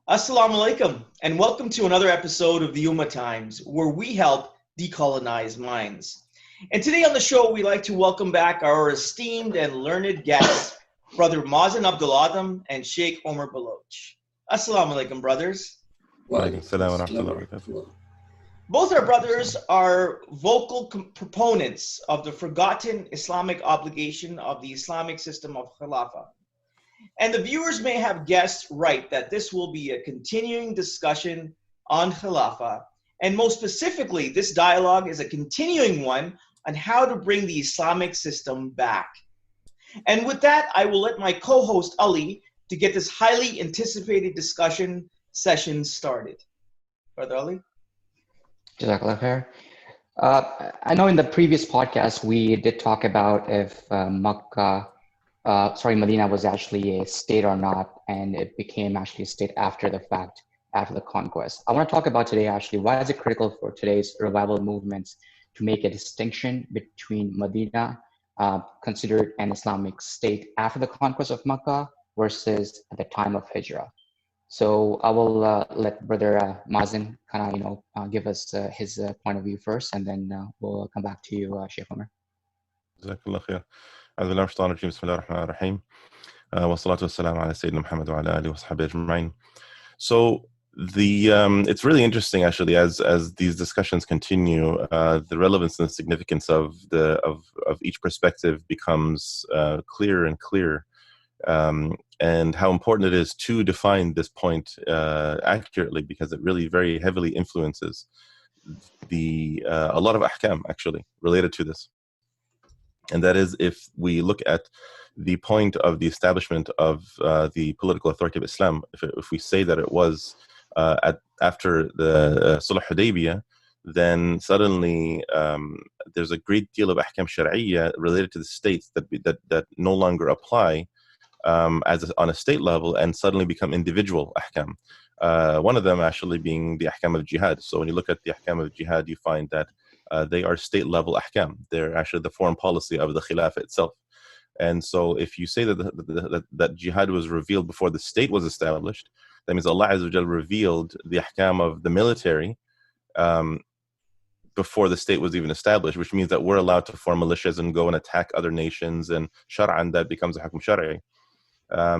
Assalamu alaikum, and welcome to another episode of the Ummah Times, where we help decolonize minds. And today on the show, we'd like to welcome back our esteemed and learned guests, Brother Mazin Abdul-Adhim and Sheikh Omar Baloch. Assalamu alaikum, brothers. Walaikum salam wa rahmatullahi wa barakatuh. Both our brothers are vocal proponents of the forgotten Islamic obligation of the Islamic system of Khilafah. And the viewers may have guessed right that this will be a continuing discussion on Khilafah. And most specifically, this dialogue is a continuing one on how to bring the Islamic system back. And with that, I will let my co-host Ali to get this highly anticipated discussion session started. Brother Ali? Jazakallah khair. I know in the previous podcast, we did talk about if Medina was actually a state or not, and it became actually a state after the fact, after the conquest. I want to talk about today actually, why is it critical for today's revival movements to make a distinction between Medina, considered an Islamic state after the conquest of Makkah, versus at the time of Hijrah. So I will let Brother Mazin give us his point of view first, and then we'll come back to you, Sheikh Omar. Jazakallah khair. أعوذ بالله من الشيطان الرجيم بسم الله الرحمن الرحيم والصلاة والسلام على سيدنا محمد وعلى آله وصحبه أجمعين. So it's really interesting actually as these discussions continue, the relevance and the significance of each perspective becomes clearer and clearer, and how important it is to define this point accurately, because it really very heavily influences a lot of ahkam actually related to this. And that is, if we look at the point of the establishment of the political authority of Islam, if we say that it was after the Sulh Hudaybiyah, then suddenly there's a great deal of ahkam shari'iyya related to the states that no longer apply on a state level and suddenly become individual ahkam. One of them actually being the ahkam of jihad. So when you look at the ahkam of jihad, you find that they are state-level ahkam. They're actually the foreign policy of the Khilafah itself. And so if you say that jihad was revealed before the state was established, that means Allah Azza wa Jal revealed the ahkam of the military before the state was even established, which means that we're allowed to form militias and go and attack other nations, and shar'an, that becomes a hukm shari'i.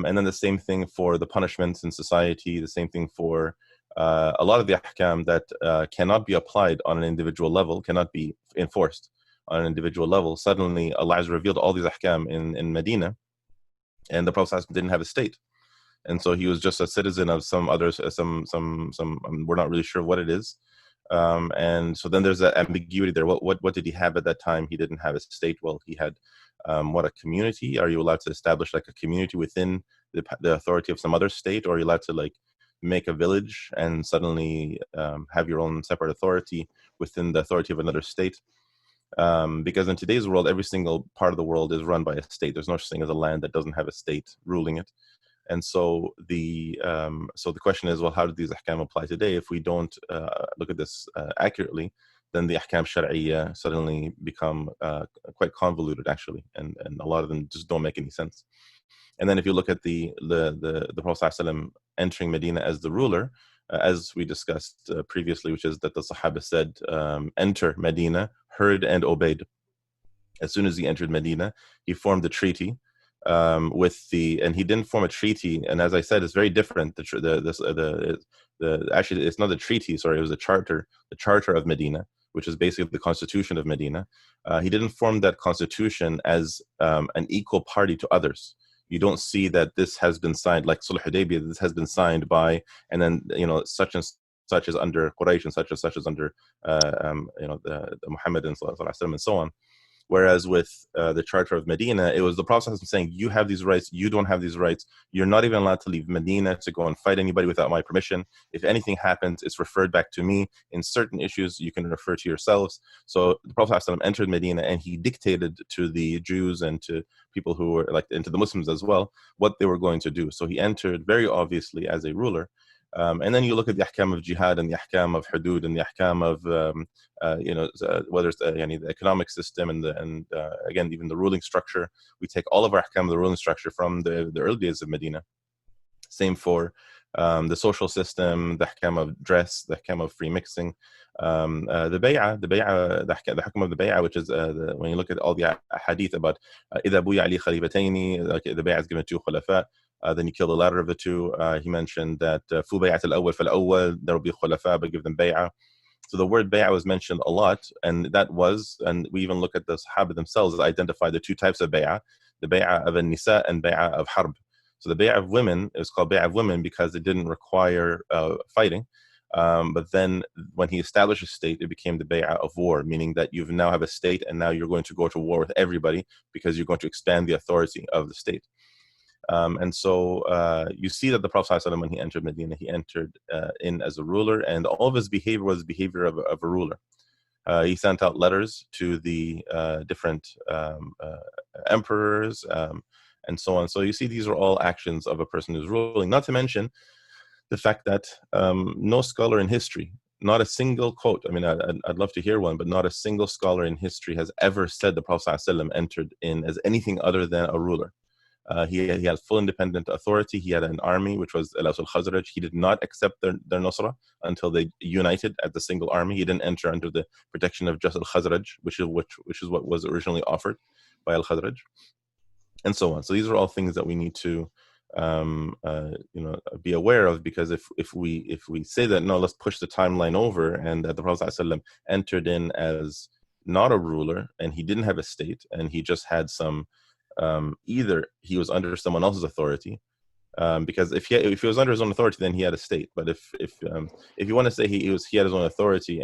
And then the same thing for the punishments in society, the same thing for a lot of the ahkam that cannot be applied on an individual level, cannot be enforced on an individual level. Suddenly Allah has revealed all these ahkam in Medina, and the Prophet didn't have a state. And so he was just a citizen of some others, we're not really sure what it is. And so then there's that ambiguity there. What did he have at that time? He didn't have a state. Well, he had a community? Are you allowed to establish like a community within the authority of some other state, or are you allowed to like make a village and suddenly have your own separate authority within the authority of another state? Because in today's world, every single part of the world is run by a state. There's no such thing as a land that doesn't have a state ruling it. And so the question is, well, how do these ahkam apply today? If we don't look at this accurately, then the ahkam shari'iyya suddenly become quite convoluted actually, and a lot of them just don't make any sense. And then if you look at the Prophet ﷺ entering Medina as the ruler, as we discussed previously, which is that the Sahaba said, enter Medina, heard and obeyed. As soon as he entered Medina, he formed a treaty and he didn't form a treaty. And as I said, it's very different. Actually, it's not a treaty. Sorry, it was a charter. The Charter of Medina, which is basically the Constitution of Medina. He didn't form that constitution as an equal party to others. You don't see that this has been signed like Sulh Hudaybiyah. This has been signed by, and then such and such is under Quraysh and such is under the Muhammad and so on. Whereas with the Charter of Medina, it was the Prophet saying, you have these rights, you don't have these rights. You're not even allowed to leave Medina to go and fight anybody without my permission. If anything happens, it's referred back to me. In certain issues, you can refer to yourselves. So the Prophet entered Medina and he dictated to the Jews and to people who were and to the Muslims as well, what they were going to do. So he entered very obviously as a ruler. And then you look at the ahkam of jihad and the ahkam of hudud and the ahkam of whether it's the economic system and again even the ruling structure. We take all of our ahkam of the ruling structure from the early days of Medina. Same for the social system, the ahkam of dress, the ahkam of free mixing, the bay'ah, the hukm of the bay'ah, which is when you look at all the hadith about إذا بُيع لي خليفتين, like the bay'ah is given to khulafa, then you kill the latter of the two. He mentioned that fu bay'at al-awwal fal-awwal, there will be khulafa, but give them bay'ah. So the word bay'ah was mentioned a lot, and we even look at the Sahaba themselves, identify the two types of bay'ah, the bay'ah of an-nisa and bay'ah of harb. So the bay'ah of women is called bay'ah of women because it didn't require fighting. But then when he established a state, it became the bay'ah of war, meaning that you now have a state and now you're going to go to war with everybody because you're going to expand the authority of the state. And so you see that the Prophet ﷺ, when he entered Medina, he entered in as a ruler, and all of his behavior was the behavior of a ruler. He sent out letters to the different emperors and so on. So you see these are all actions of a person who's ruling, not to mention the fact that no scholar in history, not a single quote, I mean, I'd love to hear one, but not a single scholar in history has ever said the Prophet ﷺ entered in as anything other than a ruler. He had full independent authority. He had an army, which was Al-Azhar Khazraj. He did not accept their Nusra until they united as a single army. He didn't enter under the protection of just Al-Khazraj, which is what was originally offered by Al-Khazraj, and so on. So these are all things that we need to be aware of, because if we say that, no, let's push the timeline over, and that the Prophet ﷺ entered in as not a ruler, and he didn't have a state, and he just had some either he was under someone else's authority, because if he was under his own authority, then he had a state. But if you want to say he had his own authority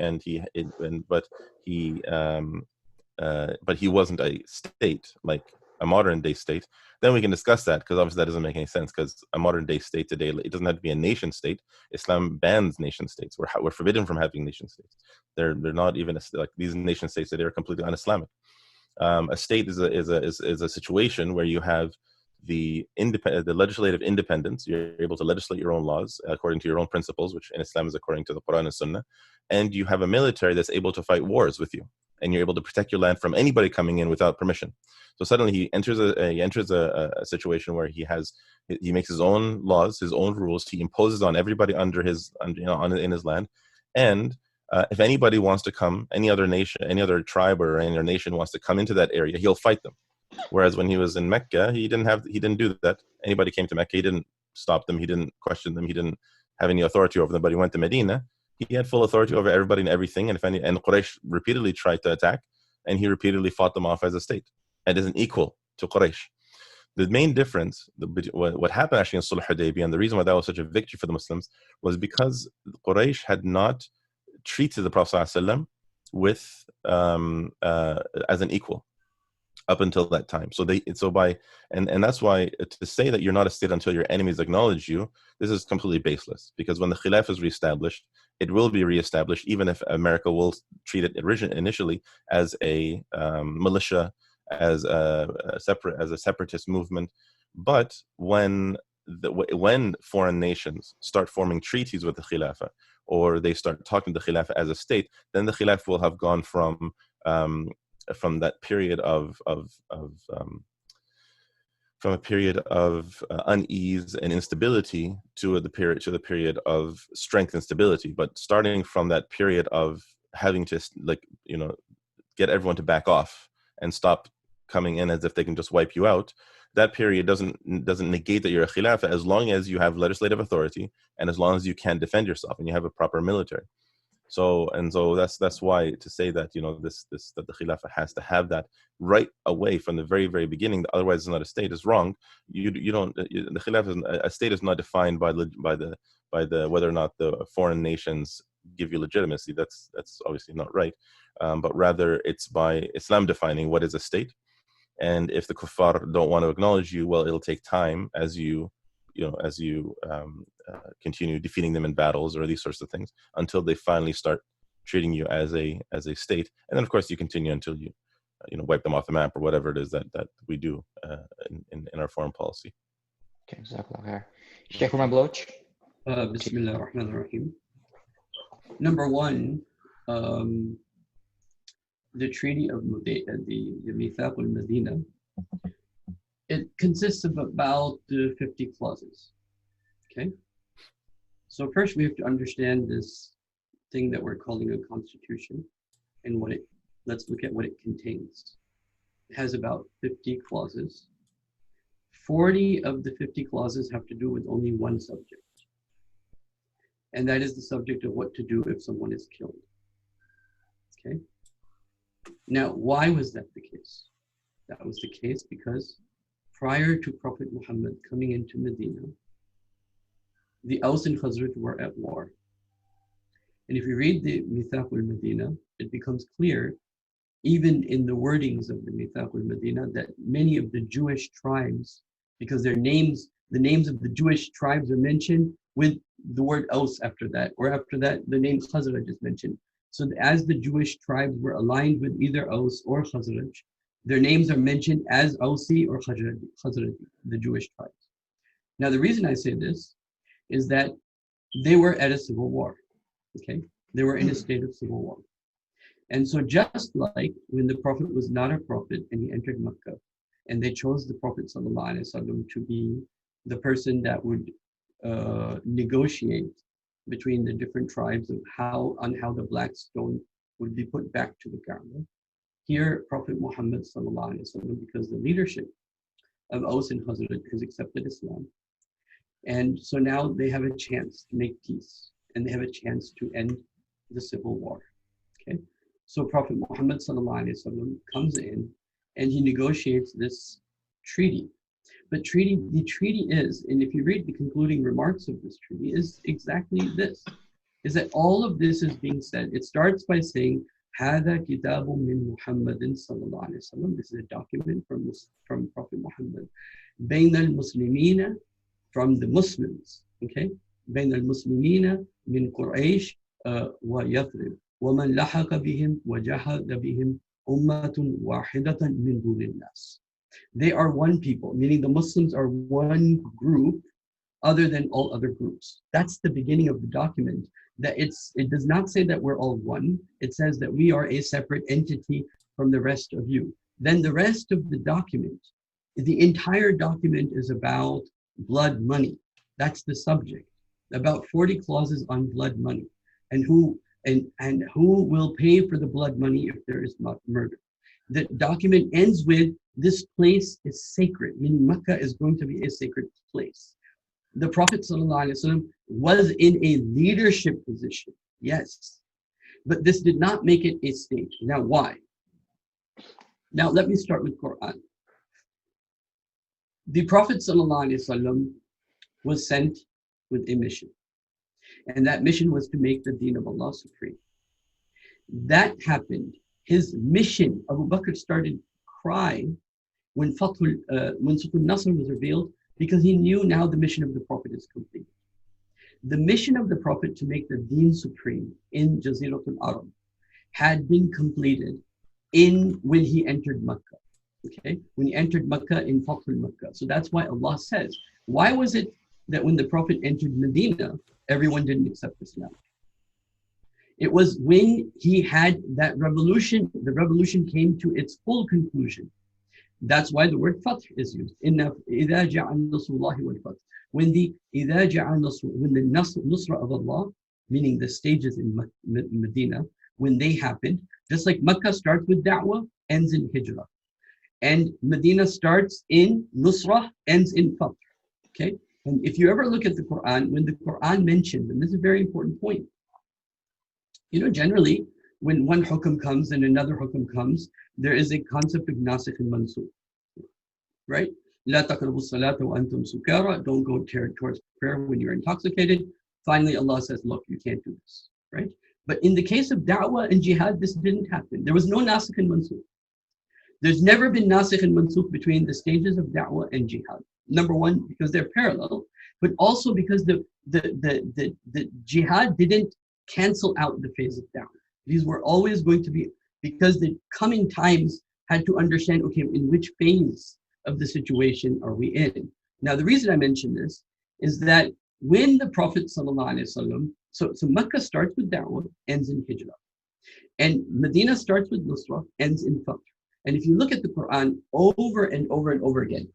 but he wasn't a state like a modern day state, then we can discuss that, because obviously that doesn't make any sense, because a modern day state today, it doesn't have to be a nation state. Islam bans nation states. We're forbidden from having nation states. They're not even like these nation states today are completely un-Islamic. A state is a situation where you have the legislative independence. You're able to legislate your own laws according to your own principles, which in Islam is according to the Quran and Sunnah, and you have a military that's able to fight wars with you, and you're able to protect your land from anybody coming in without permission. So suddenly he enters a situation where he makes his own laws, his own rules. He imposes on everybody in his land, and if anybody wants to come, any other nation, any other tribe or any other nation wants to come into that area, he'll fight them. Whereas when he was in Mecca, he didn't do that. Anybody came to Mecca, he didn't stop them, he didn't question them, he didn't have any authority over them. But he went to Medina, he had full authority over everybody and everything. And Quraysh repeatedly tried to attack, and he repeatedly fought them off as a state, and isn't equal to Quraysh. The main difference, what happened actually in Sulh Hudaybiyah, and the reason why that was such a victory for the Muslims, was because Quraysh had not treated the Prophet ﷺ with as an equal up until that time. And that's why to say that you're not a state until your enemies acknowledge you, this is completely baseless. Because when the Khilafah is reestablished, it will be reestablished, even if America will treat it initially as a militia, as a separatist movement. But when foreign nations start forming treaties with the Khilafah, or they start talking to the Khilafah as a state, then the Khilafah will have gone from that period of unease and instability to the period of strength and stability. But starting from that period of having to get everyone to back off and stop coming in as if they can just wipe you out, that period doesn't negate that you're a Khilafah, as long as you have legislative authority and as long as you can defend yourself and you have a proper military. So that's why to say that that the Khilafah has to have that right away from the very, very beginning, otherwise it's not a state, is wrong. The Khilafah, a state is not defined by the whether or not the foreign nations give you legitimacy. That's obviously not right. But rather it's by Islam defining what is a state. And if the kuffar don't want to acknowledge you, well, it'll take time as you continue defeating them in battles or these sorts of things, until they finally start treating you as a state. And then of course you continue until you wipe them off the map, or whatever it is that we do in our foreign policy. Okay, Jazakallah. Sheikh Omar Baloch. Bismillah ar-Rahman ar-Rahim. Number one, the Treaty of the Mithaq al-Medina, it consists of about 50 clauses. Okay. So first we have to understand this thing that we're calling a constitution and let's look at what it contains. It has about 50 clauses. 40 of the 50 clauses have to do with only one subject. And that is the subject of what to do if someone is killed. Okay. Now, why was that the case? That was the case because prior to Prophet Muhammad coming into Medina, the Aus and Khazraj were at war. And if you read the Mithaq al-Medina, it becomes clear, even in the wordings of the Mithaq al-Medina, that many of the Jewish tribes, because their names, the names of the Jewish tribes are mentioned with the word Aus after that, or after that, the name Khazraj is mentioned. So as the Jewish tribes were aligned with either Aus or Khazraj, their names are mentioned as Ausi or Khazraji, the Jewish tribes. Now, the reason I say this is that they were at a civil war, okay? They were in a state of civil war. And so just like when the Prophet was not a prophet and he entered Makkah, and they chose the Prophet ﷺ to be the person that would negotiate between the different tribes of how the black stone would be put back to the Kaaba. Here, Prophet Muhammad ﷺ, because the leadership of Aus and Khazraj has accepted Islam. And so now they have a chance to make peace and they have a chance to end the civil war. Okay. So Prophet Muhammad ﷺ comes in and he negotiates this treaty. But the treaty is, and if you read the concluding remarks of this treaty, is exactly this, is that all of this is being said. It starts by saying, هذا كتاب من محمد صلى الله عليه وسلم. This is a document from Prophet Muhammad. بين المسلمين, from the Muslims, okay? بين المسلمين من قريش ويثرب ومن لحق بهم وجاهد بهم أمة واحدة من دون الناس. They are one people, meaning the Muslims are one group other than all other groups. That's the beginning of the document. That it does not say that we're all one. It says that we are a separate entity from the rest of you. Then the rest of the document, the entire document is about blood money. That's the subject. About 40 clauses on blood money and who will pay for the blood money if there is not murder. The document ends with, this place is sacred, meaning Makkah is going to be a sacred place. The Prophet ﷺ was in a leadership position, yes, but this did not make it a state. Now, why? Now, let me start with Quran. The Prophet ﷺ was sent with a mission, and that mission was to make the deen of Allah supreme. That happened. His mission, Abu Bakr started crying when Suqul Nasr was revealed, because he knew now the mission of the Prophet is complete. The mission of the Prophet to make the deen supreme in Jaziratul Arab had been completed when he entered Makkah. Okay, when he entered Makkah in Fathul Makkah. So that's why Allah says, why was it that when the Prophet entered Medina, everyone didn't accept Islam? It was when he had that revolution, the revolution came to its full conclusion. That's why the word fath is used. Inna idha ja'al nasrullahi wal fath. When the nusra of Allah, meaning the stages in Medina, when they happened, just like Makkah starts with da'wah, ends in hijrah. And Medina starts in nusrah, ends in fath. Okay? And if you ever look at the Quran, when the Quran mentions, and this is a very important point, you know, generally, when one hukum comes and another hukum comes, there is a concept of nasikh and mansukh, right? La taqrabu salata wa antum sukara. Don't go towards prayer when you're intoxicated. Finally, Allah says, look, you can't do this, right? But in the case of da'wah and jihad, this didn't happen. There was no nasikh and mansukh. There's never been nasikh and mansukh between the stages of da'wah and jihad. Number one, because they're parallel, but also because the jihad didn't cancel out the phase of da'wah. These were always going to be, because the coming times had to understand, okay, in which phase of the situation are we in? Now, the reason I mention this is that when the Prophet ﷺ, so Makkah starts with da'wah, ends in hijrah. And Medina starts with nusrah, ends in fath. And if you look at the Quran over and over and over again,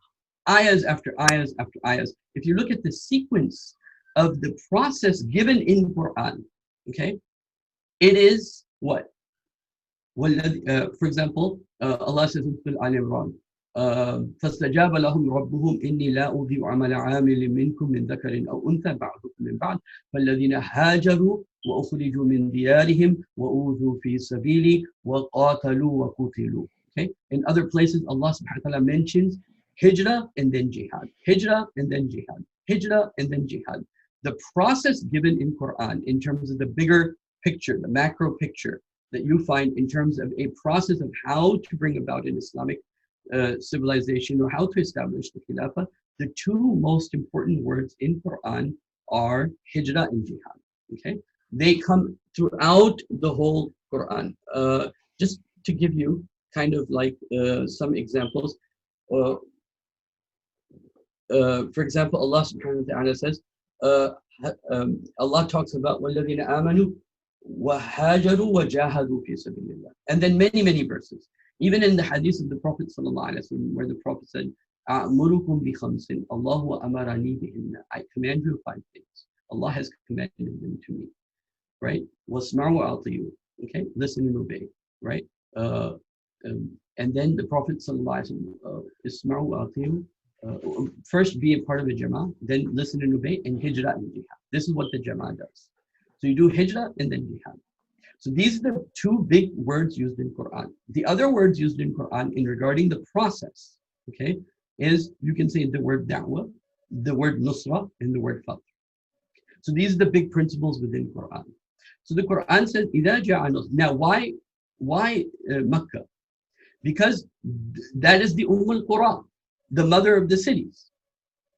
ayahs after ayahs after ayahs, if you look at the sequence of the process given in Quran, okay, it is what? For example, Allah says in Al-Imran, فاستجاب لهم ربهم إني لا أضيع عمل عامل منكم من ذكر أو أنثى بعضكم من بعض فالذين هاجروا وأخرجوا من ديارهم وأوذوا في سبيلي وقاتلوا وقتلوا. Okay. In other places, Allah subhanahu wa ta'ala mentions hijrah and then jihad, hijrah and then jihad, hijrah and then jihad. The process given in Quran in terms of the bigger picture, the macro picture that you find in terms of a process of how to bring about an Islamic civilization or how to establish the Khilafah, the two most important words in Quran are hijrah and jihad. Okay, they come throughout the whole Quran. Just to give you kind of like some examples. For example, Allah subhanahu wa ta'ala says, Allah talks about وَالَّذِينَ آمَنُوا وَهَاجَرُوا وَجَاهَدُوا فِي سَبِيلِ اللَّهِ. And then many verses. Even in the hadith of the Prophet ﷺ, where the Prophet said, أَأْمُرُكُمْ بِخَمْسٍ اللَّهُ أَمَرَنِي بِهِنَّ. I command you 5 things. Allah has commanded them to me. Right? وَاسْمَعُوا وَأَطِيعُوا. Okay? Listen and obey. Right? And then the Prophet ﷺ, إِسْمَعُوا وَأَطِيعُوا. First be a part of the Jama'ah, then listen and obey, and hijrah and jihad. This is what the Jama'ah does. So you do hijrah and then jihad. So these are the 2 big words used in Quran. The other words used in Quran in regarding the process, okay, is you can say the word da'wah, the word nusra, and the word fatr. So these are the big principles within Quran. So the Quran says, إِذَا جَاءَ. Now why Makkah? Because that is the al-Qura, the mother of the cities.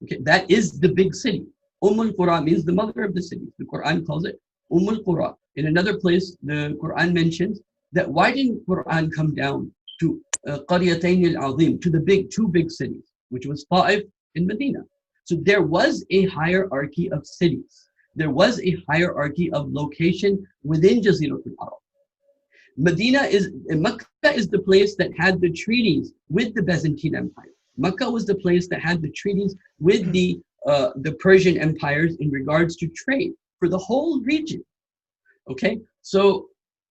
Okay, that is the big city. al-Qura means the mother of the cities. The Quran calls it al-Qura. In another place, the Quran mentions that why didn't Quran come down to Qaryatayn al-Azim, to the 2 big cities, which was Ta'if and Medina. So there was a hierarchy of cities. There was a hierarchy of location within Jaziratul Arab. Makkah is the place that had the treaties with the Byzantine Empire. Makkah was the place that had the treaties with the Persian empires in regards to trade for the whole region. Okay, so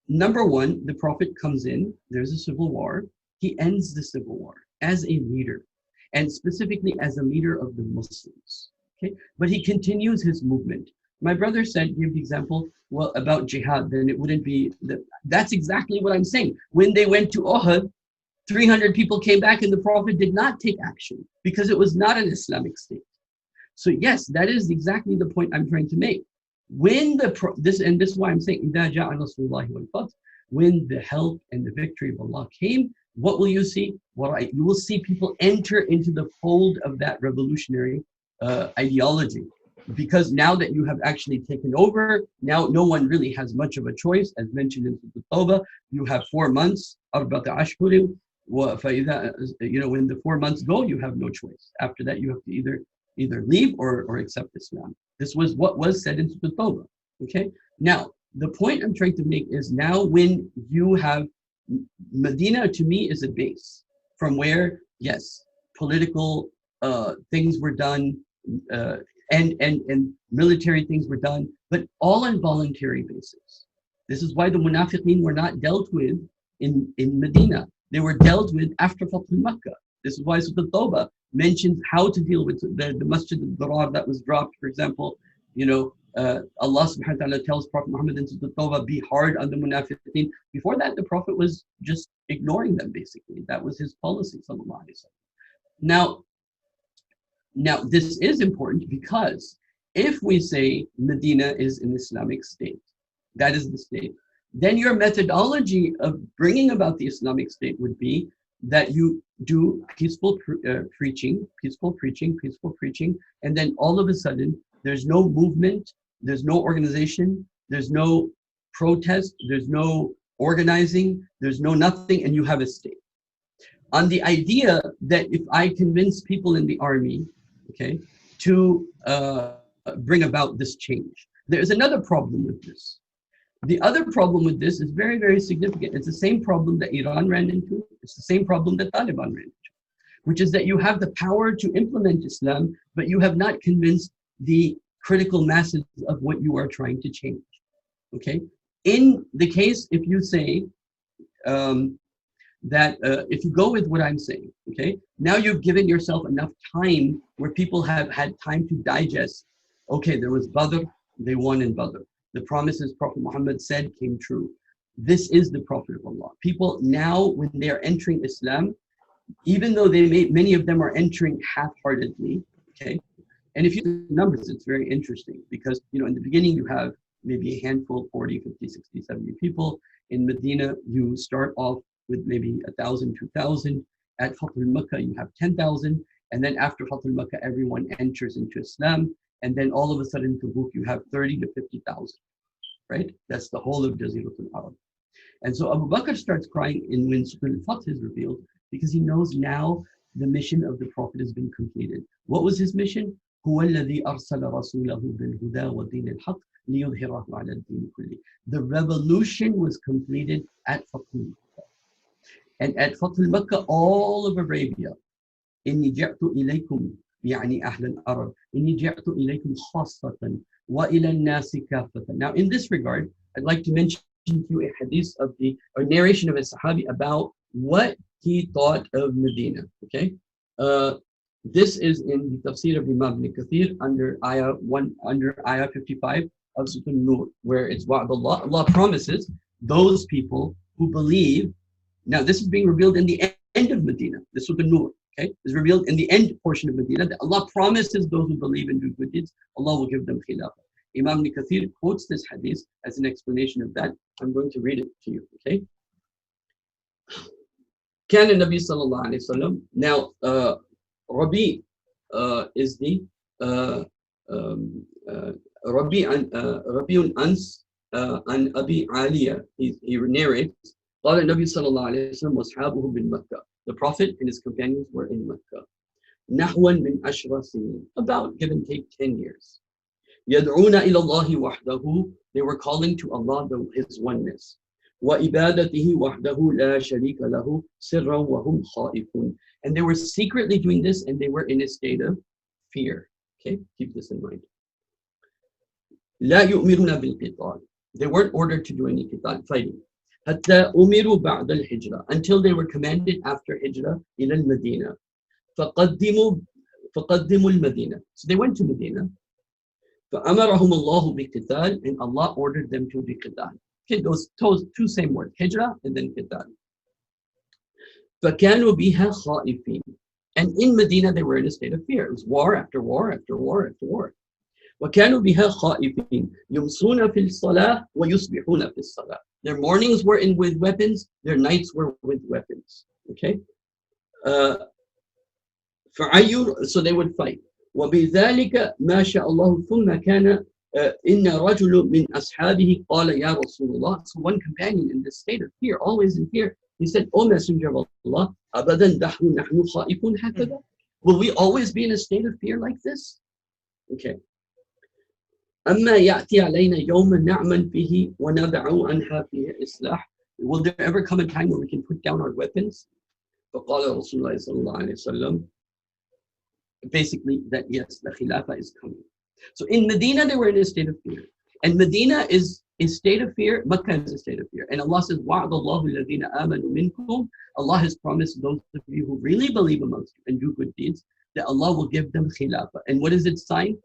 number 1, the Prophet comes in, there's a civil war, he ends the civil war as a leader, and specifically as a leader of the Muslims. Okay, but he continues his movement. My brother said, give the example, well, about jihad, then it wouldn't be, that's exactly what I'm saying. When they went to Uhud, 300 people came back and the Prophet did not take action because it was not an Islamic state. So yes, that is exactly the point I'm trying to make. When this is why I'm saying, إِذَا جَاءَ نَصْرُ اللَّهِ وَالْفَتْحُ, when the help and the victory of Allah came, what will you see? Well, you will see people enter into the fold of that revolutionary ideology. Because now that you have actually taken over, now no one really has much of a choice. As mentioned in the Tawbah, you have 4 months, أَرْبَعَةَ أَشْهُرٍ وَفَإِذَا, when the 4 months go, you have no choice. After that, you have to either leave or accept Islam. This was what was said in the Tawbah. Okay. Now, the point I'm trying to make is now when you have Medina, to me, is a base from where, yes, political things were done and military things were done, but all on voluntary basis. This is why the munafiqeen were not dealt with in Medina. They were dealt with after Fath al-Makkah. This is why Surah Tawbah mentions how to deal with the Masjid al-Dirar that was dropped, for example. Allah subhanahu wa ta'ala tells Prophet Muhammad in Surah Tawbah, be hard on the munafiqeen. Before that, the Prophet was just ignoring them, basically. That was his policy, sallallahu alaihi wasallam. Now, this is important because if we say Medina is an Islamic state, that is the state, then your methodology of bringing about the Islamic state would be that you do peaceful preaching, and then all of a sudden, there's no movement, there's no organization, there's no protest, there's no organizing, there's no nothing, and you have a state. On the idea that if I convince people in the army, okay, to bring about this change, there's another problem with this. The other problem with this is very, very significant. It's the same problem that Iran ran into. It's the same problem that Taliban ran into, which is that you have the power to implement Islam, but you have not convinced the critical masses of what you are trying to change. Okay? In the case, if you say if you go with what I'm saying, okay, now you've given yourself enough time where people have had time to digest. Okay, there was Badr, they won in Badr. The promises Prophet Muhammad said came true. This is the Prophet of Allah. People now, when they are entering Islam, even though many of them are entering half-heartedly, okay, and if you look at the numbers, it's very interesting because, you know, in the beginning you have maybe a handful, 40, 50, 60, 70 people. In Medina, you start off with maybe 1,000, 2,000. At Fath al-Makkah, you have 10,000. And then after Fath al-Makkah, everyone enters into Islam. And then all of a sudden, Tabuk, you have 30 to 50,000, right? That's the whole of Jazirat al-Arab. And so Abu Bakr starts crying when Surah al-Fath is revealed because he knows now the mission of the Prophet has been completed. What was his mission? هو الذي أرسل رسوله بالهدى ودين الحق ليظهره على الدين كله. The revolution was completed at Fath al-Makkah. And at Fath al-Makkah, all of Arabia, إني جئت إليكم يعني أهل العرب إني جئت إليكم خاصة وإلى الناس كافة. Now, in this regard, I'd like to mention to you a hadith of a narration of a Sahabi about what he thought of Medina. Okay, this is in the tafsir of Imam Ibn Kathir under ayah 55 of Surah An-Nur, where it's Wa'd Allah. Allah promises those people who believe. Now, this is being revealed in the end of Medina. This Surah An-Nur, okay, is revealed in the end portion of Medina. That Allah promises those who believe and do good deeds, Allah will give them Khilafah. Imam Ibn Kathir quotes this hadith as an explanation of that. I'm going to read it to you, okay? كان النبي صلى الله عليه وسلم. Now, Rabi is the Rabi Ans an Abi Aliya. He narrates. قال النبي صلى الله عليه وسلم وأصحابه بالمكة. The Prophet and his companions were in Makkah. نحوا من 10 سنين, about give and take 10 years. يدعون إلى الله وحده. They were calling to Allah, His oneness. وإبادته وحده لا شريك له سرا وهم خائفون. And they were secretly doing this, and they were in a state of fear. Okay, keep this in mind. لا يؤمرون بالقتال. They weren't ordered to do any qital, fighting. حتى أمروا بعد الهجرة, until they were commanded after hijrah إلى المدينة. فقدموا المدينة. So they went to Medina. فأمرهم الله بقتال, and Allah ordered them to do qital. Okay, those two same words, hijrah and then qital. فكانوا بها خائفين. And in Medina they were in a state of fear. It was war after war after war after war. وكانوا بها خائفين يمسون في الصلاة ويصبحون في الصلاة. Their mornings were with weapons, their nights were with weapons. Okay? So they would fight. وبذلك ما شاء الله ثم كان إن رجل من أصحابه قال يا رسول الله. So one companion in this state of fear, always in fear, he said, O Messenger of Allah, أبدا نحن خائفون هكذا? Will we always be in a state of fear like this? Okay. أما يأتي علينا يوم نعمل فيه ونضع عنها فيه إصلاح. Will there ever come a time where we can put down our weapons? فقال رسول الله صلى الله عليه وسلم. Basically, that yes, the Khilafah is coming. So in Medina, they were in a state of fear. And Medina is a state of fear. Makkah is a state of fear. And Allah says, وَعْدَ اللَّهُ الَّذِينَ آمَنُوا مِنْكُمْ. Allah has promised those of you who really believe amongst you and do good deeds, that Allah will give them Khilafah. And what is its sign?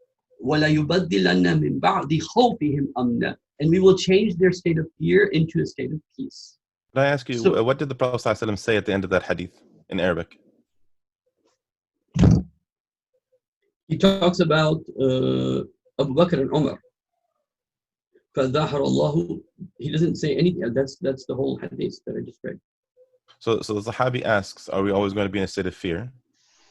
وَلَيُبَدِّلَنَّ مِنْ بَعْدِ خَوْفِهِمْ أَمْنًا. And we will change their state of fear into a state of peace. Can I ask you, what did the Prophet ﷺ say at the end of that hadith in Arabic? He talks about Abu Bakr and Umar. فَذَاهَرَ اللَّهُ. He doesn't say anything. That's the whole hadith that I just read. So the Sahabi asks, are we always going to be in a state of fear?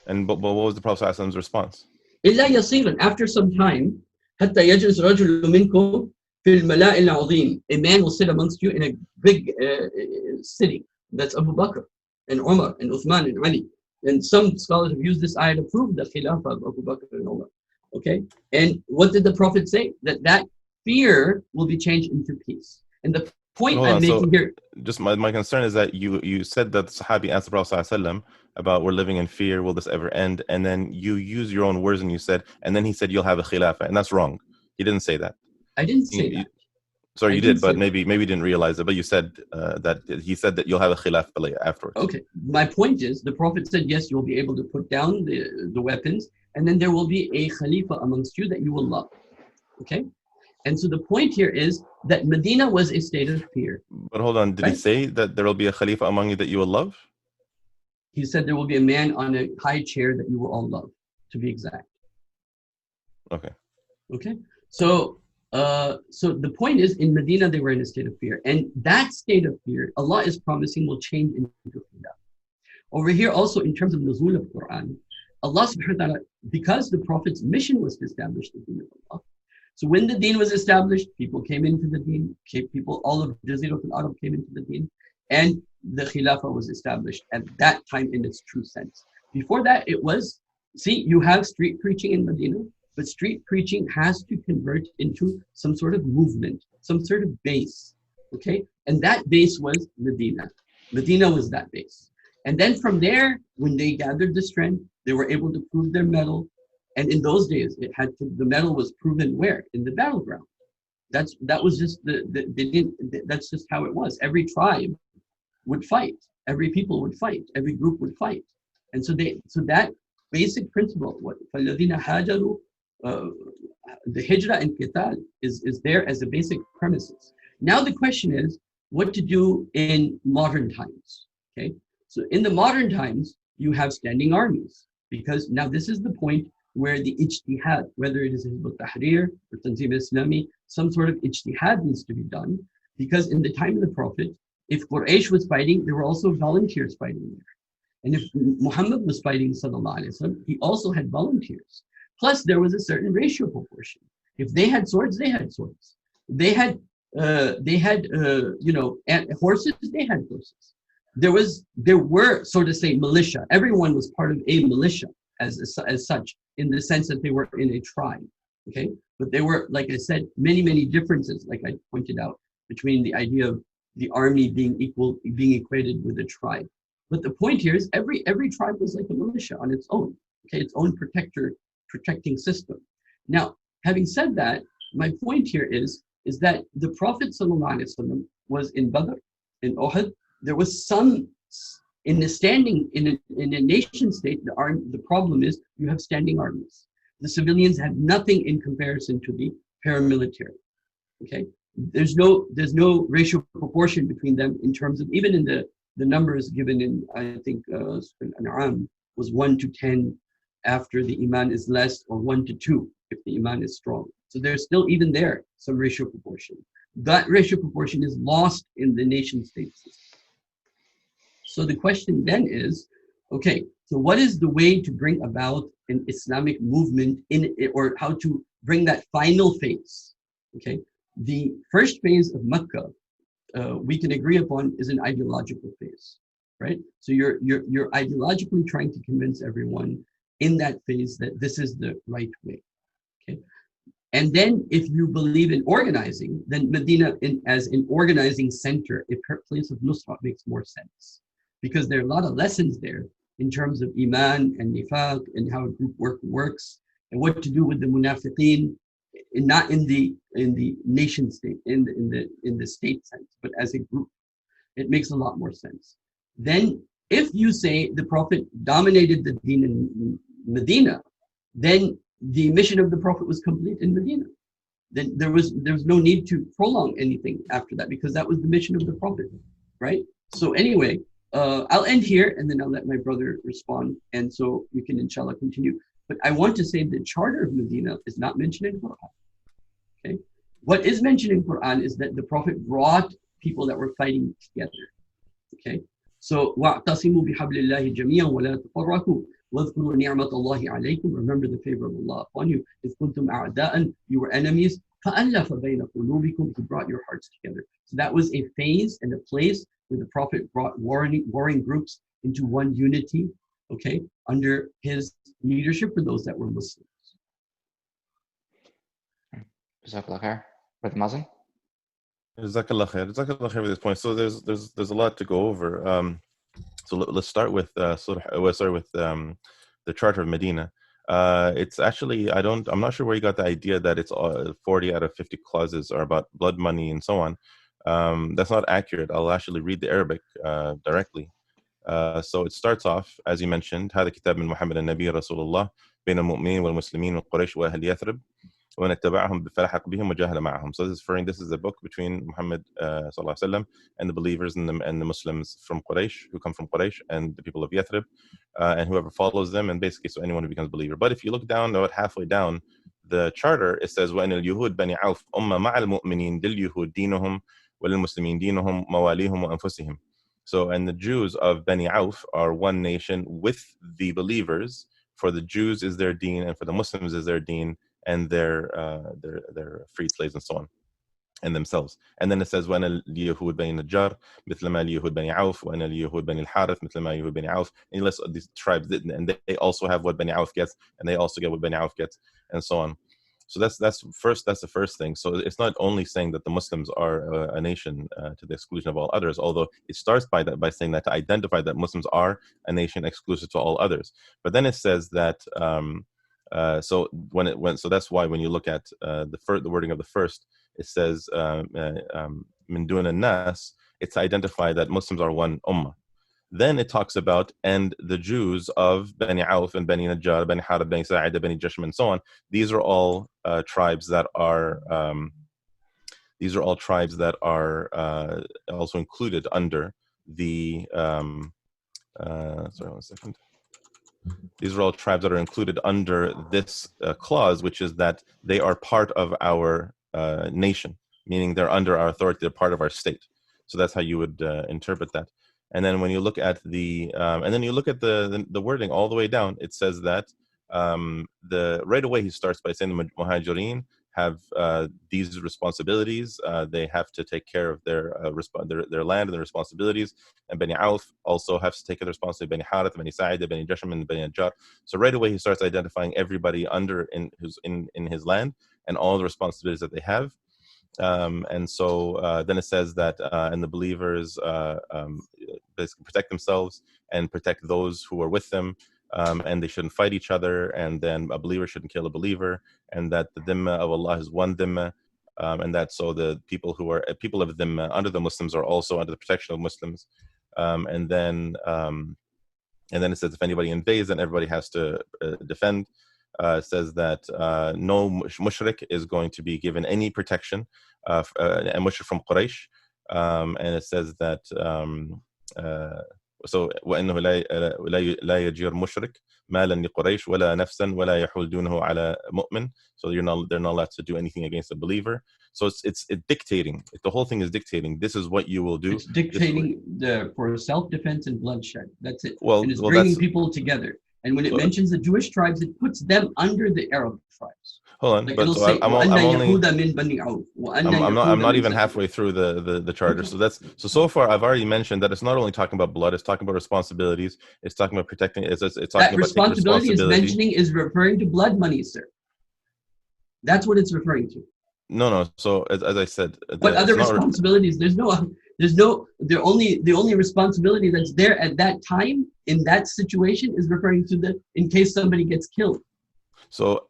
And but what was the Prophet ﷺ's response? إِلَّا يَصِيرًا. After some time, حَتَّى يَجْلِسْ رَجُلٌ مِنْكُمْ فِي الْمَلَاءِ الْعَظِيمِ. A man will sit amongst you in a big city. That's Abu Bakr and Umar and Uthman and Ali. And some scholars have used this ayah to prove the Khilafah of Abu Bakr and Umar. Okay? And what did the Prophet say? That fear will be changed into peace. And the point I'm making here... Just my concern is that you said that the Sahabi asked the Prophet ﷺ, about we're living in fear, will this ever end? And then you use your own words and you said, and then he said you'll have a khilafah, and that's wrong. He didn't say that. I didn't say that. Sorry, you did, but that. maybe you didn't realize it. But you said that he said that you'll have a khilafah afterwards. Okay, my point is the Prophet said, yes, you'll be able to put down the weapons, and then there will be a Khalifa amongst you that you will love. Okay, and so the point here is that Medina was a state of fear. But hold on, did he say that there will be a Khalifa among you that you will love? He said there will be a man on a high chair that you will all love, to be exact. Okay. Okay, so the point is, in Medina they were in a state of fear, and that state of fear Allah is promising will change into khilafah. Over here also, in terms of nuzul of Quran, Allah subhanahu wa ta'ala, because the Prophet's mission was to establish the deen of Allah, so when the deen was established, people came into the deen, all of Jazirat al-Arab came into the deen, and the khilafah was established at that time in its true sense. Before that, it was, you have street preaching in Medina, but street preaching has to convert into some sort of movement, some sort of base, okay? And that base was Medina. Medina was that base. And then from there, when they gathered the strength, they were able to prove their mettle. And in those days, the mettle was proven where? In the battleground. That was just that's just how it was. Every tribe would fight. Every people would fight. Every group would fight. And so that basic principle, فَالَّذِينَ هَاجَرُوا, the hijrah and qital is there as a basic premises. Now the question is what to do in modern times. Okay, so in the modern times you have standing armies, because now this is the point where the ijtihad, whether it is Hizb Tahrir or Tanzeem Islami, some sort of ijtihad needs to be done, because in the time of the Prophet, if Quraysh was fighting, there were also volunteers fighting there. And if Muhammad was fighting, sallallahu alaihi wasallam, he also had volunteers. Plus, there was a certain ratio proportion. If they had swords, they had swords. They had horses, they had horses. There were, so to say, militia. Everyone was part of a militia as such, in the sense that they were in a tribe. Okay, but there were, like I said, many differences, like I pointed out, between the idea of the army being equated with a tribe. But the point here is every tribe was like a militia on its own. Okay, its own protecting system. Now, having said that, my point here is that the Prophet ﷺ was in Badr, in Uhud. There was some in a nation state. The problem is you have standing armies. The civilians have nothing in comparison to the paramilitary. Okay, there's no racial proportion between them in terms of, even in the numbers given in, I think Al-An'am was 1 to 10 after the iman is less, or 1 to 2 if the iman is strong. So there's still, even there, some racial proportion. That racial proportion is lost in the nation state system. So the question then is, okay, so what is the way to bring about an Islamic movement or how to bring that final phase? Okay, the first phase of Makkah, we can agree upon, is an ideological phase, right? So you're ideologically trying to convince everyone in that phase that this is the right way, okay? And then if you believe in organizing, then Medina as an organizing center, a place of nusra, makes more sense, because there are a lot of lessons there in terms of iman and nifaq and how a group works and what to do with the munafiqeen, not in the nation state, in the state sense, but as a group. It makes a lot more sense. Then if you say the Prophet dominated the deen in Medina, then the mission of the Prophet was complete in Medina. Then there was no need to prolong anything after that, because that was the mission of the Prophet, right? So anyway, I'll end here and then I'll let my brother respond, and so we can inshallah continue. But I want to say the charter of Medina is not mentioned in Quran. Okay, what is mentioned in Quran is that the Prophet brought people that were fighting together. Okay, so وَاعْتَصِمُوا بِحَبْلِ اللَّهِ جَمِيعًا وَلَا تَفَرَّقُوا وَاذْكُرُوا نِعْمَةَ اللَّهِ عَلَيْكُمْ. Remember the favor of Allah upon you. إِذْ كُنْتُمْ أَعْدَاءً, you were enemies. فَأَلَّفَ بَيْنَ قُلُوبِكُمْ, He brought your hearts together. So that was a phase and a place where the Prophet brought warring groups into one unity, okay, under his leadership for those that were Muslims. Jazakallah khair. Brother Mazin? Jazakallah khair. Jazakallah khair with this point. So there's a lot to go over. So let's start with the Charter of Medina. It's actually I'm not sure where you got the idea that it's 40 out of 50 clauses are about blood money and so on. That's not accurate. I'll actually read the Arabic directly. So it starts off, as you mentioned, هذا كتاب من محمد النبي رسول الله بين المؤمنين والمسلمين وقريش وأهل يثرب ومن اتبعهم فلحق بهم وجاهد معهم. So this is a book between Muhammad صلى الله عليه وسلم and the believers and the Muslims from Quraysh, who come from Quraysh, and the people of Yathrib, and whoever follows them, and basically so anyone who becomes a believer. But if you look down, about halfway down the charter, it says وَإِنَّ الْيُهُودَ بَنِي عَوْفَ أُمَّ مَعَ الْمُؤْمِنِينَ لِلْيُهُودِ دِينُهُم وَلِلْمُسْلِمِينَ دِينُهُم مَوَالِيهُم وَأَنفُسِهِم. So, and the Jews of Bani Auf are one nation with the believers. For the Jews is their deen, and for the Muslims is their deen, and their freed slaves and so on, and themselves. And then it says وَأَنَا الْيَهُودُ بَنِي النَّجَّارِ مِثْلَ مَا الْيَهُودُ بَنِي عَوْفَ وَأَنَا الْيَهُودُ بَنِي الْحَارِثِ مِثْلَ مَا الْيَهُودُ بَنِي عَوْفَ. And he lists these tribes, and they also have what Bani Auf gets, and they also get what Bani Auf gets, and so on. So that's the first thing. So it's not only saying that the Muslims are a nation to the exclusion of all others, although it starts by saying that to identify that Muslims are a nation exclusive to all others. But then it says that so that's why when you look at the wording of the first, it says min dun an-nas, it's to identify that Muslims are one ummah. Then it talks about, and the Jews of Bani Auf and Bani Najjar, Bani Harib, Bani Sa'ida, Bani Jashm, and so on. These are all tribes that are also included under the. Sorry, 1 second. These are all tribes that are included under this clause, which is that they are part of our nation, meaning they're under our authority, they're part of our state. So that's how you would interpret that. And then when you look at the wording all the way down, it says that right away he starts by saying the Muhajirin have these responsibilities. They have to take care of their land and their responsibilities. And Bani Auf also has to take care of the responsibility. Bani Harith, Bani Sa'ida, Bani Jashm, and Bani Najjar. So right away he starts identifying everybody who's in his land and all the responsibilities that they have. And so then it says that and the believers basically protect themselves and protect those who are with them, and they shouldn't fight each other, and then a believer shouldn't kill a believer, and that the dhimma of Allah is one dhimma, and that so the people who are people of dhimma under the Muslims are also under the protection of Muslims. And then it says if anybody invades, then everybody has to defend. It says that no mushrik is going to be given any protection, a mushrik from Quraysh. And it says that so وإنه لا يجير مشرك مالا لقريش ولا نفسا ولا يحول دونه على مؤمن. So they're not allowed to do anything against a believer. So it's dictating. The whole thing is dictating. This is what you will do. It's dictating for self-defense and bloodshed. That's it. Well, and it's bringing people together. And when it mentions the Jewish tribes, it puts them under the Arab tribes. Hold on, like but so I'm not even halfway through the charter. So far I've already mentioned that it's not only talking about blood, it's talking about responsibilities, it's talking about protecting, it's talking that about responsibility is mentioning is referring to blood money, sir. That's what it's referring to. No. So as I said, what other responsibilities? The only responsibility that's there at that time in that situation is referring to in case somebody gets killed. So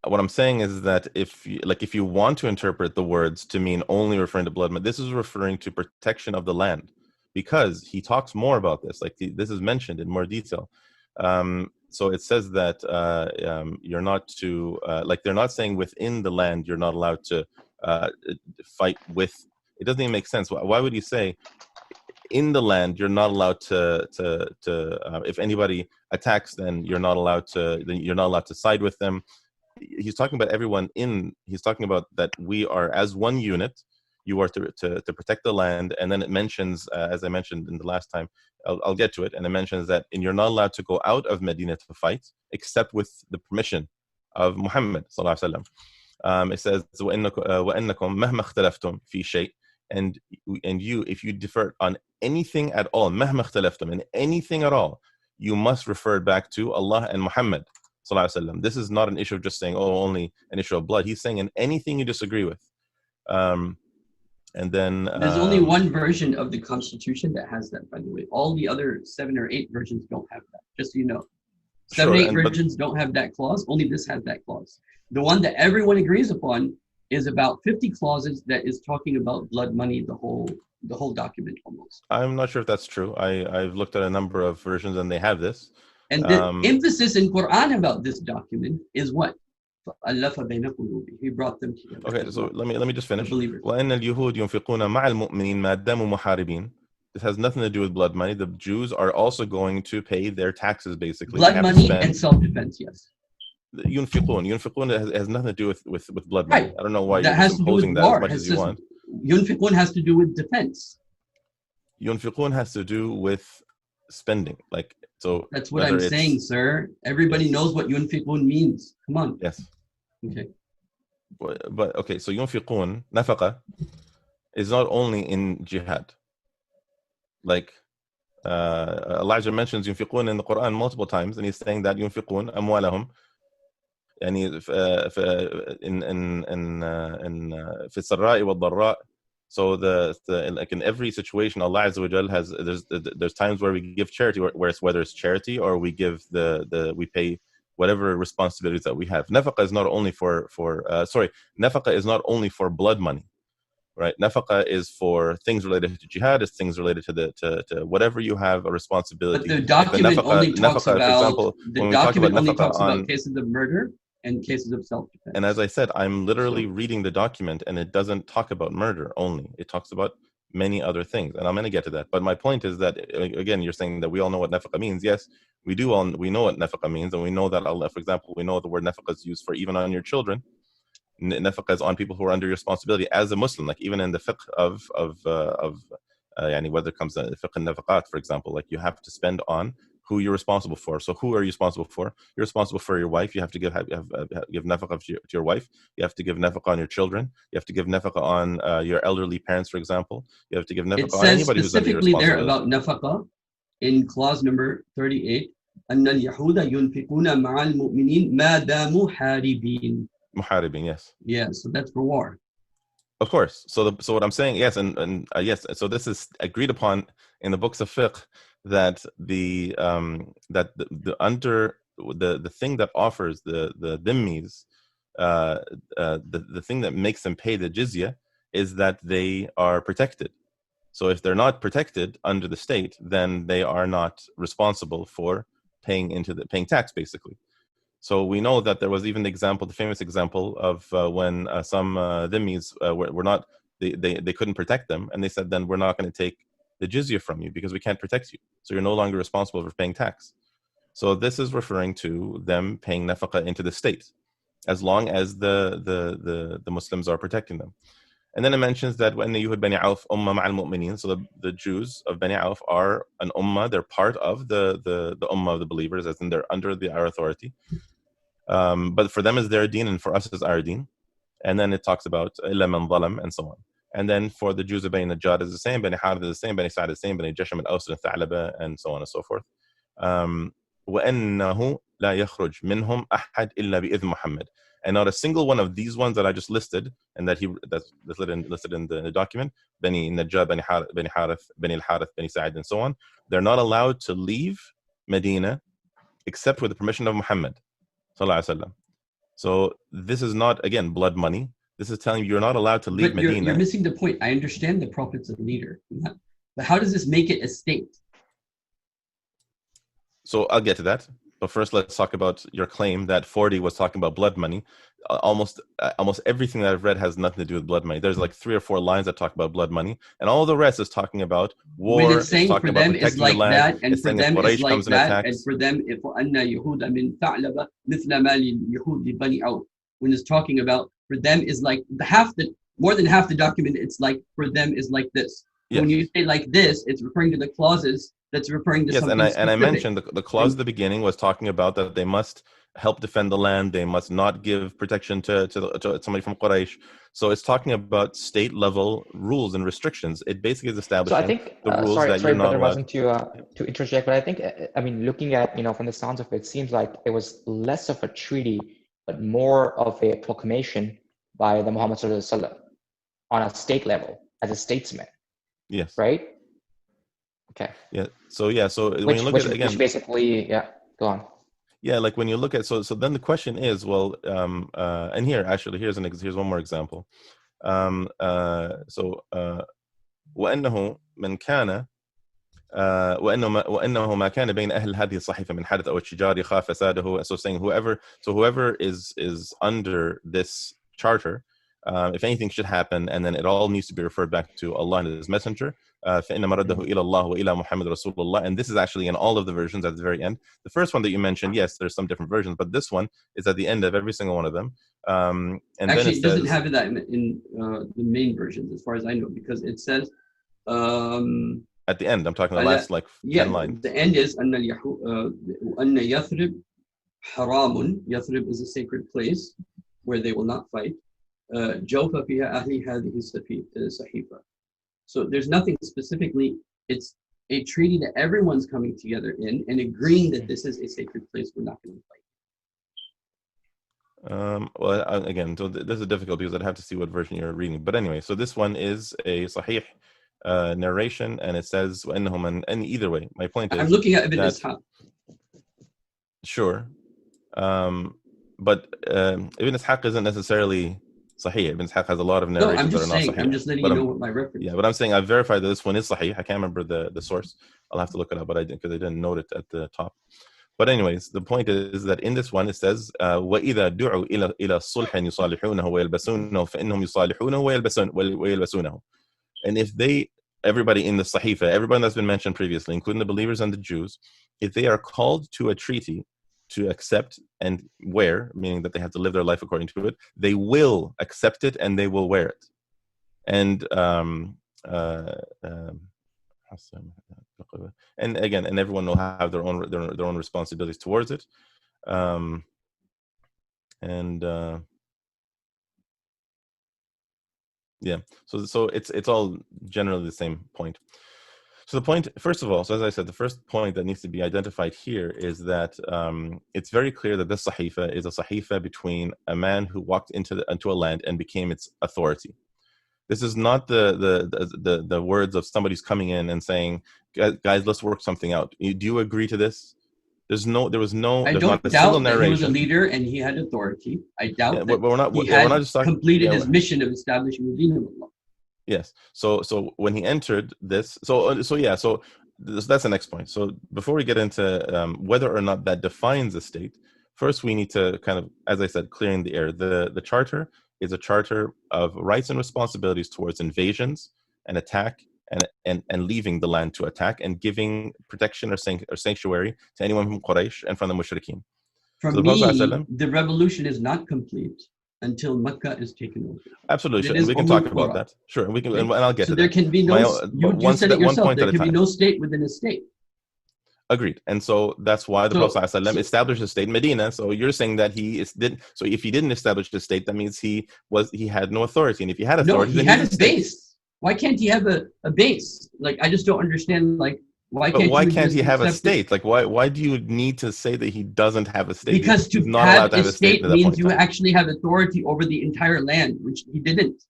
what I'm saying is that if you want to interpret the words to mean only referring to blood, this is referring to protection of the land, because he talks more about this. This is mentioned in more detail. So it says that you're not to they're not saying within the land you're not allowed to fight with. It doesn't even make sense. Why would he say in the land you're not allowed to if anybody attacks, then you're not allowed to side with them. He's talking about everyone he's talking about that we are as one unit. You are to protect the land. And then it mentions, as I mentioned in the last time, I'll get to it, and it mentions that you're not allowed to go out of Medina to fight except with the permission of Muhammad sallallahu alaihi wasallam. It says وَإِنَّكُمْ مَهْمَا اخْتَلَفْتُمْ فِي شَيْءٍ, and you, if you differ on anything at all, مَهْمَا اخْتَلَفْتُمْ, in anything at all, you must refer it back to Allah and Muhammad sallallahu alaihi wasallam. This is not an issue of just saying, only an issue of blood. He's saying in anything you disagree with. And then there's only one version of the Constitution that has that, by the way. All the other 7 or 8 versions don't have that, just so you know. 7 or 8 versions don't have that clause, only this has that clause. The one that everyone agrees upon is about 50 clauses that is talking about blood money, the whole document almost. I'm not sure if that's true. I've looked at a number of versions and they have this. And the emphasis in Quran about this document is what? He brought them together. Okay, so let me just finish. وَإِنَّ الْيُهُودِ يُنْفِقُونَ مَعَ الْمُؤْمِنِينَ مَا دَامُوا مُحَارِبِينَ. This has nothing to do with blood money. The Jews are also going to pay their taxes, basically. Blood money and self-defense, yes. Yunfiqun has nothing to do with blood money. Right. I don't know why that you're imposing that as much as you want. Yunfiqun has to do with defense. Yunfiqun has to do with spending. Like, so that's what I'm saying, sir. Everybody knows what yunfiqun means. Come on. Yes. Okay. But okay, so yunfiqun, nafaqa, is not only in jihad. Like Elijah mentions yunfiqun in the Quran multiple times, and he's saying that yunfiqun amwalahum, يعني في السراء والضراء. So like in every situation, Allah Azza wa Jal has there's times where we give charity, whether it's charity or we give we pay whatever responsibilities that we have. Nafaqa is not only nafaqa is not only for blood money, right? Nafaqa is for things related to jihad, it's things related to whatever you have a responsibility. But the document only talks about cases of murder and cases of self-defense. And as I said, I'm literally reading the document, and it doesn't talk about murder only. It talks about many other things, and I'm going to get to that. But my point is that, again, you're saying that we all know what nafaqa means. Yes, we do. We know what nafaqa means, and we know that Allah, for example, we know the word nafaqa is used for even on your children. Nafaqa is on people who are under your responsibility as a Muslim. Like even in the fiqh of whether it comes to fiqh al-nafaqat, for example, like you have to spend on who you're responsible for. So who are you responsible for? You're responsible for your wife. You have to give nafaqa to your wife. You have to give nafaqa on your children. You have to give nafaqa on your elderly parents, for example. You have to give nafaqa on anybody who's under your responsibility. It says specifically there about nafaqa in clause number 38. أن اليهود ينفقون مع المؤمنين ما داموا حاربين. Muharibin, yes. Yeah, so that's for war. Of course. So what I'm saying, yes, and yes. So this is agreed upon in the books of fiqh that the thing that offers the dhimmis, the thing that makes them pay the jizya is that they are protected. So if they're not protected under the state, then they are not responsible for paying tax, basically. So we know that there was even the famous example of when some dhimmis were not, they couldn't protect them, and they said, then we're not going to take the jizya from you because we can't protect you. So you're no longer responsible for paying tax. So this is referring to them paying nafaqa into the state, as long as the Muslims are protecting them. And then it mentions that when the Yuhud Bani Auf Ummah Ma'al Mu'mineen, so the Jews of Bani Auf are an Ummah, they're part of the Ummah of the believers, as in they're under our authority. But for them is their deen, and for us is our deen. And then it talks about إِلَّا مَنْ ظَلَمْ and so on. And then for the Jews of Bani Najjar is the same, Bani Harith is the same, Bani Sa'd is the same, Bani Jasham al-Aws al-Tha'laba, and so on and so forth. وَأَنَّهُ لَا يَخْرُجْ مِنْهُمْ أَحَدٍ إِلَّا بِإِذْنِ مُحَمَّدٍ. And not a single one of these ones that I just listed, and that's listed in the document, Bani Najjar, Bani Harith, Bani al-Harith, Bani Sa'd, and so on, they're not allowed to leave Medina except with the permission of Muhammad. So this is not, again, blood money. This is telling you you're not allowed to leave Medina. You're missing the point. I understand the Prophet's a leader, but how does this make it a state? So I'll get to that. But first, let's talk about your claim that 40 was talking about blood money. Almost everything that I've read has nothing to do with blood money. There's like 3 or 4 lines that talk about blood money, and all the rest is talking about war. When it's saying it's for them is like that, and for them is like that, and for them, when it's talking about for them is like more than half the document, it's like for them is like this. Yes. When you say like this, it's referring to the clauses. That's referring to something specific. And I mentioned the clause at the beginning was talking about that they must help defend the land. They must not give protection to somebody from Quraysh. So it's talking about state level rules and restrictions. It basically is establishing so I think, the rules that you're not allowed. To interject, but I think, looking at, from the sounds of it, it seems like it was less of a treaty, but more of a proclamation by the Muhammad Sallallahu Alaihi Wasallam on a state level. as a statesman. Yes. Right? Okay. Yeah. So when Which, you look which, at it again, which basically, yeah, go on. yeah, like when you look at so then the question is, well, and here actually here's one more example. وأنه من كان وأنه ما كان بين أهل هذه الصحيفة من حدث أو اتشجار يخاف فساده. So saying whoever is under this charter, if anything should happen, and then it all needs to be referred back to Allah and His Messenger, فإن مرده إلى الله وإلى محمد رسول الله. And this is actually in all of the versions at the very end. The first one that you mentioned, yes, there's some different versions, but this one is at the end of every single one of them. And actually, then it doesn't have that in the main versions, as far as I know, because it says. At the end, I'm talking the last 10 lines. The end is أن يثرب حرام. Yathrib is a sacred place where they will not fight. جوف فيها أهل هذه الصحيفة. So there's nothing specifically. It's a treaty that everyone's coming together in and agreeing that this is a sacred place. We're not going to fight. Well, again, so this is difficult because I'd have to see what version you're reading. But anyway, so this one is a sahih narration, and it says وَإِنَّهُمْ, and either way, my point is I'm looking at Ibn Ishaq. Sure, but Ibn Ishaq isn't necessarily sahih. Ibn Ishaq has a lot of narrations I'm just that are saying, not sahih. I'm just letting you know what my reference. Yeah, but I'm saying I've verified that this one is sahih. I can't remember the source. I'll have to look it up, but I didn't, because I didn't note it at the top. But anyways, the point is that in this one it says وَإِذَا دُعُوا إِلَى صُلْحٍ يُصَالِحُونَهُ وَيَلْبَسُونَهُ فَإِنَّهُم يُصَالِحُونَهُ وَيَلْبَسُونَهُ. And if everybody in the Sahifa, everyone that's been mentioned previously, including the believers and the Jews, if they are called to a treaty to accept and wear, meaning that they have to live their life according to it, they will accept it and they will wear it. And again, and everyone will have their own responsibilities towards it. Yeah, so it's all generally the same point. So the point, first of all, so as I said, the first point that needs to be identified here is that it's very clear that this sahifa is a sahifa between a man who walked into a land and became its authority. This is not the words of somebody who's coming in and saying, guys, let's work something out. Do you agree to this? I don't doubt that he was a leader and he had authority. I doubt that he had completed his mission of establishing the deen of Allah. Yes. So when he entered this, so that's the next point. So before we get into whether or not that defines a state, first we need to kind of, as I said, clearing the air. The charter is a charter of rights and responsibilities towards invasions and attack and leaving the land to attack and giving protection or sanctuary to anyone from Quraysh and from the mushrikeen. For me, the revolution is not complete until Makkah is taken over. Absolutely, we can talk about that. Sure, we can, and I'll get to that. So there can be no. You said it yourself. There can be no state within a state. Agreed, and so that's why the Prophet ﷺ established a state in Medina. So you're saying that So if he didn't establish the state, that means he had no authority, and if he had authority, he had a base. Why can't he have a base? Like, I just don't understand. Like, why can't he have a state? Like, why do you need to say that he doesn't have a state? Because to have a state means you actually have authority over the entire land, which he didn't.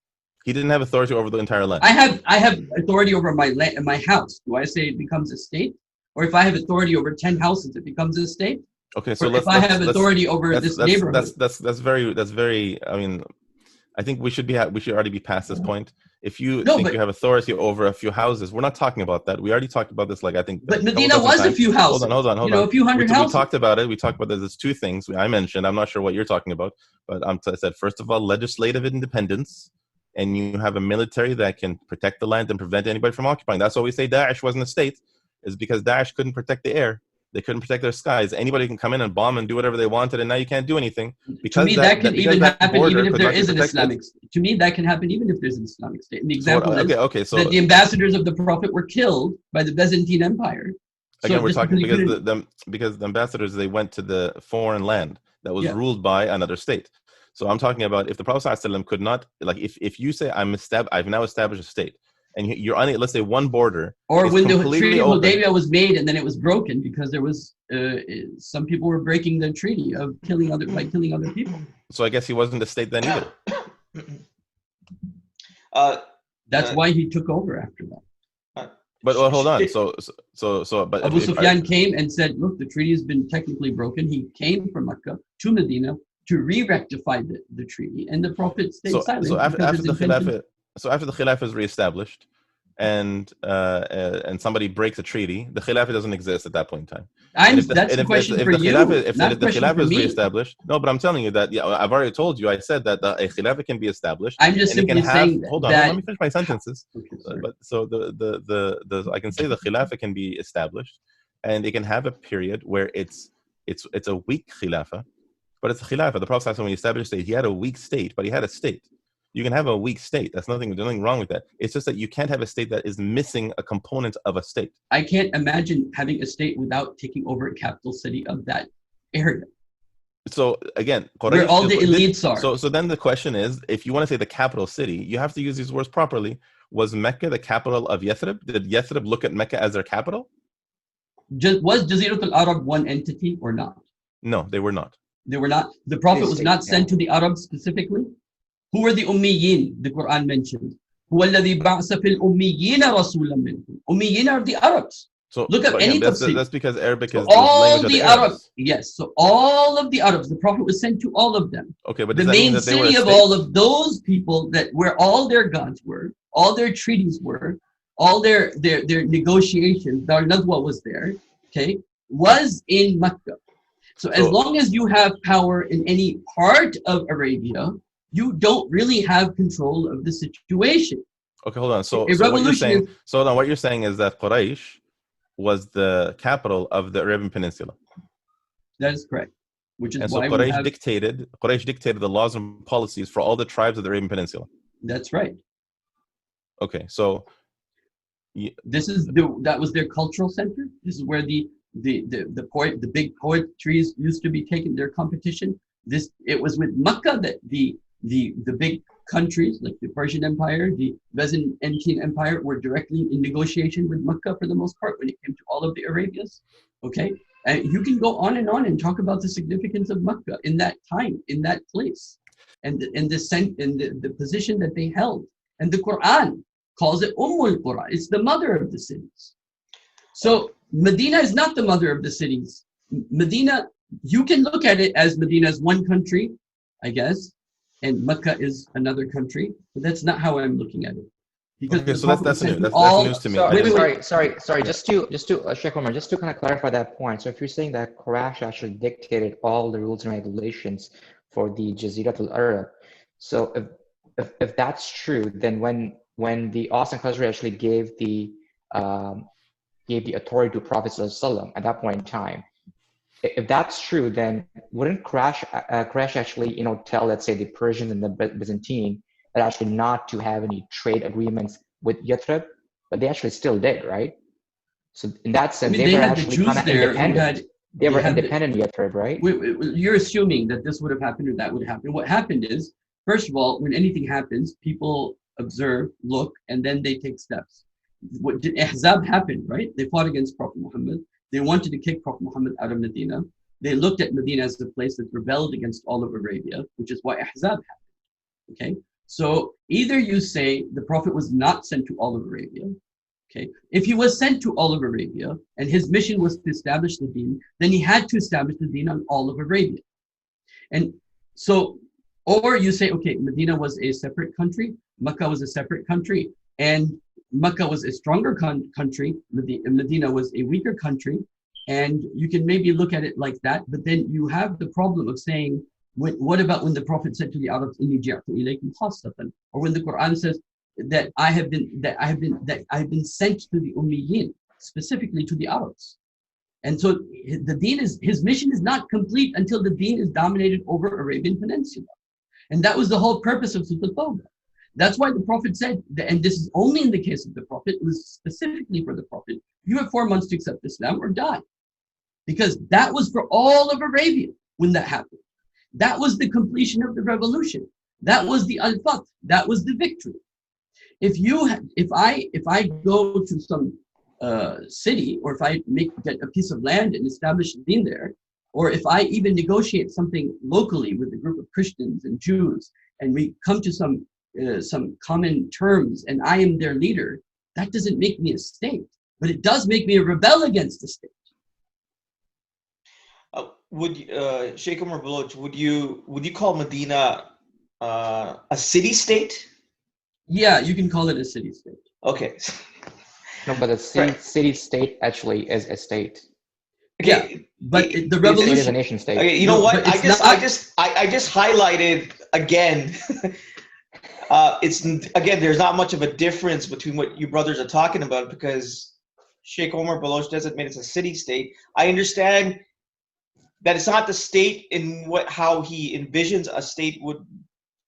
He didn't have authority over the entire land. I have authority over my land, my house. Do I say it becomes a state? Or if I have authority over 10 houses, it becomes a state? Okay, so if I have authority over this neighborhood. That's very. I mean, I think we should already be past this point. If you think you have authority over a few houses, we're not talking about that. We already talked about this. Like, I think. But Medina was a few houses. Hold on. A few hundred houses. We talked about it. We talked about there's two things I mentioned. I'm not sure what you're talking about, but I said first of all, legislative independence, and you have a military that can protect the land and prevent anybody from occupying. That's why we say Daesh wasn't a state, is because Daesh couldn't protect the air. They couldn't protect their skies. Anybody can come in and bomb and do whatever they wanted, and now you can't do anything. Because to me, that can even happen even if there is an Islamic state. To me, that can happen even if there's an Islamic state. And the example is that the ambassadors of the Prophet were killed by the Byzantine Empire. Again, we're talking because the ambassadors, they went to the foreign land that was ruled by another state. So I'm talking about if the Prophet ﷺ could not, like, if you say I've now established a state, and you're on, let's say, one border, or when the Treaty of Hudaybiyah was made and then it was broken because there was some people were breaking the treaty of killing other people. So I guess he wasn't a state then either. That's why he took over after that. But well, hold on. But Abu Sufyan came and said, look, the treaty has been technically broken. He came from Makkah to Medina to re-rectify the treaty, and the Prophet stayed silent. So after the Khilafah is reestablished, and somebody breaks a treaty, the Khilafah doesn't exist at that point in time. That's the question for you. If the Khilafah is reestablished, no, but I'm telling you that, yeah, I've already told you. I said that a Khilafah can be established. I'm just simply saying hold on, that. Let me finish my sentences. Okay, But so I can say the Khilafah can be established, and it can have a period where it's a weak Khilafah, but it's a Khilafah. The Prophet when he established it, he had a weak state, but he had a state. You can have a weak state. There's nothing wrong with that. It's just that you can't have a state that is missing a component of a state. I can't imagine having a state without taking over a capital city of that area. So again, where all the elites are. So then the question is, if you want to say the capital city, you have to use these words properly. Was Mecca the capital of Yathrib? Did Yathrib look at Mecca as their capital? Was Jazirat al-Arab one entity or not? No, they were not. They were not. The Prophet was not sent to the Arabs specifically. Who were the Ummiyin? The Quran mentioned. هُوَ الَّذِي بَعْثَ فِي الْأُمِّيِّينَ رَسُولًا مِنْهُمْ. Ummiyin are the Arabs. So look at any tafsir. That's because Arabic is all the the Arabs. Yes, so all of the Arabs, the Prophet was sent to all of them. Okay, but the main city of all of those people, that where all their gods were, all their treaties were, all their negotiations, Dar Nadwa was there, okay, was in Makkah. So as long as you have power in any part of Arabia, you don't really have control of the situation. Okay, hold on. So what you're saying is that Quraysh was the capital of the Arabian Peninsula. That is correct. Which is why Quraysh dictated the laws and policies for all the tribes of the Arabian Peninsula. That's right. Okay, so that was their cultural center. This is where the big poetries used to be taken, their competition. It was with Makkah that the big countries like the Persian Empire, the Byzantine Empire were directly in negotiation with Makkah for the most part when it came to all of the Arabias. Okay, and you can go on and talk about the significance of Makkah in that time, in that place, and the position that they held. And the Quran calls it Ummul Qura. It's the mother of the cities. So Medina is not the mother of the cities. Medina, you can look at it as Medina as one country, I guess, and Makkah is another country, but that's not how I'm looking at it. Because okay, so that's news to me. Sorry. Just to Sheikh Omar, just to kind of clarify that point. So if you're saying that Quraysh actually dictated all the rules and regulations for the Jazirat al-Arab, so if that's true, then when the Aus and Khazraj actually gave the authority to Prophet ﷺ at that point in time, if that's true, then wouldn't Quraysh actually, tell, let's say, the Persians and the Byzantine that actually not to have any trade agreements with Yathrib, but they actually still did, right? So in that sense, they were actually kind of independent. They were independent Yathrib, right? You're assuming that this would have happened or that would happen. What happened is, first of all, when anything happens, people observe, look, and then they take steps. What did Ahzab happen, right? They fought against Prophet Muhammad. They wanted to kick Prophet Muhammad out of Medina. They looked at Medina as a place that rebelled against all of Arabia, which is why Ahzab happened. Okay, so either you say the Prophet was not sent to all of Arabia. Okay, if he was sent to all of Arabia and his mission was to establish the deen, then he had to establish the deen on all of Arabia. And so, or you say, okay, Medina was a separate country, Makkah was a separate country, and Makkah was a stronger country, Medina was a weaker country, and you can maybe look at it like that, but then you have the problem of saying, what about when the Prophet said to the Arabs, "Inni ji'tu ilaykum khassatan," or when the Quran says that I have been sent to the Ummiyin, specifically to the Arabs. And so the deen his mission is not complete until the deen is dominated over Arabian Peninsula. And that was the whole purpose of Surah Al-Tawbah. That's why the Prophet said, and this is only in the case of the Prophet, it was specifically for the Prophet, you have 4 months to accept Islam or die. Because that was for all of Arabia when that happened. That was the completion of the revolution. That was the al-fath. That was the victory. If I go to some city, or if I get a piece of land and establish a deen there, or if I even negotiate something locally with a group of Christians and Jews, and we come to some some common terms and I am their leader, that doesn't make me a state, but it does make me a rebel against the state. Sheikh Omar Baloch, would you call Medina a city-state? Yeah, you can call it a city-state. Okay. No, but a city-state actually is a state. Okay. Yeah, but the State revolution is a nation state. Okay, you know No, what? but it's I just highlighted again. It's again, there's not much of a difference between what you brothers are talking about because Sheikh Omar Baloch does admit it's a city-state. I understand that it's not the state in how he envisions a state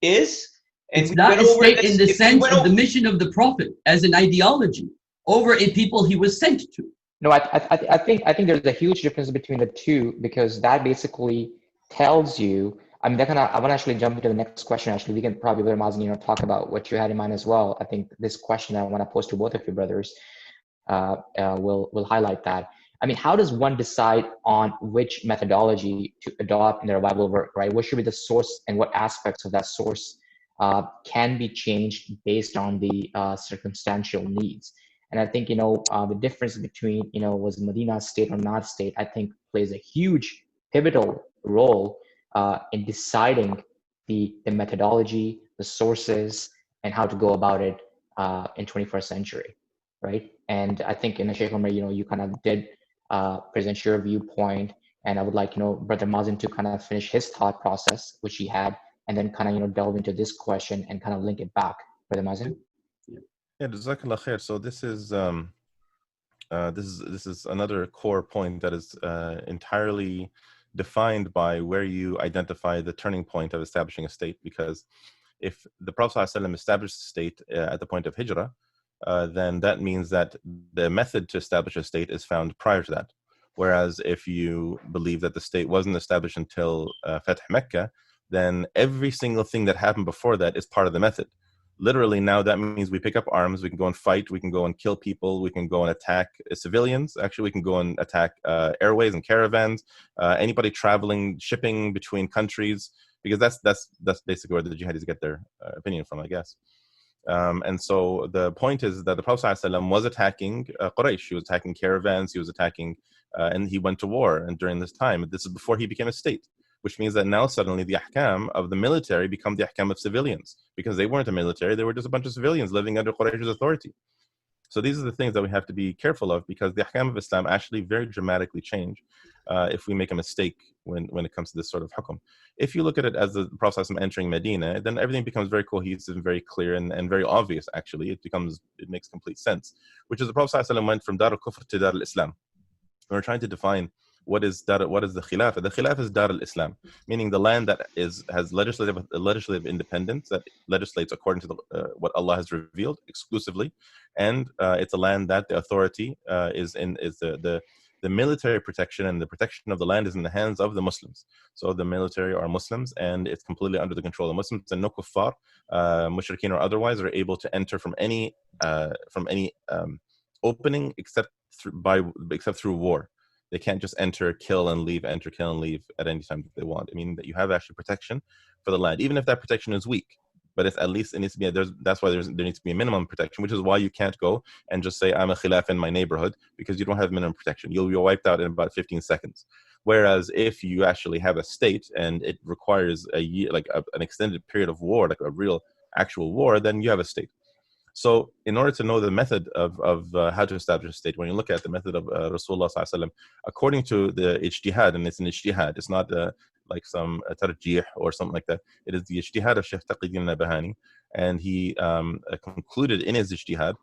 is. And It's not a state in the sense of the mission of the Prophet as an ideology over a people he was sent to. No, I think there's a huge difference between the two because that basically tells you. I mean, I want to actually jump into the next question. Actually, we can probably, Brother Mazin, talk about what you had in mind as well. I think this question I want to pose to both of you brothers will highlight that. I mean, how does one decide on which methodology to adopt in their revival work, right? What should be the source and what aspects of that source can be changed based on the circumstantial needs? And I think, the difference between, was Medina state or not state, I think plays a huge pivotal role in deciding the methodology, the sources, and how to go about it in 21st century, right? And I think in Sheikh Omar, you kind of did present your viewpoint, and I would like, Brother Mazin to kind of finish his thought process, which he had, and then kind of, delve into this question and kind of link it back. Brother Mazin? Yeah, Jazakallah khair. So this is another core point that is entirely defined by where you identify the turning point of establishing a state. Because if the Prophet ﷺ established a state at the point of hijrah, then that means that the method to establish a state is found prior to that. Whereas if you believe that the state wasn't established until Fath Mecca, then every single thing that happened before that is part of the method. Literally now that means we pick up arms, we can go and fight, we can go and kill people, we can go and attack civilians. Actually, we can go and attack airways and caravans, anybody traveling, shipping between countries, because that's basically where the jihadis get their opinion from, I guess. And so the point is that the Prophet ﷺ was attacking Quraysh. He was attacking caravans, he was attacking, and he went to war. And during this time, this is before he became a state, which means that now suddenly the ahkam of the military become the ahkam of civilians, because they weren't a military, they were just a bunch of civilians living under Quraysh's authority. So these are the things that we have to be careful of, because the ahkam of Islam actually very dramatically change if we make a mistake when it comes to this sort of hukum. If you look at it as the Prophet entering Medina, then everything becomes very cohesive and very clear and very obvious, actually. It makes complete sense, which is the Prophet went from Dar al-Kufr to Dar al-Islam. We're trying to define what is the Khilafah. The Khilafah is Dar al-Islam, meaning the land that has legislative independence, that legislates according to what Allah has revealed exclusively, and it's a land that the authority is the military protection and the protection of the land is in the hands of the Muslims. So the military are Muslims, and it's completely under the control of Muslims, and no kuffar, mushrikeen or otherwise, are able to enter from any opening except through war. They can't just enter, kill, and leave at any time that they want. I mean, that you have actually protection for the land, even if that protection is weak. But at least it needs to be. That's why there needs to be a minimum protection, which is why you can't go and just say I'm a khilaf in my neighborhood, because you don't have minimum protection. You'll be wiped out in about 15 seconds. Whereas if you actually have a state and it requires a year, like an extended period of war, like a real actual war, then you have a state. So in order to know the method of how to establish a state, when you look at the method of Rasulullah sallallahu alaihi wasallam, according to the ijtihad, and it's an ijtihad, it's not like some tarjih or something like that. It is the ijtihad of Shaykh Taqiyuddin al-Bahani, and he concluded in his ijtihad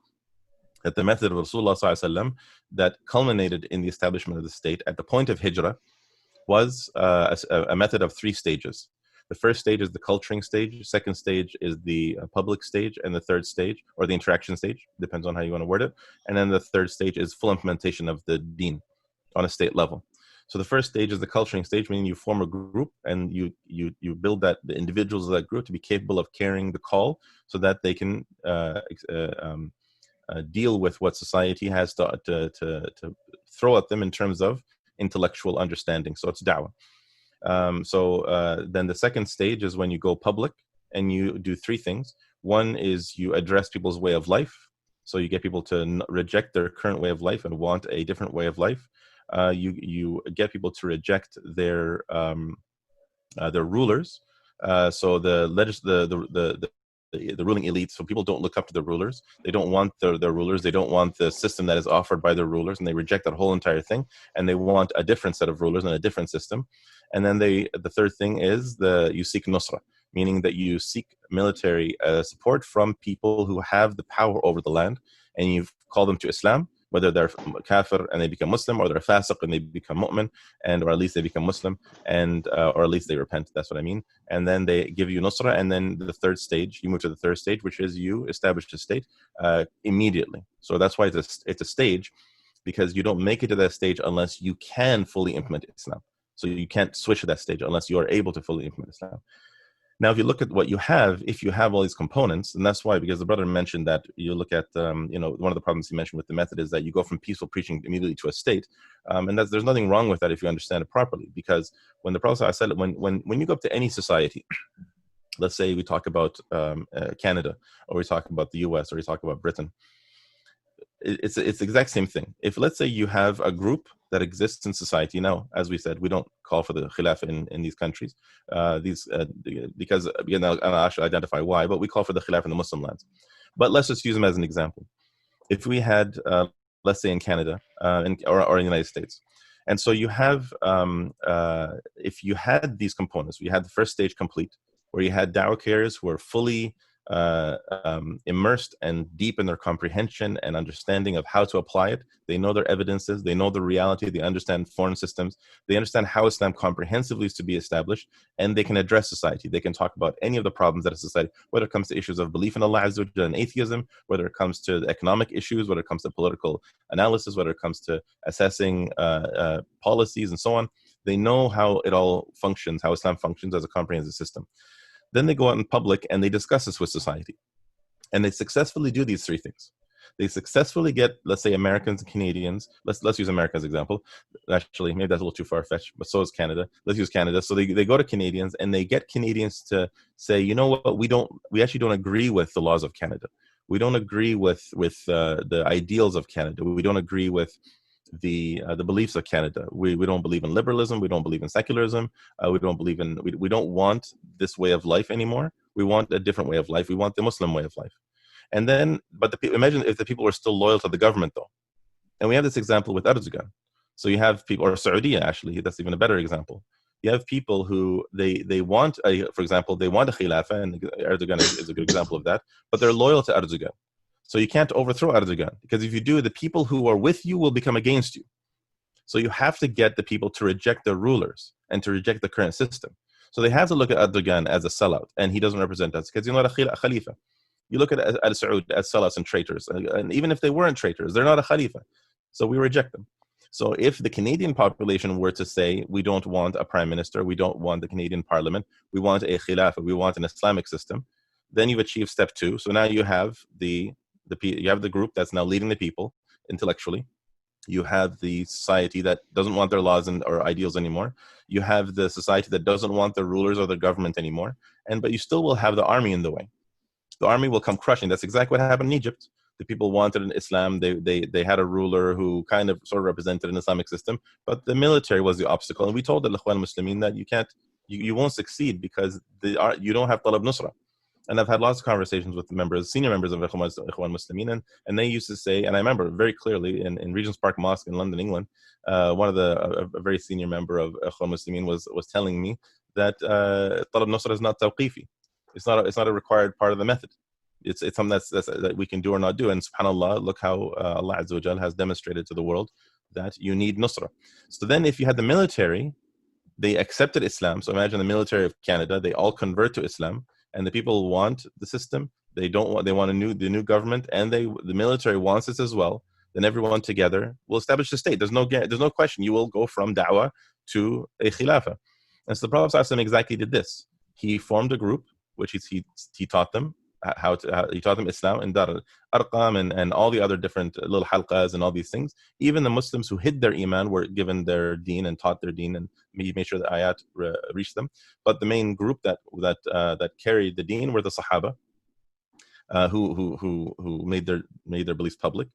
that the method of Rasulullah sallallahu alaihi wasallam that culminated in the establishment of the state at the point of hijrah was a method of 3 stages. The first stage is the culturing stage, the second stage is the public stage, and the third stage, or the interaction stage, depends on how you want to word it, and then the third stage is full implementation of the deen on a state level. So the first stage is the culturing stage, meaning you form a group and you build the individuals of that group to be capable of carrying the call so that they can deal with what society has to throw at them in terms of intellectual understanding. So it's da'wah. Then the second stage is when you go public and you do 3 things. One is you address people's way of life. So you get people to reject their current way of life and want a different way of life. You get people to reject their rulers. So the ruling elite, so people don't look up to the rulers. They don't want their rulers. They don't want the system that is offered by their rulers, and they reject that whole entire thing. And they want a different set of rulers and a different system. And then the third thing is you seek nusra, meaning that you seek military support from people who have the power over the land, and you call them to Islam, whether they're kafir and they become Muslim, or they're fasiq and they become mu'min, or at least they become Muslim, and or at least they repent. That's what I mean. And then they give you nusra, and then the third stage, you move to the third stage, which is you establish a state immediately. So that's why it's a stage, because you don't make it to that stage unless you can fully implement Islam. So you can't switch to that stage unless you are able to fully implement Islam. Now, if you look at what you have, if you have all these components, and that's why, because the brother mentioned that you look at, one of the problems he mentioned with the method is that you go from peaceful preaching immediately to a state, and there's nothing wrong with that if you understand it properly. Because when the Prophet said, when you go up to any society, let's say we talk about Canada, or we talk about the U.S., or we talk about Britain, it's the exact same thing. If, let's say, you have a group that exists in society now, as we said, we don't call for the Khilafah in these countries, because again, I'll actually identify why, but we call for the Khilafah in the Muslim lands. But let's just use them as an example. If we had, let's say, in Canada or in the United States, and so you have, if you had these components, you had the first stage complete, where you had dawah carriers who are fully immersed and deep in their comprehension and understanding of how to apply it. They know their evidences, they know the reality, they understand foreign systems, they understand how Islam comprehensively is to be established, and they can address society. They can talk about any of the problems that a society, whether it comes to issues of belief in Allah Azza wa Jalla and atheism, whether it comes to economic issues, whether it comes to political analysis, whether it comes to assessing policies and so on. They know how it all functions, how Islam functions as a comprehensive system. Then they go out in public and they discuss this with society. And they successfully do these three things. They successfully get, let's say, Americans and Canadians. Let's use America as an example. Actually, maybe that's a little too far-fetched, but so is Canada. Let's use Canada. So they go to Canadians and they get Canadians to say, you know what, we actually don't agree with the laws of Canada. We don't agree with the ideals of Canada. We don't agree with the beliefs of Canada. We don't believe in liberalism. We don't believe in secularism. We don't want this way of life anymore. We want a different way of life. We want the Muslim way of life. And then, but imagine if the people were still loyal to the government, though. And we have this example with Erdogan. So you have people, or Saudi actually, that's even a better example. You have people who they want for example, they want a Khilafah, and Erdogan is a good example of that, but they're loyal to Erdogan. So you can't overthrow Erdogan, because if you do, the people who are with you will become against you. So you have to get the people to reject their rulers and to reject the current system. So they have to look at Erdogan as a sellout, and he doesn't represent us, because he's not a Khalifa. You look at Al-Saud as sellouts and traitors, and even if they weren't traitors, they're not a Khalifa. So we reject them. So if the Canadian population were to say, we don't want a prime minister, we don't want the Canadian parliament, we want a Khilafah, we want an Islamic system, then you've achieved step two. So now you have you have the group that's now leading the people intellectually. You have the society that doesn't want their laws or ideals anymore. You have the society that doesn't want their rulers or their government anymore. But you still will have the army in the way. The army will come crushing. That's exactly what happened in Egypt. The people wanted an Islam. They had a ruler who kind of sort of represented an Islamic system, but the military was the obstacle. And we told the Ikhwan Muslimin that you won't succeed because you don't have talab nusra. And I've had lots of conversations with senior members of Ikhwan Muslimin, and they used to say, and I remember very clearly in Regent's Park Mosque in London, England, a very senior member of Ikhwan Muslimin was telling me that talab nusra is not tawqifi. It's not a required part of the method. It's something that we can do or not do. And subhanAllah, look how Allah Azza wa Jal has demonstrated to the world that you need nusra. So then if you had the military, they accepted Islam. So imagine the military of Canada, they all convert to Islam, and the people want the system. They want the new government, and the military wants this as well. Then everyone together will establish the state. There's no question. You will go from da'wah to a khilafah. And so the Prophet ﷺ exactly did this. He formed a group, which he taught them he taught them Islam and Dar al-Arqam and all the other different little halqas and all these things. Even the Muslims who hid their iman were given their deen and taught their deen, and he made sure the ayat reached them. But the main group that carried the deen were the Sahaba. who made their beliefs public.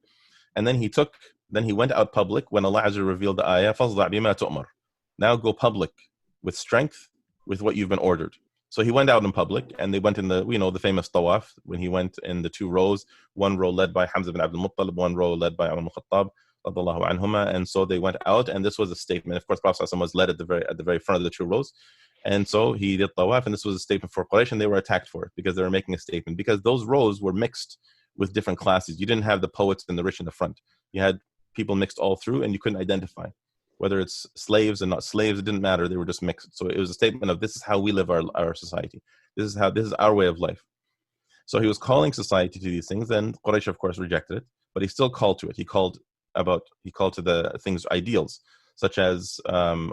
And then he went out public when Allah Azza revealed the ayah, فَاصْدَعْ بِمَا تُؤْمَرْ. Now go public with strength, with what you've been ordered. So he went out in public, and they went in the famous tawaf, when he went in the 2 rows, one row led by Hamza bin Abdul Muttalib, one row led by Umar bin Khattab, radiyallahu anhuma. And so they went out, and this was a statement. Of course, Prophet ﷺ was led at the very front of the 2 rows. And so he did tawaf, and this was a statement for Quraysh, and they were attacked for it because they were making a statement, because those rows were mixed with different classes. You didn't have the poets and the rich in the front. You had people mixed all through, and you couldn't identify whether it's slaves and not slaves. It didn't matter. They were just mixed. So it was a statement of, this is how we live our society. This is our way of life. So he was calling society to these things, and Quraysh, of course, rejected it, but he still called to it. He called to the things, ideals, such as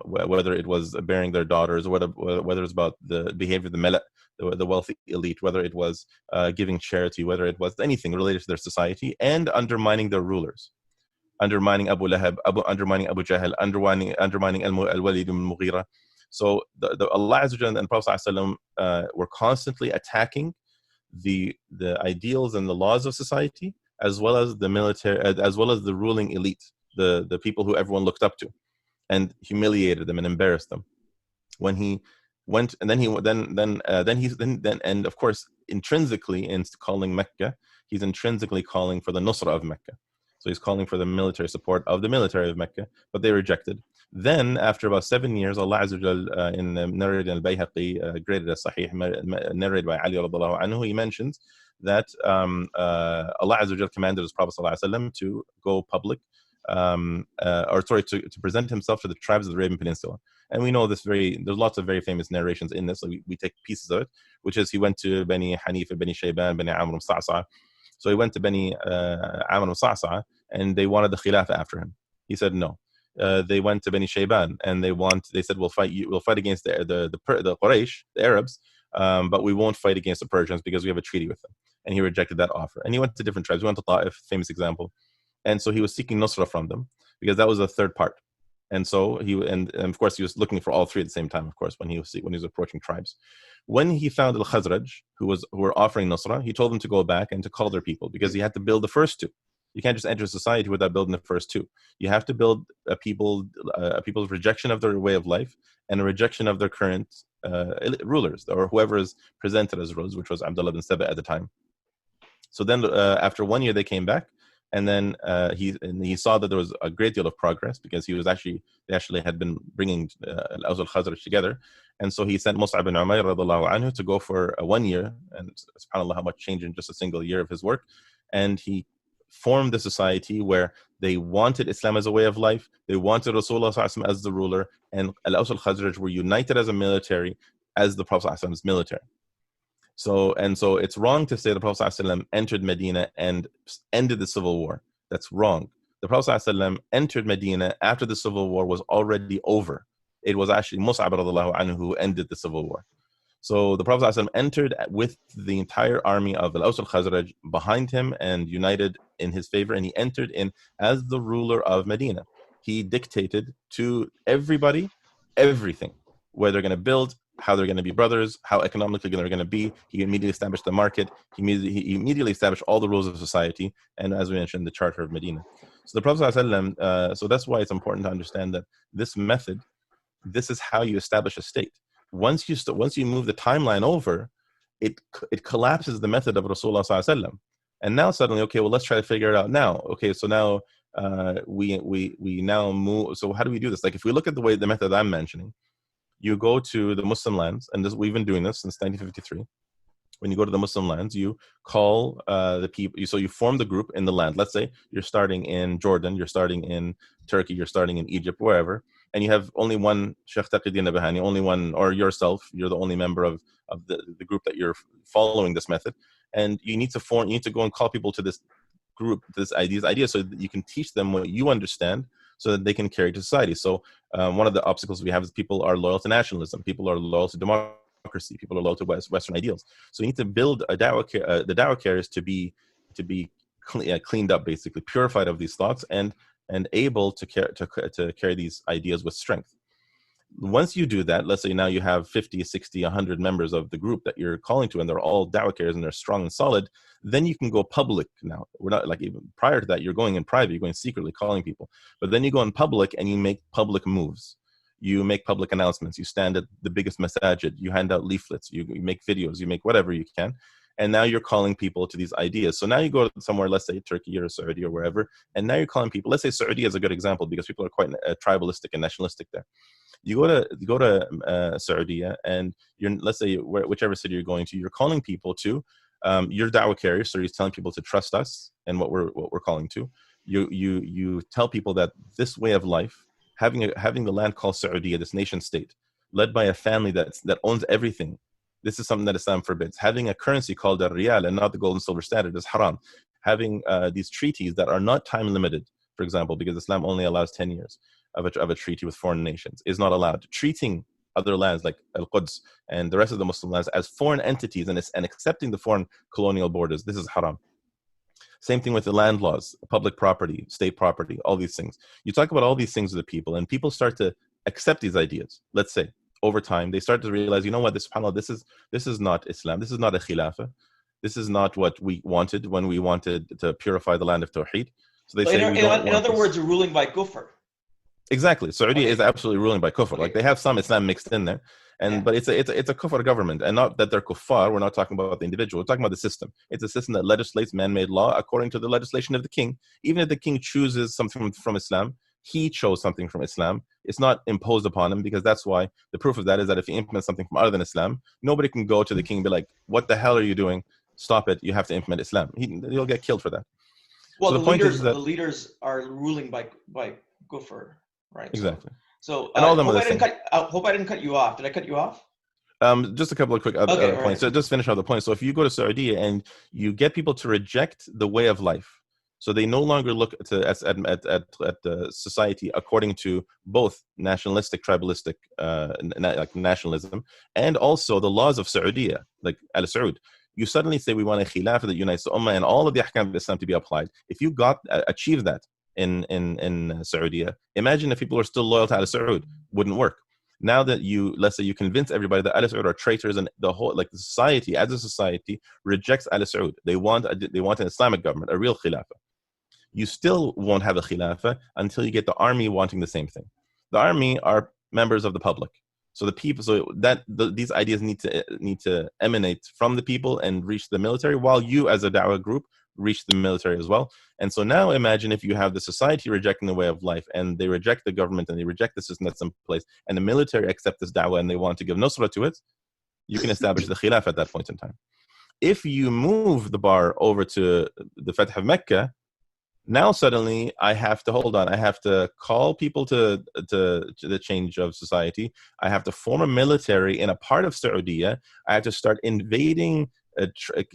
whether it was bearing their daughters, or whether it's about the behavior of the mala, the wealthy elite, whether it was giving charity, whether it was anything related to their society, and undermining their rulers, undermining Abu Lahab, undermining Abu Jahl, undermining Al-Walid ibn Mughira. So the Allah Azza wa Jalla and Prophet ﷺ were constantly attacking the ideals and the laws of society, as well as the military, as well as the ruling elite, the people who everyone looked up to, and humiliated them and embarrassed them. When he went, and and of course, intrinsically in calling Mecca, he's intrinsically calling for the Nusra of Mecca. So he's calling for the military support of the military of Mecca, but they rejected. Then, after about 7 years, Allah Azza wa Jal, in narrated in Al-Bayhaqi, graded as Sahih, narrated by Ali radhiallahu anhu, he mentions that Allah Azza wa Jal commanded his Prophet sallallahu alaihi wasallam to go public, to present himself to the tribes of the Arabian Peninsula. And we know this there's lots of very famous narrations in this, so we take pieces of it, which is he went to Bani Hanifa, Bani Shayban, Bani Amr Sa'sa. So he went to Bani Amr Sa'sa, and they wanted the Khilafah after him. He said no. They went to Bani Shayban, and they said, we'll fight against the Quraysh, the Arabs, but we won't fight against the Persians because we have a treaty with them. And he rejected that offer. And he went to different tribes. He went to Ta'if, famous example. And so he was seeking Nusra from them, because that was the third part. And so and of course he was looking for all 3 at the same time, of course, when he was approaching tribes. When he found Al-Khazraj, who were offering Nusra, he told them to go back and to call their people, because he had to build the first 2. You can't just enter society without building the first 2. You have to build a people's rejection of their way of life, and a rejection of their current rulers, or whoever is presented as rulers, which was Abdullah bin Saba at the time. So then after 1 year, they came back. And then he saw that there was a great deal of progress, because they actually had been bringing Al-Aws al-Khazraj together. And so he sent Mus'ab bin Umayr radhiallahu anhu to go for 1 year, and subhanAllah, how much change in just a single year of his work. And he formed a society where they wanted Islam as a way of life, they wanted Rasulullah ﷺ as the ruler, and Al-Aws al-Khazraj were united as a military, as the Prophet ﷺ's military. So it's wrong to say the Prophet ﷺ entered Medina and ended the civil war. That's wrong. The Prophet ﷺ entered Medina after the civil war was already over. It was actually Mus'ab radhiallahu anhu who ended the civil war. So the Prophet ﷺ entered with the entire army of Al-Aws al-Khazraj behind him and united in his favor, and he entered in as the ruler of Medina. He dictated to everybody everything, where they're going to build, how they're going to be brothers, how economically they're going to be. He immediately established the market. He immediately established all the rules of society, and as we mentioned, the Charter of Medina. So the Prophet ﷺ, so that's why it's important to understand that this method, this is how you establish a state. Once you move the timeline over, it collapses the method of Rasulullah ﷺ. And now suddenly, okay, well, let's try to figure it out now. Okay, so now we now move. So how do we do this? Like, if we look at the method I'm mentioning, you go to the Muslim lands, and we've been doing this since 1953. When you go to the Muslim lands, you call the people. So you form the group in the land. Let's say you're starting in Jordan, you're starting in Turkey, you're starting in Egypt, wherever, and you have only one Sheikh Taqiyuddin Nabhani, only one, or yourself. You're the only member of the group that you're following this method, and you need to go and call people to this group, these ideas, so that you can teach them what you understand, so that they can carry to society. So one of the obstacles we have is people are loyal to nationalism, people are loyal to democracy, people are loyal to Western ideals. So you need to build the dawah carriers to be cleaned up, basically purified of these thoughts, and able to carry these ideas with strength. once you do that, let's say now you have 50, 60, 100 members of the group that you're calling to, and they're all da'wah carriers and they're strong and solid, then you can go public now. We're not like, even prior to that, you're going in private, you're going secretly calling people. But then you go in public and you make public moves. You make public announcements. You stand at the biggest masajid. You hand out leaflets. You make videos. You make whatever you can. And now you're calling people to these ideas. So now you go somewhere, let's say Turkey or Saudi or wherever, and now you're calling people. Let's say Saudi is a good example because people are quite tribalistic and nationalistic there. You go to Saudi, and let's say whichever city you're going to, you're calling people to your da'wah carrier. So you're telling people to trust us and what we're calling to. You tell people that this way of life, having the land called Saudi, this nation state, led by a family that owns everything. This is something that Islam forbids. Having a currency called the riyal and not the gold and silver standard is haram. Having these treaties that are not time limited, for example, because Islam only allows 10 years of a treaty with foreign nations, is not allowed. Treating other lands like Al-Quds and the rest of the Muslim lands as foreign entities and accepting the foreign colonial borders, this is haram. Same thing with the land laws, public property, state property, all these things. You talk about all these things to the people, and people start to accept these ideas. Let's say over time, they start to realize, you know what, subhanAllah, this is not Islam. This is not a Khilafah. This is not what we wanted when we wanted to purify the land of Tawheed. So they say, in other words, you're ruling by kufr. Exactly. Saudi is absolutely ruling by kufr. Like they have some Islam mixed in there, but it's a kufr government, and not that they're kuffar. We're not talking about the individual. We're talking about the system. It's a system that legislates man-made law according to the legislation of the king. Even if the king chooses something from Islam, he chose something from Islam. It's not imposed upon him, because that's why the proof of that is that if he implements something from other than Islam, nobody can go to the king and be like, "What the hell are you doing? Stop it! You have to implement Islam." He'll get killed for that. Well, so the leaders are ruling by kufr. Right. Exactly. So and all them I hope I didn't cut you off. Did I cut you off? Just a couple of quick other points. Right. So just finish out the point. So if you go to Saudi and you get people to reject the way of life, so they no longer look at the society according to both nationalistic, tribalistic, like nationalism, and also the laws of Saudi, like Al Saud. You suddenly say we want a Khilafah that unites the Ummah and all of the ahkam of Islam to be applied. If you achieve that in Saudi, imagine if people are still loyal to Al Saud. Wouldn't work. Now that let's say you convince everybody that Al Saud are traitors, and the whole, like the society as a society rejects Al Saud. They want an Islamic government, a real Khilafah. You still won't have a Khilafah until you get the army wanting the same thing. The army are members of the public. So the people, these ideas need to emanate from the people and reach the military, while you as a da'wah group reach the military as well. And so now imagine if you have the society rejecting the way of life, and they reject the government and they reject the system that's in place, and the military accept this da'wah and they want to give nusrah to it, you can establish the khilafah at that point in time. If you move the bar over to the Fath of Mecca, now suddenly I have to call people to the change of society. I have to form a military in a part of Saudi. I have to start invading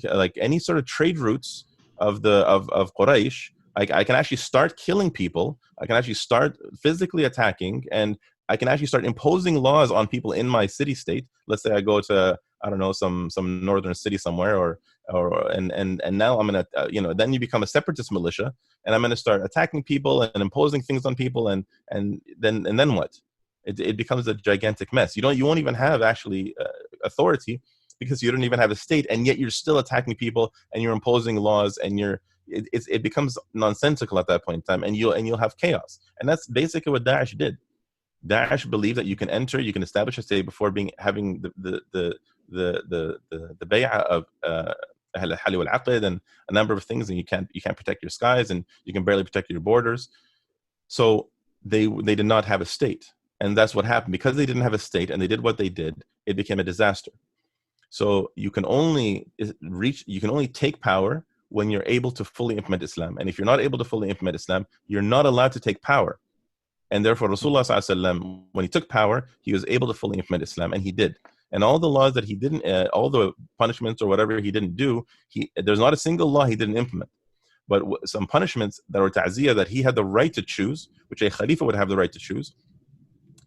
like any sort of trade routes of Quraysh. I can actually start killing people. I can actually start physically attacking, and I can actually start imposing laws on people in my city state. Let's say I go to, I don't know, some northern city somewhere, and now I'm gonna then you become a separatist militia, and I'm gonna start attacking people and imposing things on people, and then what? It becomes a gigantic mess. You won't even have actually authority, because you don't even have a state, and yet you're still attacking people and you're imposing laws, and it becomes nonsensical at that point in time, and you'll have chaos. And that's basically what Daesh did. Daesh believed that you can establish a state before having the bay'ah of al-hali wal-aqd and a number of things, and you can't protect your skies, and you can barely protect your borders. So they did not have a state, and that's what happened. Because they didn't have a state and they did what they did, it became a disaster. So you can only take power when you're able to fully implement Islam, and if you're not able to fully implement Islam, you're not allowed to take power. And therefore, Rasulullah ﷺ, when he took power, he was able to fully implement Islam, and he did. And all the laws that he didn't, all the punishments or whatever he didn't do, there's not a single law he didn't implement. But some punishments that were ta'ziyah that he had the right to choose, which a Khalifa would have the right to choose,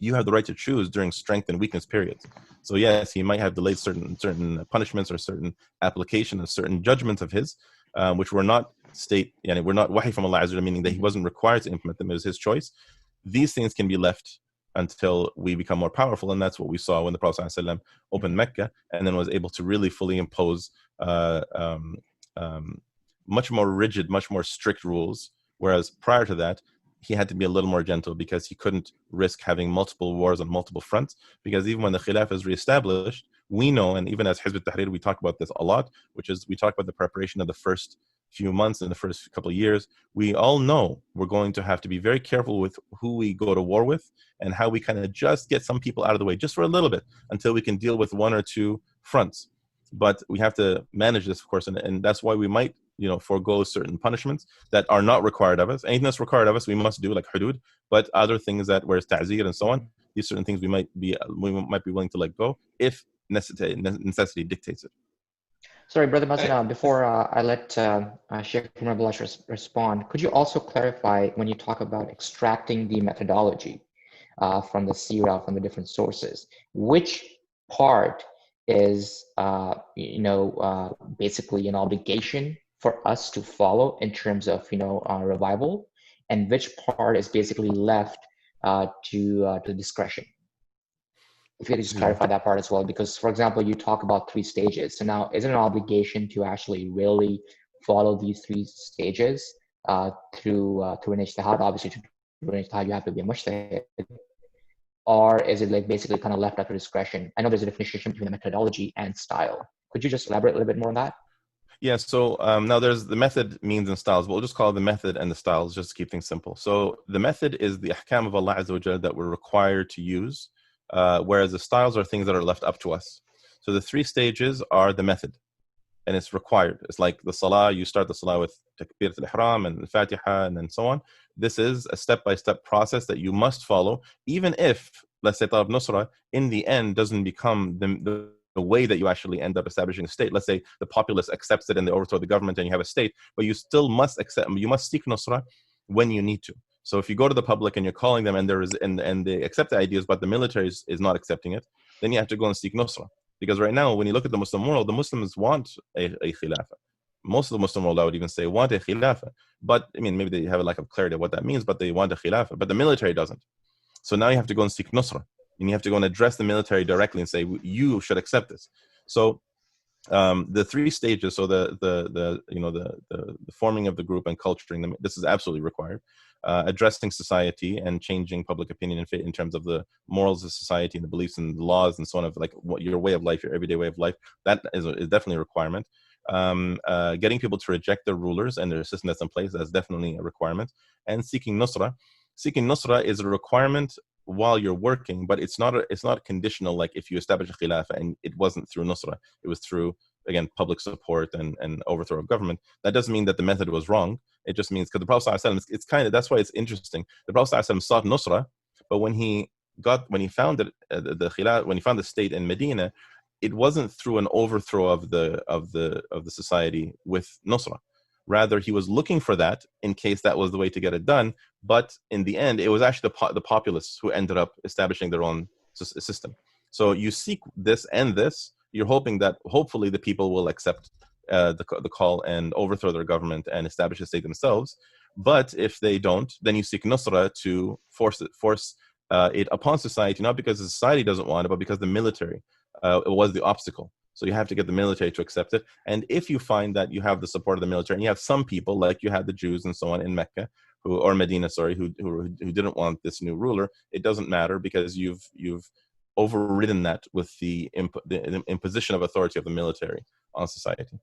you have the right to choose during strength and weakness periods. So yes, he might have delayed certain punishments or certain application of certain judgments of his, which were not were not wahi from Allah Azza wa Jalla, meaning that he wasn't required to implement them. It was his choice. These things can be left until we become more powerful. And that's what we saw when the Prophet ﷺ opened Mecca and then was able to really fully impose much more rigid, much more strict rules. Whereas prior to that, he had to be a little more gentle because he couldn't risk having multiple wars on multiple fronts. Because even when the Khilafah is reestablished, we know, and even as Hizb Tahrir, we talk about this a lot, which is we talk about the preparation of the first few months and the first couple of years. We all know we're going to have to be very careful with who we go to war with and how we kind of just get some people out of the way just for a little bit until we can deal with one or two fronts. But we have to manage this, of course, and that's why we might, forego certain punishments that are not required of us. Anything that's required of us, we must do, like hudud. But other things that, whereas ta'zir and so on, these certain things we might be willing to let go if necessity dictates it. Sorry, Brother Mazin, before I let Sheikh Omar Baloch respond, could you also clarify when you talk about extracting the methodology from the seerah, from the different sources, which part is, basically an obligation for us to follow in terms of, revival, and which part is basically left to discretion? If you could just clarify that part as well, because, for example, you talk about 3 stages. So now, is it an obligation to actually really follow these 3 stages through an ijtihad? Obviously, to do an ijtihad, you have to be a mujtahid. Or is it like basically kind of left up to discretion? I know there's a differentiation between the methodology and style. Could you just elaborate a little bit more on that? Yeah, so now there's the method, means, and styles, but we'll just call it the method and the styles just to keep things simple. So the method is the ahkam of Allah Azza wa Jalla that we're required to use, whereas the styles are things that are left up to us. So the 3 stages are the method, and it's required. It's like the salah, you start the salah with takbirat al-ihram and al-fatiha and then so on. This is a step-by-step process that you must follow, even if, let's say, talab nusra, in the end doesn't become the way that you actually end up establishing a state. Let's say the populace accepts it and they overthrow the government and you have a state, but you still must seek nusra when you need to. So if you go to the public and you're calling them and they accept the ideas, but the military is not accepting it, then you have to go and seek nusra. Because right now, when you look at the Muslim world, the Muslims want a khilafah. Most of the Muslim world, I would even say, want a khilafah. But, maybe they have a lack of clarity of what that means, but they want a khilafah. But the military doesn't. So now you have to go and seek nusra. And you have to go and address the military directly and say, you should accept this. So the 3 stages, so the forming of the group and culturing them, this is absolutely required. Addressing society and changing public opinion in terms of the morals of society and the beliefs and the laws and so on, of like what your way of life, your everyday way of life, that is definitely a requirement. Getting people to reject their rulers and their system that's in place, that's definitely a requirement. And seeking nusra. Seeking nusra is a requirement while you're working, but it's not conditional. Like if you establish a khilafah and it wasn't through nusra, it was through, again, public support and overthrow of government. That doesn't mean that the method was wrong. It just means, because the Prophet ﷺ, it's kind of, that's why it's interesting. The Prophet ﷺ sought nusra, but when he found the state in Medina, it wasn't through an overthrow of the society with nusra. Rather, he was looking for that in case that was the way to get it done. But in the end, it was actually the populace who ended up establishing their own system. So you seek this and this. You're hoping that hopefully the people will accept the call and overthrow their government and establish a state themselves. But if they don't, then you seek nusra to force it upon society, not because the society doesn't want it, but because the military it was the obstacle. So you have to get the military to accept it. And if you find that you have the support of the military, and you have some people, like you had the Jews and so on in Mecca, or Medina, who didn't want this new ruler, it doesn't matter, because you've overridden that with the imposition of authority of the military on society.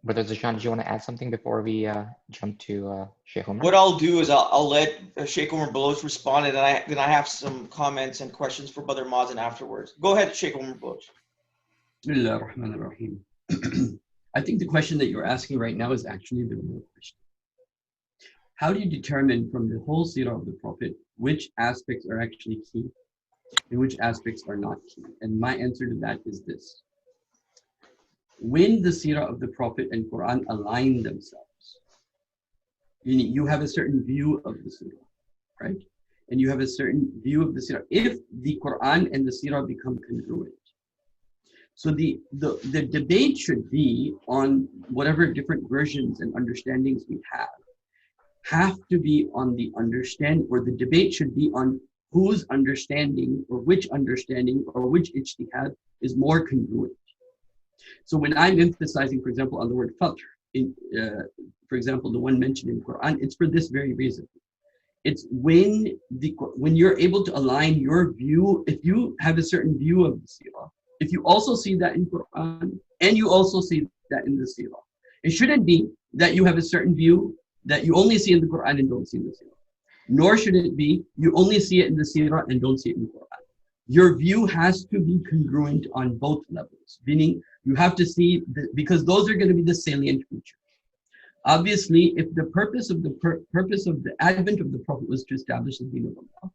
Brother Zishan, did you want to add something before we jump to Sheikh Omar? What I'll do is I'll let Sheikh Omar Baloch respond, and then I have some comments and questions for Brother Mazin afterwards. Go ahead, Sheikh Omar Baloch. Bismillah ar-Rahman ar-Rahim. I think the question that you're asking right now is actually the real question. How do you determine from the whole seerah of the Prophet which aspects are actually key and which aspects are not key? And my answer to that is this. When the seerah of the Prophet and Quran align themselves, you have a certain view of the seerah, right? And you have a certain view of the seerah. If the Quran and the seerah become congruent, so the debate should be on whatever different versions and understandings we have to be on the understand, or the debate should be on whose understanding or which understanding or which ijtihad is more congruent. So when I'm emphasizing, for example, on the word fath, for example, the one mentioned in Quran, it's for this very reason. It's when you're able to align your view, if you have a certain view of the seerah, if you also see that in Quran and you also see that in the seerah. It shouldn't be that you have a certain view that you only see in the Quran and don't see in the seerah. Nor should it be you only see it in the seerah and don't see it in the Quran. Your view has to be congruent on both levels, meaning you have to see, because those are going to be the salient features. Obviously, if the purpose of the advent of the Prophet was to establish the deen of Allah,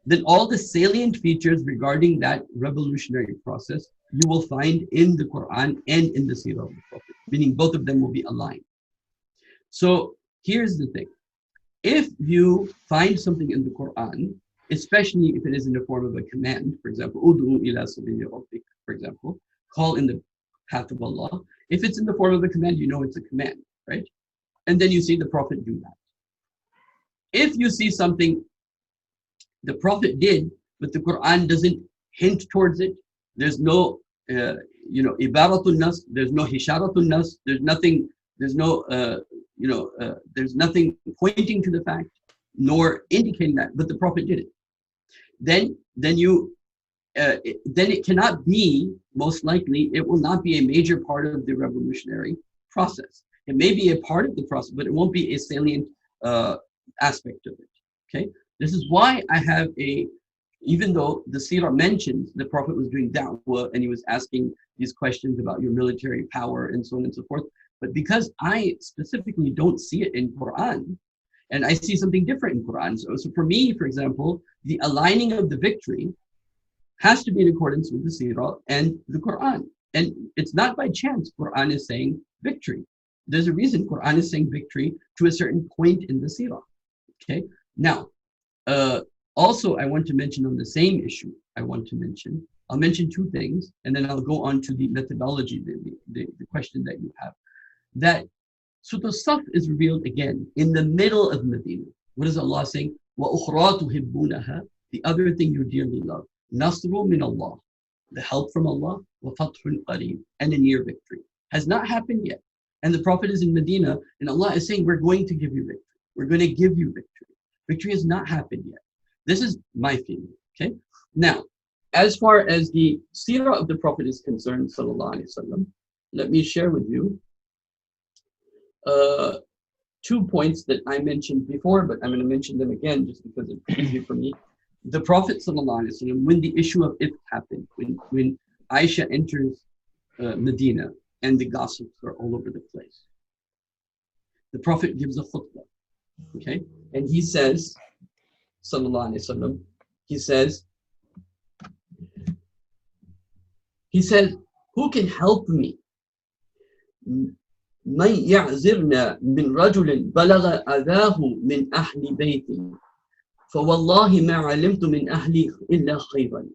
then all the salient features regarding that revolutionary process you will find in the Quran and in the seerah of the Prophet, meaning both of them will be aligned. So here's the thing. If you find something in the Quran, especially if it is in the form of a command, for example, Ud'u ila sabili rabbik, for example, call in the path of Allah. If it's in the form of a command, you know it's a command, right? And then you see the Prophet do that. If you see something the Prophet did, but the Quran doesn't hint towards it, there's no, ibaratun nas, there's no hisharatun nas, there's nothing pointing to the fact, nor indicating that, but the Prophet did it. Then it cannot be, most likely, it will not be a major part of the revolutionary process. It may be a part of the process, but it won't be a salient aspect of it. Okay, this is why I have even though the seerah mentions the Prophet was doing da'wah and he was asking these questions about your military power and so on and so forth, but because I specifically don't see it in Quran, and I see something different in Quran. So for me, for example, the aligning of the victory has to be in accordance with the seerah and the Quran. And it's not by chance Quran is saying victory. There's a reason Quran is saying victory to a certain point in the seerah. Okay. Now, also I want to mention on the same issue, I'll mention two things, and then I'll go on to the methodology, the question that you have. That Surah Saf is revealed again in the middle of Medina. What is Allah saying? وَأُخْرَى تُحِبُّونَهَا, the other thing you dearly love. نَصْرٌ مِّنَ اللَّهِ, the help from Allah. وَفَتْحٌ قَرِيبٌ, and a near victory. Has not happened yet. And the Prophet is in Medina, and Allah is saying, we're going to give you victory. We're going to give you victory. Victory has not happened yet. This is my feeling, okay? Now, as far as the seerah of the Prophet is concerned, sallallahu alaihi wasallam, let me share with you 2 points that I mentioned before, but I'm going to mention them again just because it's easier for me. The Prophet sallallahu alaihi wasallam, when the issue of ifk happened, when Aisha enters Medina and the gossips are all over the place, the Prophet gives a khutbah, okay? And he says, sallallahu alaihi wasallam, he says, who can help me? من يعذرنا من رجل بلغ أذاه من أهل بيتي فوالله ما علمت من أهلي إلا خيرا.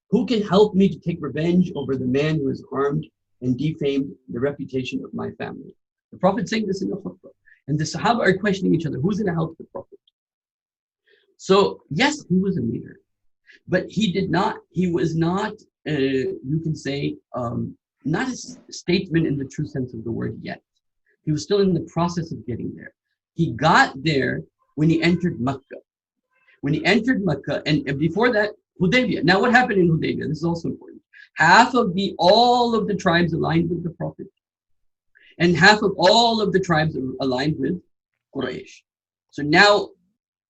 Who can help me to take revenge over the man who has harmed and defamed the reputation of my family? The Prophet saying this in the khutbah, and the Sahaba are questioning each other. Who's going to help the Prophet? So yes, he was a leader, but he was not, you can say, not a statesman in the true sense of the word yet. He was still in the process of getting there. He got there when he entered Makkah. When he entered Makkah, and before that, Hudaybiyah. Now what happened in Hudaybiyah? This is also important. All of the tribes aligned with the Prophet, and half of all of the tribes aligned with Quraysh. So now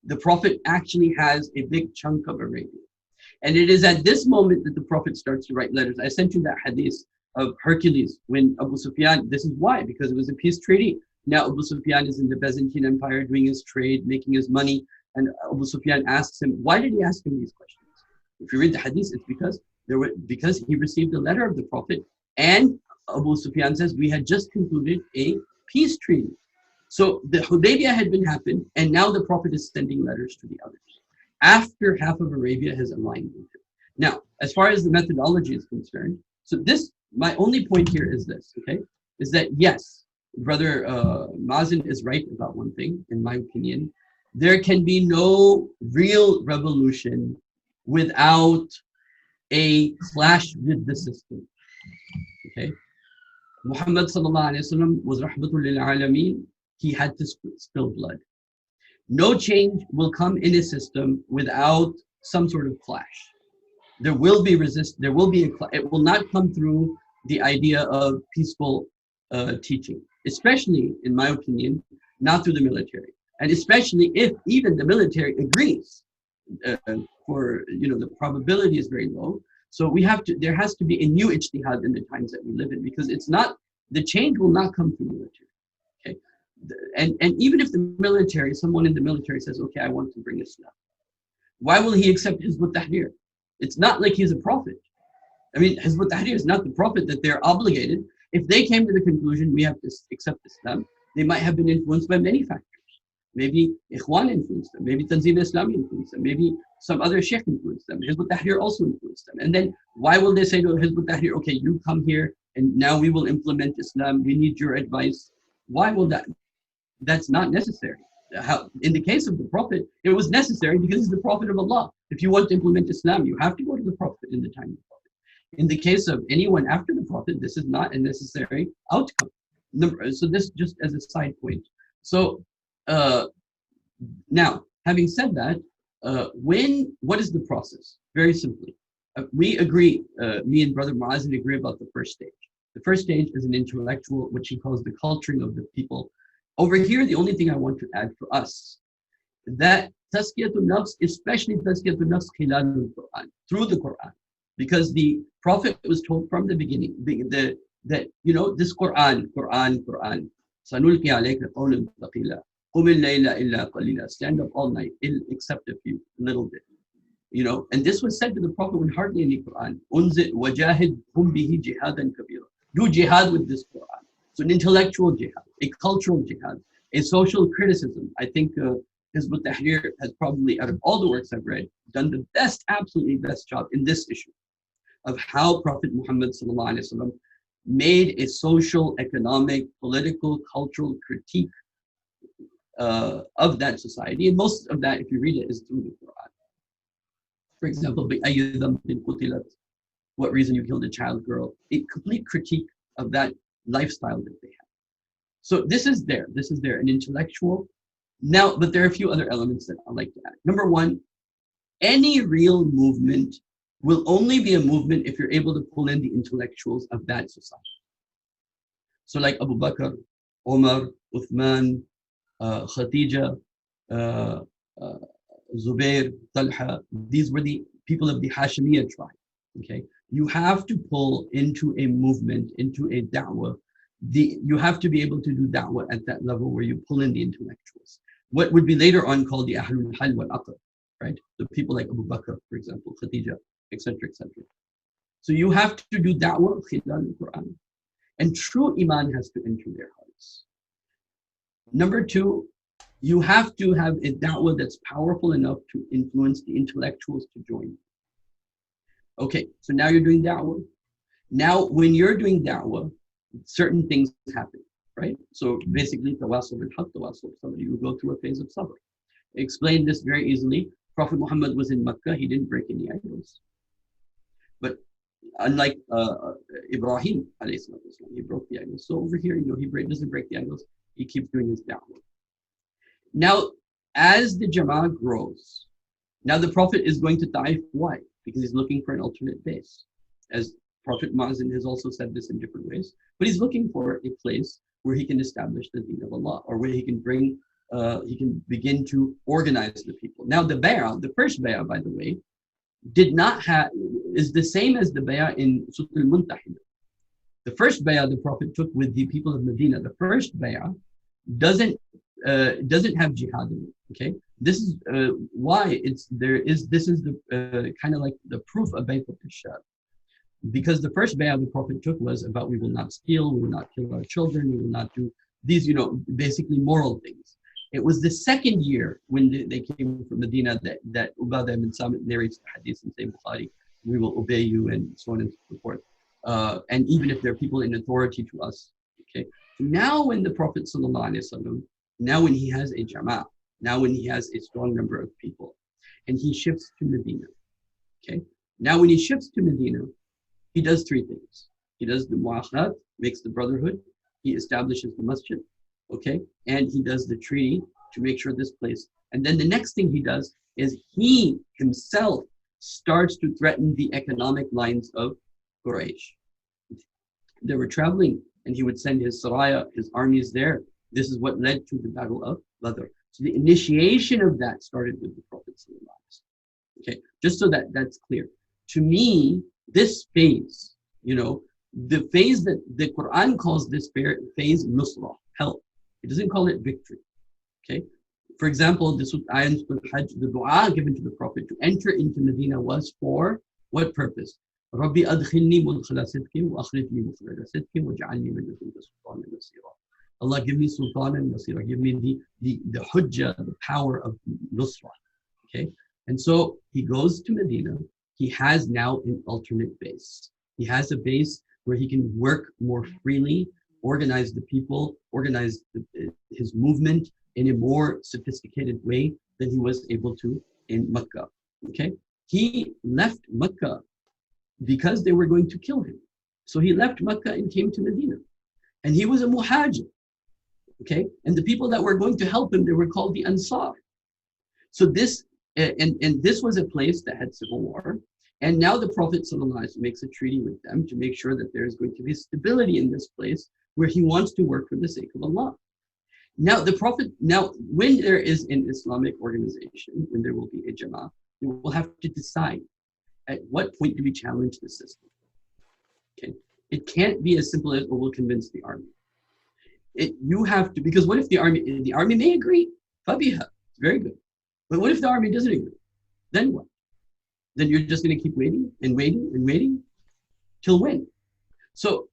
the Prophet actually has a big chunk of Arabia. And it is at this moment that the Prophet starts to write letters. I sent you that hadith of Hercules when Abu Sufyan, this is why, because it was a peace treaty. Now Abu Sufyan is in the Byzantine Empire doing his trade, making his money. And Abu Sufyan asks him, why did he ask him these questions? If you read the hadith, it's because he received a letter of the Prophet. And Abu Sufyan says, we had just concluded a peace treaty. So the Hudaybiyah had happened, and now the Prophet is sending letters to the others, after half of Arabia has aligned with him. Now, as far as the methodology is concerned, so my only point here is this, okay? Is that yes, Brother Mazin is right about one thing, in my opinion. There can be no real revolution without a clash with the system. Okay, Muhammad sallallahu alaihi wasallam was rahmatul lil alameen. He had to spill blood. No change will come in a system without some sort of clash. There will be there will be it will not come through the idea of peaceful teaching, especially in my opinion, not through the military, and especially if even the military agrees. For the probability is very low. So there has to be a new ijtihad in the times that we live in, because the change will not come through military. Okay, and even if the military, someone in the military says, okay, I want to bring Islam, why will he accept Hizb Tahrir? It's not like he's a prophet. I mean, Hizb Tahrir is not the prophet that they're obligated. If they came to the conclusion we have to accept Islam, they might have been influenced by many factors. Maybe Ikhwan influenced them, maybe Tanzeem Islami influenced them, maybe some other sheikh influenced them, Hizb Tahrir also influenced them. And then why will they say to Hizb Tahrir, okay, you come here and now we will implement Islam, we need your advice? Why will that? That's not necessary. In the case of the Prophet, it was necessary because he's the Prophet of Allah. If you want to implement Islam, you have to go to the Prophet in the time of the Prophet. In the case of anyone after the Prophet, this is not a necessary outcome. So this just as a side point. So now, having said that, what is the process? Very simply, we agree, me and Brother Mazin agree about the first stage. The first stage is an intellectual, which he calls the culturing of the people. Over here, the only thing I want to add for us, that tazkiyatun nafs, especially tazkiyatun nafs khilal al-Quran, through the Quran, because the Prophet was told from the beginning that this Quran, sanulqi alayka qawlan thaqila, qum al-layla illa qalila, stand up all night, except a few, little bit. And this was said to the Prophet when hardly any Quran. Unzil wajahid hum bihi jihadan kabira. Do jihad with this Quran. So an intellectual jihad, a cultural jihad, a social criticism. I think Hizb Tahrir has probably, out of all the works I've read, done the best, absolutely best job in this issue of how Prophet Muhammad sallallahu alaihi wasallam made a social, economic, political, cultural critique of that society. And most of that, if you read it, is through the Quran. For example, what reason you killed a child girl? A complete critique of that lifestyle that they have. So this is there, an intellectual. Now, but there are a few other elements that I'd like to add. Number one, any real movement will only be a movement if you're able to pull in the intellectuals of that society. So like Abu Bakr, Omar, Uthman, Khadija, Zubair, Talha, these were the people of the Hashemiyya tribe. Okay, you have to pull into a movement, into a da'wah. You have to be able to do da'wah at that level where you pull in the intellectuals. What would be later on called the Ahlul Hal wal Aqd, right? The people like Abu Bakr, for example, Khadija, etc., etc. So you have to do da'wah khilal al-Quran. And true iman has to enter their hearts. Number two, you have to have a da'wah that's powerful enough to influence the intellectuals to join. Okay, so now you're doing da'wah. Now, when you're doing da'wah, certain things happen, right? So basically, tawasul bil-haq, tawasul, somebody who go through a phase of sabr. Explain this very easily. Prophet Muhammad was in Makkah, he didn't break any idols. But unlike Ibrahim, he broke the idols. So over here, he doesn't break the idols, he keeps doing his da'wah. Now, as the Jama'ah grows, now the Prophet is going to Taif. Why? Because he's looking for an alternate base. As Prophet Mazin has also said this in different ways, but he's looking for a place where he can establish the deen of Allah, or where he can begin to organize the people. Now the bay'ah, the first bay'ah, by the way, is the same as the bay'ah in Surah Al-Muntahina. The first bay'ah the Prophet took with the people of Medina, the first bay'ah doesn't have jihad in it. Okay, this is why this is the kind of like the proof of Bayt al-Ishaq. Because the first bay'ah the Prophet took was about we will not steal, we will not kill our children, we will not do these, basically moral things. It was the second year when they came from Medina that Ubadah ibn Samit narrates the hadith in Sahih Bukhari, we will obey you and so on and so forth. And even if there are people in authority to us. Okay. So now when the Prophet ﷺ, now when he has a jama'ah, now when he has a strong number of people, and he shifts to Medina, Okay. Now when he shifts to Medina, he does three things. He does the mu'akhat, makes the brotherhood. He establishes the masjid. Okay. And he does the treaty to make sure this place. And then the next thing he does is he himself starts to threaten the economic lines of Quraysh. They were traveling and he would send his saraya, his armies there. This is what led to the Battle of Badr. So the initiation of that started with the Prophet. Okay, just so that that's clear. To me, this phase, the phase that the Quran calls this phase nusra, help. It doesn't call it victory. Okay. For example, the ayat al-Hajj, the dua given to the Prophet to enter into Medina was for what purpose? Rabbi adkhilni mudkhala sidqin wa akhrajni mukhraja sidqin waj'alni min ladunka sultanan nasira. Allah, give me sultan and nasira, give me the hujjah, the power of nusra. Okay. And so he goes to Medina. He has now an alternate base. He has a base where he can work more freely, organize the people, organize his movement in a more sophisticated way than he was able to in Makkah. Okay, he left Makkah because they were going to kill him. So he left Makkah and came to Medina. And he was a muhajir. Okay, and the people that were going to help him, they were called the Ansar. So this, and this was a place that had civil war. And now the Prophet ﷺ makes a treaty with them to make sure that there is going to be stability in this place where he wants to work for the sake of Allah. Now the Prophet, when there is an Islamic organization, when there will be a Jama'ah, they will have to decide at what point do we challenge the system. Okay, it can't be as simple as, oh, we'll convince the army. You have to, because what if the army may agree? Fabiha, it's very good. But what if the army doesn't agree? Then what? Then you're just going to keep waiting and waiting and waiting till when? So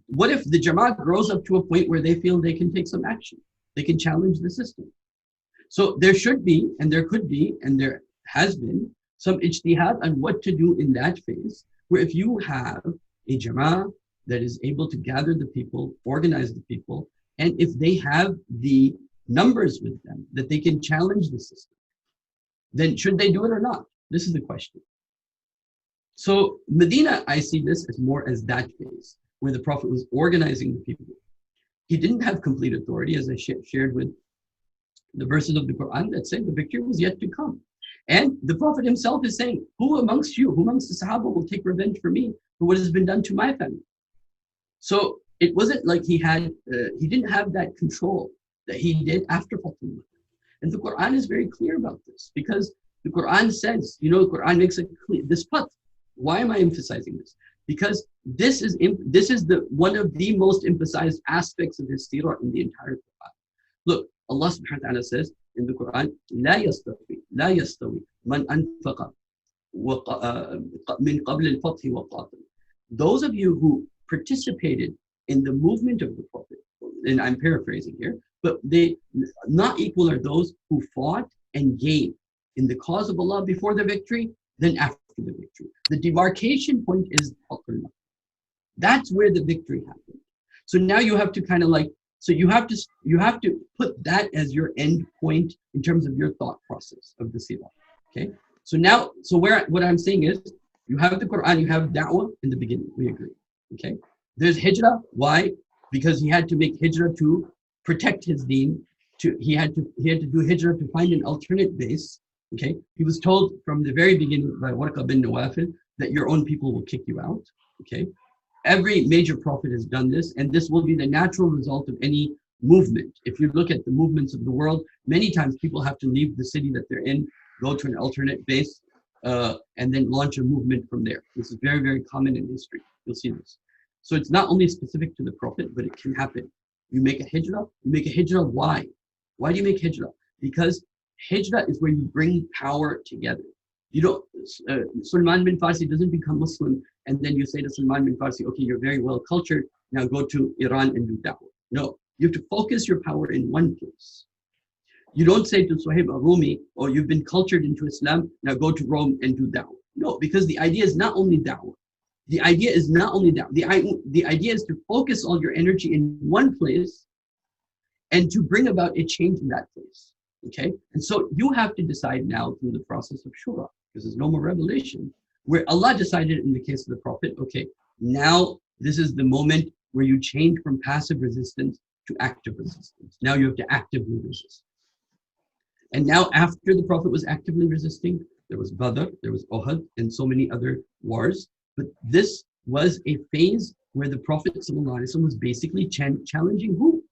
what if the Jama'ah grows up to a point where they feel they can take some action? They can challenge the system. So there should be, and there could be, and there has been some ijtihad on what to do in that phase, where if you have a Jama'ah that is able to gather the people, organize the people, and if they have the numbers with them that they can challenge the system, then should they do it or not? This is the question. So Medina, I see this as more as that phase where the Prophet was organizing the people. He didn't have complete authority, as I shared with the verses of the Quran that say the victory was yet to come. And the Prophet himself is saying, who amongst you, who amongst the Sahaba will take revenge for me for what has been done to my family? So it wasn't like he didn't have that control that he did after Fatima. And the Quran is very clear about this because the Quran says, the Quran makes it clear, this path. Why am I emphasizing this? Because this is one of the most emphasized aspects of his seerah in the entire Quran. Look, Allah subhanahu wa ta'ala says in the Quran, لا يستوي من أنفق من قبل الفتح وقاتل. Those of you who participated in the movement of the Prophet, and I'm paraphrasing here, but they not equal are those who fought and gave in the cause of Allah before the victory, then after the victory. The demarcation point is Al-Qur'an. That's where the victory happened. So now you have to kind of you have to put that as your end point in terms of your thought process of the seerah. Okay. What I'm saying is, you have the Quran, you have da'wah in the beginning. We agree. Okay. There's hijrah. Why? Because he had to make hijrah to protect his deen. He had to do hijrah to find an alternate base. Okay, he was told from the very beginning by Warqa bin Nawafil that your own people will kick you out. Okay, every major prophet has done this, and this will be the natural result of any movement. If you look at the movements of the world, many times people have to leave the city that they're in, go to an alternate base, and then launch a movement from there. This is very, very common in history. You'll see this. So it's not only specific to the prophet, but it can happen. You make a hijrah. You make a hijrah. Why? Why do you make hijrah? Because hijrah is where you bring power together. You don't, Salman bin Farsi doesn't become Muslim and then you say to Salman bin Farsi, okay, you're very well cultured, now go to Iran and do da'wah. No, you have to focus your power in one place. You don't say to Suhaib al-Rumi, oh, you've been cultured into Islam, now go to Rome and do da'wah. No, because the idea is not only da'wah. The idea is not only da'wah. The idea is to focus all your energy in one place and to bring about a change in that place. Okay, and so you have to decide now through the process of shura. because there's no more revelation, where Allah decided in the case of the Prophet, okay, now this is the moment where you change from passive resistance to active resistance. Now you have to actively resist. And now after the Prophet was actively resisting, there was Badr, there was Uhud, and so many other wars. But this was a phase where the Prophet ﷺ was basically challenging who?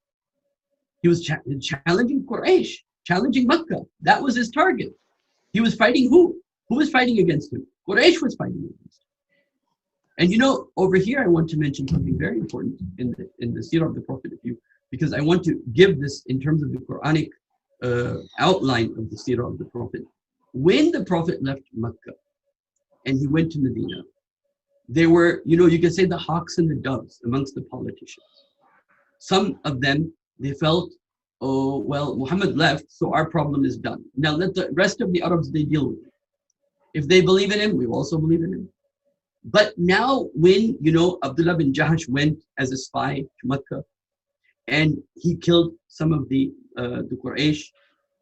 He was challenging Quraysh, challenging Makkah. That was his target. He was fighting who? Who was fighting against him? Quraysh was fighting against him. And you know, over here I want to mention something very important in the seerah of the Prophet, because I want to give this in terms of the Quranic outline of the seerah of the Prophet. When the Prophet left Makkah and he went to Medina, there were, you know, you can say the hawks and the doves amongst the politicians. Some of them, they felt, oh, well, Muhammad left, so our problem is done. Now let the rest of the Arabs, they deal with it. If they believe in him, we also believe in him. But now when, you know, Abdullah bin Jahash went as a spy to Makkah and he killed some of the Quraysh,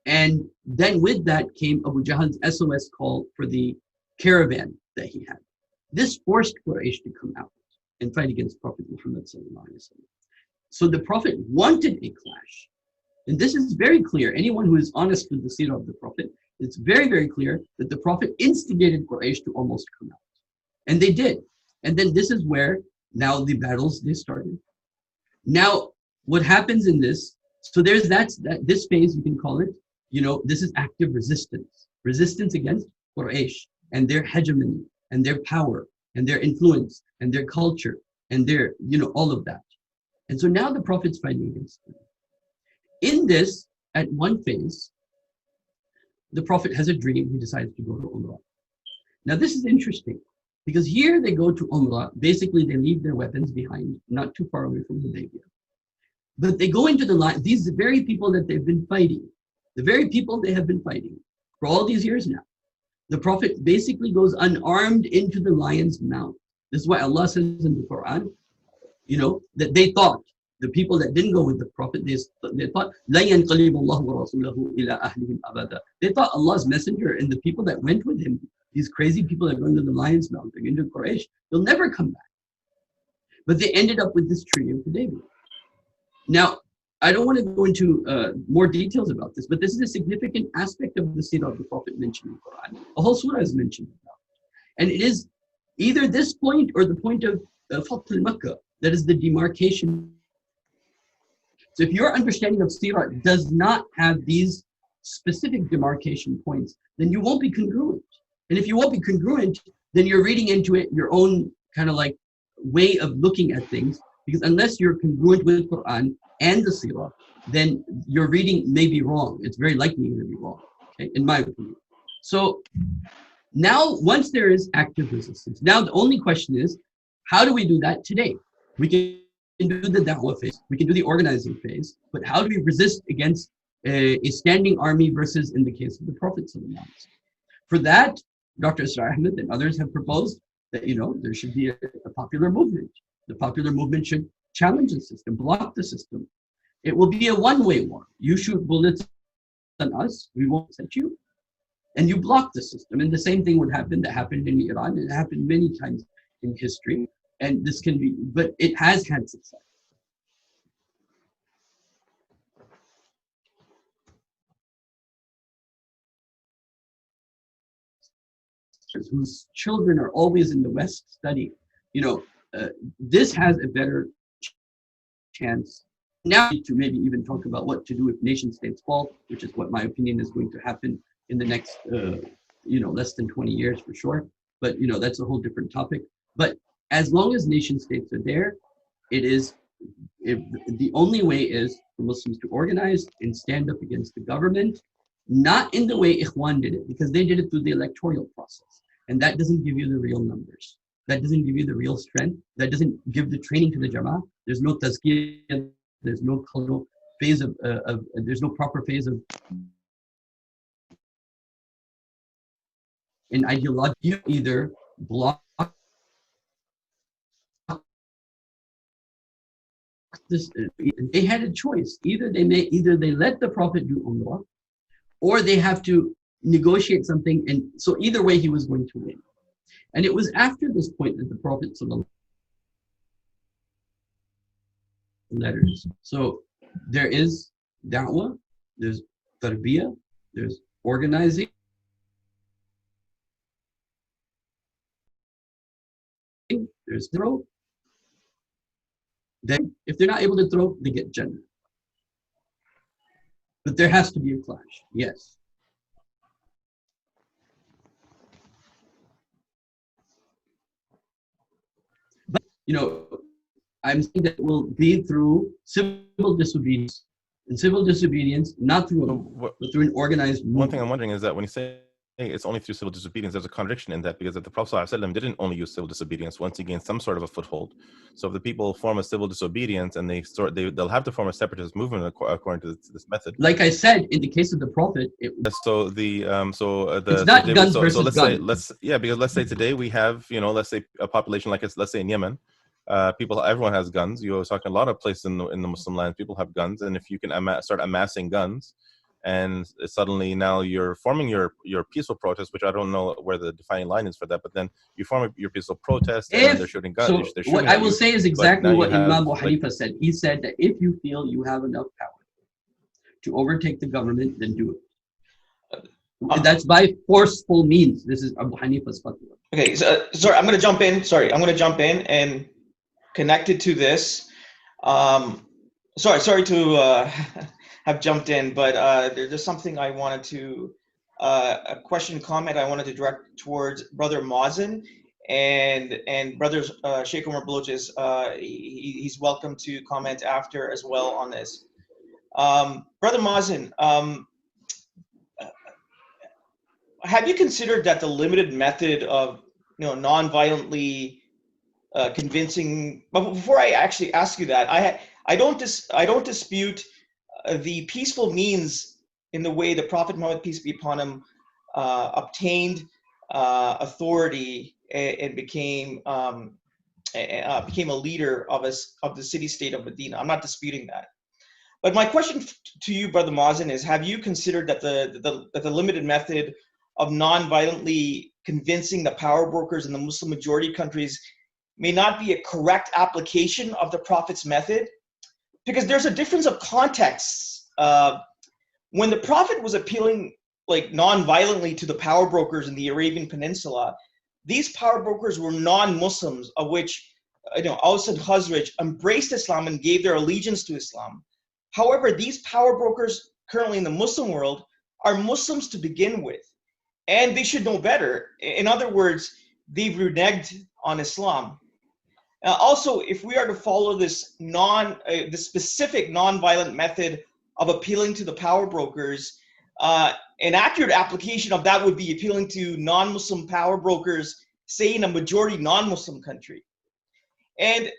and then with that came Abu Jahl's SOS call for the caravan that he had. This forced Quraysh to come out and fight against Prophet Muhammad sallallahu alaihi wasallam. So the Prophet wanted a clash. And this is very clear. Anyone who is honest with the seerah of the Prophet, it's very, very clear that the Prophet instigated Quraysh to almost come out. And they did. And then this is where now the battles, they started. Now, what happens in this, so there's this phase, you can call it, you know, this is active resistance. Resistance against Quraysh and their hegemony and their power and their influence and their culture and their, you know, all of that. And so now the Prophet's fighting against them. In this, at one phase, the Prophet has a dream. He decides to go to Umrah. Now this is interesting because here they go to Umrah. Basically, they leave their weapons behind, not too far away from Hudaybiyah. But they go into the line. These very people that they've been fighting, the very people they have been fighting for all these years now, the Prophet basically goes unarmed into the lion's mouth. This is why Allah says in the Quran, you know, that they thought, the people that didn't go with the Prophet, they thought, لَن يَنْقَلِبَ اللَّهُ وَرَسُولَهُ إِلَىٰ أَهْلِهِمْ أَبَدًا. They thought Allah's messenger and the people that went with him, these crazy people that are going to the lion's mouth, they're going to Quraysh, they'll never come back. But they ended up with this treaty of Hudaybiyah. Now, I don't want to go into more details about this, but this is a significant aspect of the seerah of the Prophet mentioned in the Quran. A whole surah is mentioned about it. And it is either this point or the point of Fath al-Makkah, that is the demarcation. So if your understanding of seerah does not have these specific demarcation points, then you won't be congruent. And if you won't be congruent, then you're reading into it your own kind of like way of looking at things, because unless you're congruent with the Quran and the seerah, then your reading may be wrong. It's very likely you're going to be wrong, okay, in my opinion. So now, once there is active resistance, now the only question is, how do we do that today? We can do the da'wah phase, we can do the organizing phase, but how do we resist against a standing army versus in the case of the Prophet? For that, Dr. Israr Ahmed and others have proposed that, you know, there should be a popular movement. The popular movement should challenge the system, block the system. It will be a one-way war. You shoot bullets on us, we won't set you, and you block the system. And the same thing would happen that happened in Iran. It happened many times in history. And this can be, but it has had success. Whose children are always in the West studying, you know, this has a better chance now to maybe even talk about what to do if nation states fall, which is what my opinion is going to happen in the next, you know, less than 20 years for sure. But, you know, that's a whole different topic. But as long as nation states are there, the only way is for Muslims to organize and stand up against the government, not in the way Ikhwan did it, because they did it through the electoral process. And that doesn't give you the real numbers. That doesn't give you the real strength. That doesn't give the training to the Jama'ah. There's no tazkiyah, there's no phase of there's no proper phase of an ideology. You either block this. They had a choice. Either they let the Prophet do Umrah, or they have to negotiate something, and so either way he was going to win. And it was after this point that the Prophet letters. So there is da'wah, there's tarbiyah, there's organizing, there's throw. Then if they're not able to throw, they get Jannah. But there has to be a clash, yes. But, you know, I'm saying that it will be through civil disobedience. And civil disobedience, not through, but through an organized movement. One thing I'm wondering is that when you say it's only through civil disobedience, there's a contradiction in that, because if the Prophet ﷺ didn't only use civil disobedience once he gained some sort of a foothold. So if the people form a civil disobedience and they'll have to form a separatist movement according to this method. Like I said, in the case of the Prophet, it's not guns versus guns. Because let's say today we have, let's say a population like let's say in Yemen, everyone has guns. You were talking a lot of places in the Muslim land, people have guns, and if you can start amassing guns, and suddenly now you're forming your peaceful protest, which I don't know where the defining line is for that, but then you form your peaceful protest and they're shooting guns. So what I will say is exactly what Imam Abu Hanifa said. He said that if you feel you have enough power to overtake the government, then do it. That's by forceful means. This is Abu Hanifa's fatwa. Okay, so sorry, I'm going to jump in. I'm going to jump in and connected to this. Sorry to have jumped in, but there's something I wanted to, a question, comment I wanted to direct towards Brother Mazin, and Brother Sheikh Omar Baloch is, he's welcome to comment after as well on this. Brother Mazin, have you considered that the limited method of non-violently convincing? But before I actually ask you that, I don't dispute the peaceful means in the way the Prophet Muhammad, peace be upon him, obtained authority and became a leader of the city-state of Medina. I'm not disputing that. But my question to you, Brother Mazin, is: have you considered that the limited method of non-violently convincing the power brokers in the Muslim majority countries may not be a correct application of the Prophet's method? Because there's a difference of context. When the Prophet was appealing non-violently to the power brokers in the Arabian Peninsula, these power brokers were non-Muslims, of which Aus and Khazraj embraced Islam and gave their allegiance to Islam. However, these power brokers currently in the Muslim world are Muslims to begin with, and they should know better. In other words, they've reneged on Islam. Also, if we are to follow this specific non-violent method of appealing to the power brokers, an accurate application of that would be appealing to non-Muslim power brokers, say in a majority non-Muslim country. And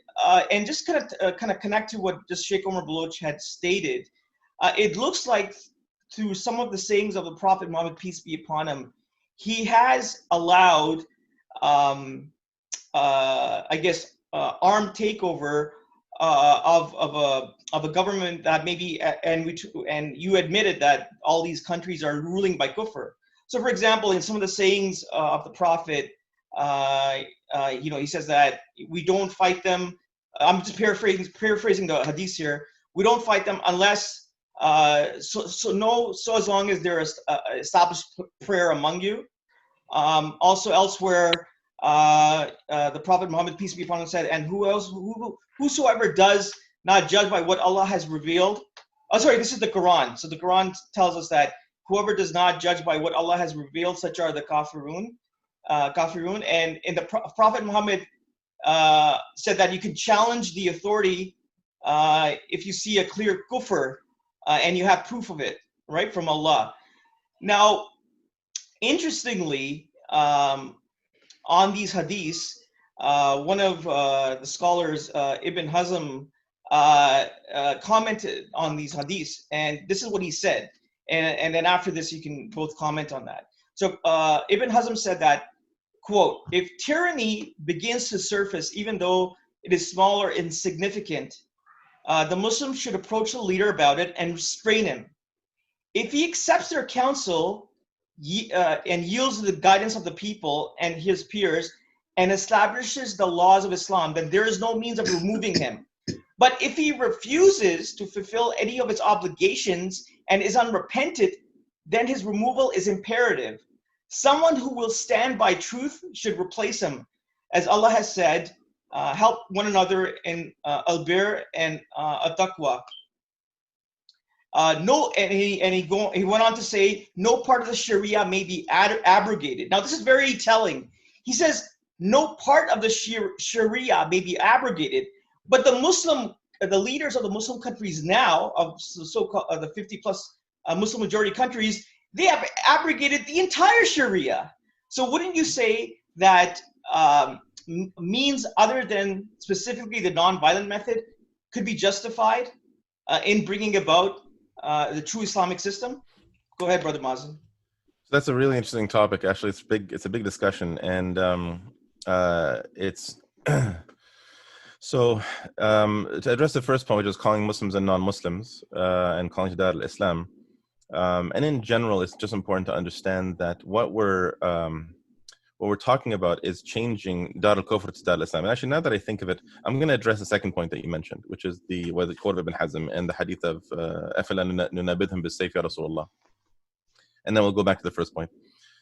just kind of connect to what just Sheikh Omar Baloch had stated, it looks like through some of the sayings of the Prophet Muhammad, peace be upon him, he has allowed, armed takeover of a government that maybe, and you admitted that all these countries are ruling by kufr. So, for example, in some of the sayings of the Prophet, he says that we don't fight them. I'm just paraphrasing the hadith here. We don't fight them unless as long as there is established prayer among you. Also elsewhere, the Prophet Muhammad, peace be upon him, said, and whosoever does not judge by what Allah has revealed. Oh, sorry, this is the Quran. So the Quran tells us that whoever does not judge by what Allah has revealed, such are the kafirun. And the Prophet Muhammad said that you can challenge the authority if you see a clear kufr and you have proof of it, right, from Allah. Now, interestingly, on these hadiths, one of the scholars, Ibn Hazm, commented on these hadiths, and this is what he said. And then after this, you can both comment on that. So Ibn Hazm said that, quote, if tyranny begins to surface, even though it is small or insignificant, the Muslims should approach the leader about it and restrain him. If he accepts their counsel, and yields to the guidance of the people and his peers and establishes the laws of Islam, then there is no means of removing him. But if he refuses to fulfill any of his obligations and is unrepentant, then his removal is imperative. Someone who will stand by truth should replace him. As Allah has said, help one another in al-bir and at-taqwa. He went on to say, no part of the Sharia may be abrogated. Now, this is very telling. He says, no part of the Sharia may be abrogated, but the leaders of the Muslim countries now, of so-called the 50 plus Muslim majority countries, they have abrogated the entire Sharia. So wouldn't you say that means other than specifically the non-violent method could be justified in bringing about the true Islamic system? Go ahead, Brother Mazin. That's a really interesting topic. Actually, it's big. It's a big discussion, and it's so to address the first point, which is calling Muslims and non-Muslims and calling Dar al-Islam, and in general, it's just important to understand that what we're talking about is changing Dar al-Kufr to Dar al-Islam. And actually, now that I think of it, I'm going to address the second point that you mentioned, which is the quote of Ibn Hazm and the hadith of أَفَلَا نُنَابِذْهُمْ بِالسَّيْفِ يَا رَسُولَ اللَّهِ. And then we'll go back to the first point.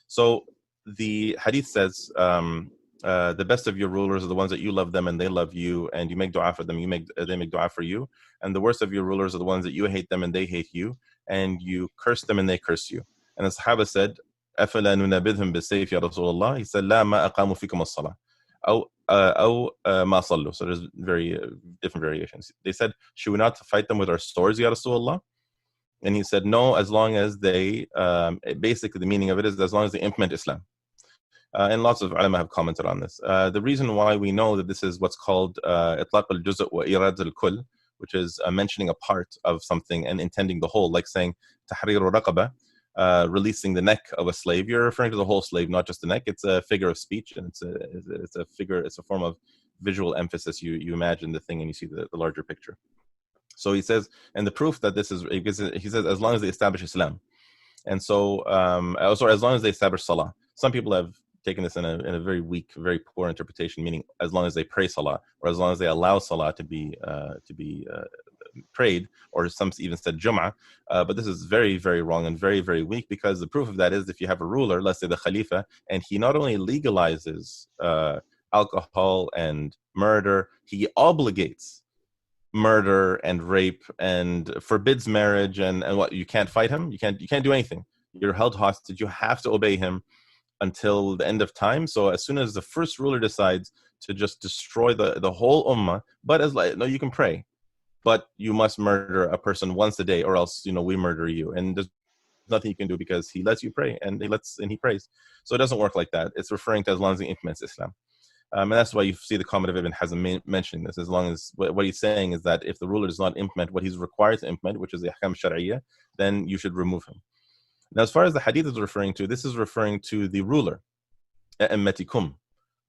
So the hadith says, the best of your rulers are the ones that you love them and they love you, and you make dua for them, they make dua for you. And the worst of your rulers are the ones that you hate them and they hate you, and you curse them and they curse you. And the Sahaba said, أَفَلَا نُنَابِذْهُمْ بِالسَّيْفِ يَا رَسُولَ اللَّهِ. He said, لَا مَا أَقَامُوا فِيكُمُ الصَّلَاةِ أو مَا صَلُّوا. So there's very different variations. They said, should we not fight them with our swords, Ya Rasulullah? And he said, no, as long as they, basically the meaning of it is as long as they implement Islam. And lots of ulama have commented on this. The reason why we know that this is what's called إطلاق الجزء وإيراد الكل, which is mentioning a part of something and intending the whole, like saying Tahrir raqaba, releasing the neck of a slave. You're referring to the whole slave, not just the neck. It's a figure of speech, and it's a figure. It's a form of visual emphasis. You imagine the thing and you see the larger picture. So he says, and the proof that this is, because he says, as long as they establish Islam. And so, as long as they establish Salah. Some people have taken this in a very weak, very poor interpretation, meaning as long as they pray Salah, or as long as they allow Salah to be prayed, or some even said Jum'ah. But this is very, very wrong and very, very weak, because the proof of that is if you have a ruler, let's say the Khalifa, and he not only legalizes alcohol and murder, he obligates murder and rape and forbids marriage, and what, you can't fight him, you can't do anything, you're held hostage, you have to obey him until the end of time. So as soon as the first ruler decides to just destroy the whole ummah, but no, you can pray, but you must murder a person once a day, or else we murder you, and there's nothing you can do because he lets you pray, and he prays. So it doesn't work like that. It's referring to as long as he implements Islam. And that's why you see the comment of Ibn Hazm mentioning this. As long as what he's saying is that if the ruler does not implement what he's required to implement, which is the ahkam shari'ah, then you should remove him. Now, as far as the hadith is referring to, this is referring to the ruler, ummatikum,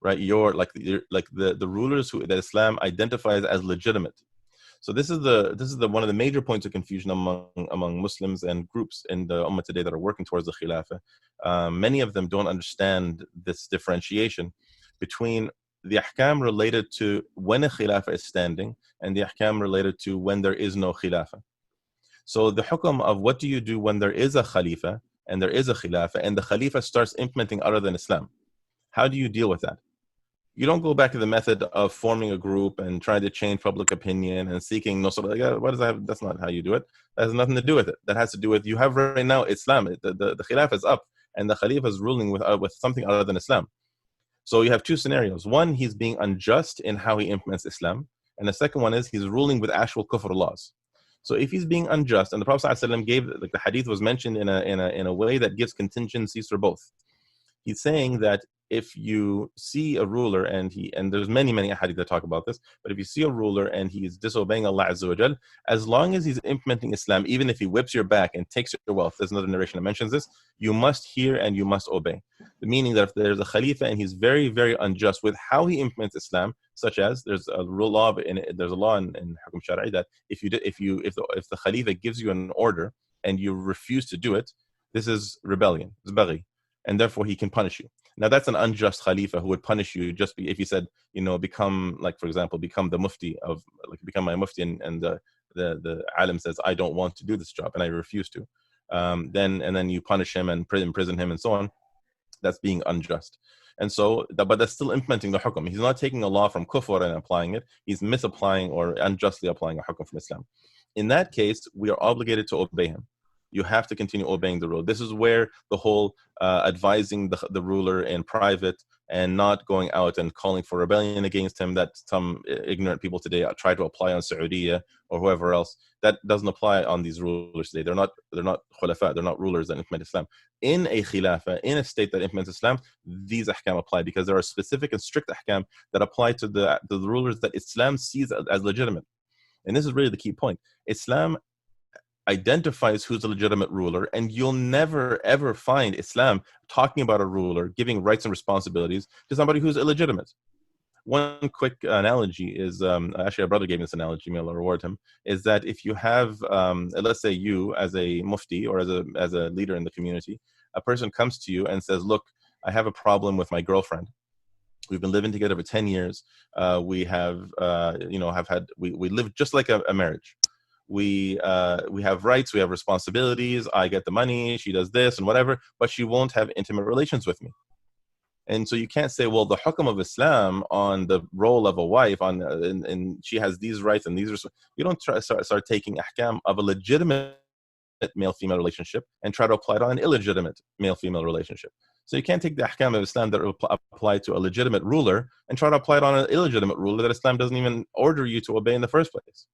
right? The rulers that Islam identifies as legitimate. So this is the one of the major points of confusion among Muslims and groups in the ummah today that are working towards the Khilafah. Many of them don't understand this differentiation between the ahkam related to when a Khilafah is standing and the ahkam related to when there is no Khilafah. So the hukum of what do you do when there is a Khalifa and there is a Khilafah and the Khalifa starts implementing other than Islam? How do you deal with that? You don't go back to the method of forming a group and trying to change public opinion and seeking nusra. What does that have? That's not how you do it. That has nothing to do with it. That has to do with, you have right now Islam. The Khilafah is up and the Khalifa is ruling with something other than Islam. So you have two scenarios. One, he's being unjust in how he implements Islam. And the second one is he's ruling with actual kufr laws. So if he's being unjust, and the Prophet ﷺ gave, like the hadith was mentioned in a way that gives contingencies for both. He's saying that if you see a ruler and there's many hadith that talk about this, but if you see a ruler and he's disobeying Allah Azza wa Jal, as long as he's implementing Islam, even if he whips your back and takes your wealth, there's another narration that mentions this, you must hear and you must obey. The meaning that if there's a Khalifa and he's very, very unjust with how he implements Islam, such as there's a law in Hukum Shari'i that if the Khalifa gives you an order and you refuse to do it, This is rebellion, it's baghi, and therefore he can punish you. Now that's an unjust Khalifa who would punish you just if he said, become, like, for example, become the mufti of, like, become my mufti, and the alim says, I don't want to do this job and I refuse to. Then you punish him and imprison him and so on. That's being unjust. And so, but that's still implementing the hukum. He's not taking a law from kufr and applying it. He's misapplying or unjustly applying a hukum from Islam. In that case, we are obligated to obey him. You have to continue obeying the rule. This is where the whole advising the ruler in private and not going out and calling for rebellion against him that some ignorant people today try to apply on Saudi or whoever else. That doesn't apply on these rulers today. They're not khulafa, they're not rulers that implement Islam. In a khilafah, in a state that implements Islam, these ahkam apply because there are specific and strict ahkam that apply to the rulers that Islam sees as legitimate. And this is really the key point. Islam identifies who's a legitimate ruler, and you'll never ever find Islam talking about a ruler giving rights and responsibilities to somebody who's illegitimate. One quick analogy is, actually a brother gave me this analogy, may Allah reward him, is that if you have, let's say you as a mufti or as a leader in the community, a person comes to you and says, look, I have a problem with my girlfriend. We've been living together for 10 years. We have, we live just like a marriage. We have rights, we have responsibilities. I get the money, she does this and whatever, but she won't have intimate relations with me. And so you can't say, well, the hukum of Islam on the role of a wife, and she has these rights and these. You don't start taking ahkam of a legitimate male-female relationship and try to apply it on an illegitimate male-female relationship. So you can't take the ahkam of Islam that apply to a legitimate ruler and try to apply it on an illegitimate ruler that Islam doesn't even order you to obey in the first place.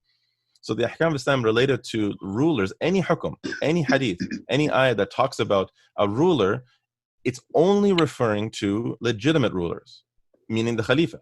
So the ahkam of Islam related to rulers, any hukum, any hadith, any ayah that talks about a ruler, it's only referring to legitimate rulers, meaning the Khalifa.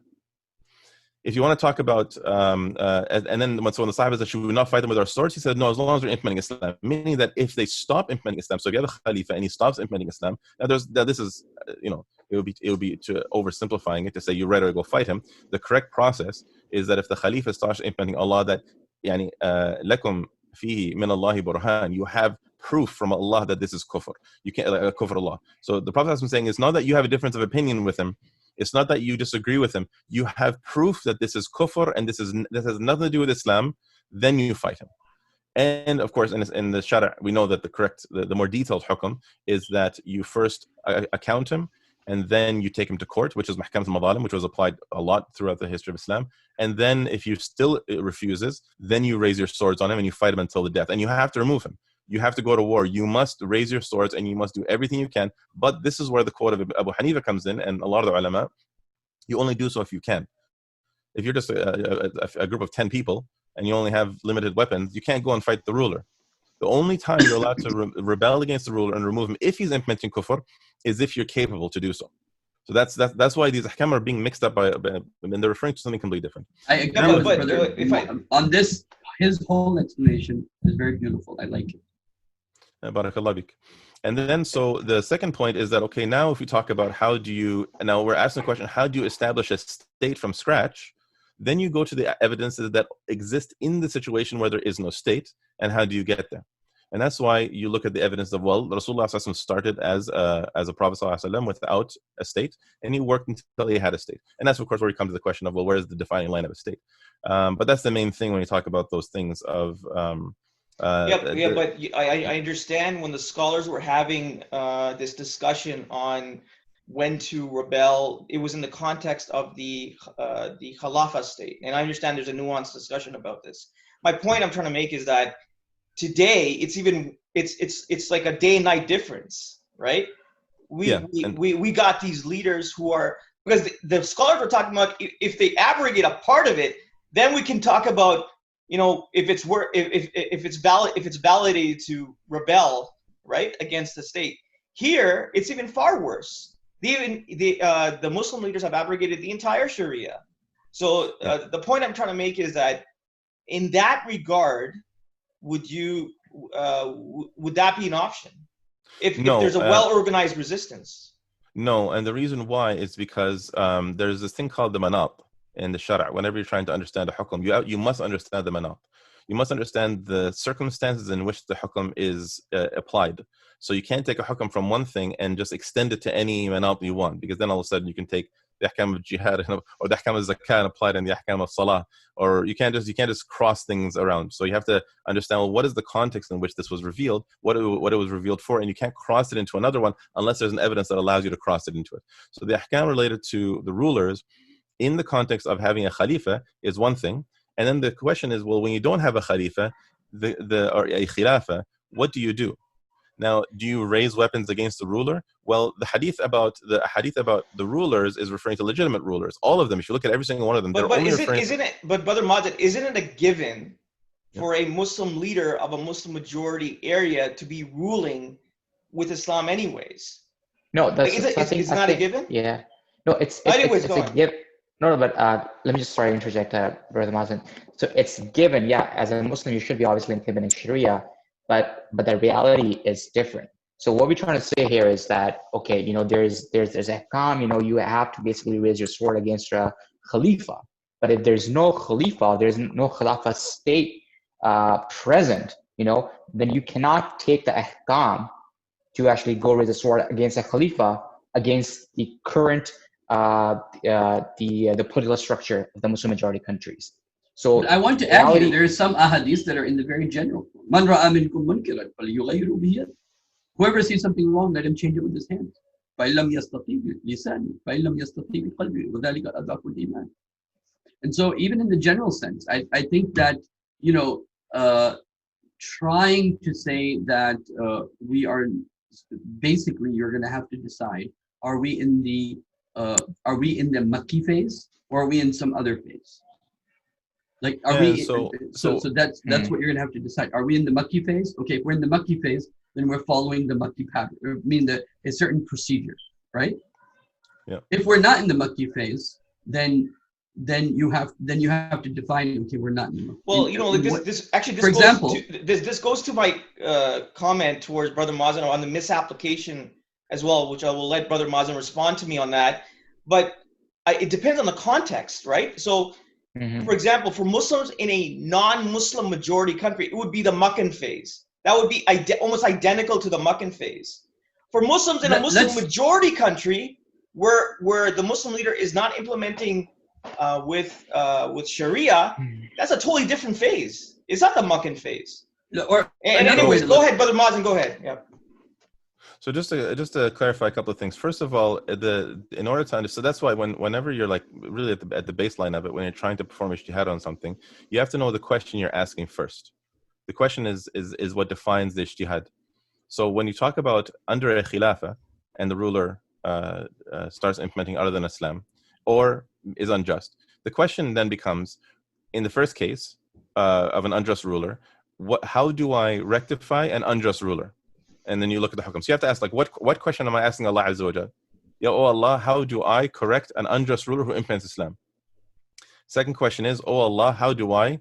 If you want to talk about, and then when the Sahaba said, should we not fight them with our swords? He said, no, as long as we're implementing Islam. Meaning that if they stop implementing Islam, so if you have a Khalifa and he stops implementing Islam, this is, it would be to oversimplifying it to say you rather go fight him. The correct process is that if the Khalifa starts implementing Allah, that lakum fihi min Allahi burhan, you have proof from Allah that this is kufr. You can't kufr Allah. So the Prophet has been saying, it's not that you have a difference of opinion with him. It's not that you disagree with him. You have proof that this is kufr and this has nothing to do with Islam. Then you fight him. And of course, in the Shari'ah, we know that the more detailed hukum is that you first account him, and then you take him to court, which is mahkamat al-madhalim, which was applied a lot throughout the history of Islam. And then if you still refuses, then you raise your swords on him and you fight him until the death. And you have to remove him. You have to go to war. You must raise your swords and you must do everything you can. But this is where the quote of Abu Hanifa comes in, and a lot of the ulama, you only do so if you can. If you're just a group of 10 people and you only have limited weapons, you can't go and fight the ruler. The only time you're allowed to rebel against the ruler and remove him if he's implementing kufr is if you're capable to do so. So that's why these ahkam are being mixed up and they're referring to something completely different. I agree with brother. On this, his whole explanation is very beautiful. I like it. Barakallah bik. And then, so the second point is that, okay, now if we talk about now we're asking the question, how do you establish a state from scratch? Then you go to the evidences that exist in the situation where there is no state, and how do you get there? And that's why you look at the evidence of, well, Rasulullah started as a Prophet without a state, and he worked until he had a state. And that's, of course, where we come to the question of, well, where is the defining line of a state? But that's the main thing when you talk about those things of... but I understand when the scholars were having this discussion on when to rebel, it was in the context of the Khilafah state. And I understand there's a nuanced discussion about this. My point I'm trying to make is that today it's like a day and night difference, right? We got these leaders who are, because the scholars were talking about, if they abrogate a part of it, then we can talk about, if it's validated to rebel, right, against the state. Here it's even far worse. The Muslim leaders have abrogated the entire Sharia. So the point I'm trying to make is that in that regard, would that be an option if there's a well-organized resistance? No, and the reason why is because there's this thing called the manat in the Shari'ah. Whenever you're trying to understand a hukum, you must understand the manat. You must understand the circumstances in which the hukm is applied. So you can't take a hukm from one thing and just extend it to any manat you want, because then all of a sudden you can take the ahkam of jihad or the ahkam of zakah and apply it in the ahkam of salah, or you can't just cross things around. So you have to understand, well, what is the context in which this was revealed, what it was revealed for, and you can't cross it into another one unless there's an evidence that allows you to cross it into it. So the ahkam related to the rulers in the context of having a khalifa is one thing, and then the question is, well, when you don't have a khalifa or a khilafah, what do you do? Now, do you raise weapons against the ruler? Well, the hadith about the rulers is referring to legitimate rulers. All of them, if you look at every single one of them, but Brother Mazin, isn't it a given for a Muslim leader of a Muslim majority area to be ruling with Islam anyways? No, that's it's not a given? Yeah. No, it's a given. No, but let me just interject, Brother Mazin. So it's given, yeah, as a Muslim, you should be obviously implementing Sharia, but the reality is different. So what we're trying to say here is that, okay, there's ahkam, you have to basically raise your sword against a khalifa. But if there's no khalifa, there's no khilafah state present, then you cannot take the ahkam to actually go raise a sword against a khalifa, against the current the political structure of the Muslim majority countries. So I want to add here, there are some ahadiths that are in the very general form. Man ra'a minkum munkaran falyughayyiru bihi yadihi. Whoever sees something wrong, let him change it with his hands. فَإِن لَمْ يَسْتَطِعْ بِلِسَانِهِ فَإِن لَمْ يَسْتَطِعْ بِقَلْبِهِ وَذَلِكَ أَضْعَفُ الْإِيمَانِ. And so even in the general sense, I think that, trying to say that we are basically, you're going to have to decide, are we in the Makki phase, or are we in some other phase? Like, are we? So that's what you're gonna have to decide. Are we in the Makki phase? Okay, if we're in the Makki phase, then we're following the Makki pattern. I mean, a certain procedure, right? Yeah. If we're not in the Makki phase, then you have to define. Okay, we're not in the Makki. Well, this goes to my comment towards Brother Mazin on the misapplication as well, which I will let Brother Mazin respond to me on that. But it depends on the context, right? So. For example, for Muslims in a non-Muslim majority country, it would be the Makkan phase. That would be almost identical to the Makkan phase. For Muslims in a Muslim majority country, where the Muslim leader is not implementing with Sharia, that's a totally different phase. It's not the Makkan phase. Anyways, go ahead, Brother Mazin, go ahead. Yeah. So just to clarify a couple of things. First of all, in order to understand, so that's why whenever you're like really at the baseline of it, when you're trying to perform ijtihad on something, you have to know the question you're asking first. The question is what defines the ijtihad. So when you talk about under a khilafah and the ruler starts implementing other than Islam or is unjust, the question then becomes, in the first case of an unjust ruler, how do I rectify an unjust ruler? And then you look at the hukam. So you have to ask, like, what question am I asking Allah Azza wa Jal? Ya Allah, how do I correct an unjust ruler who implements Islam? Second question is, oh Allah, how do I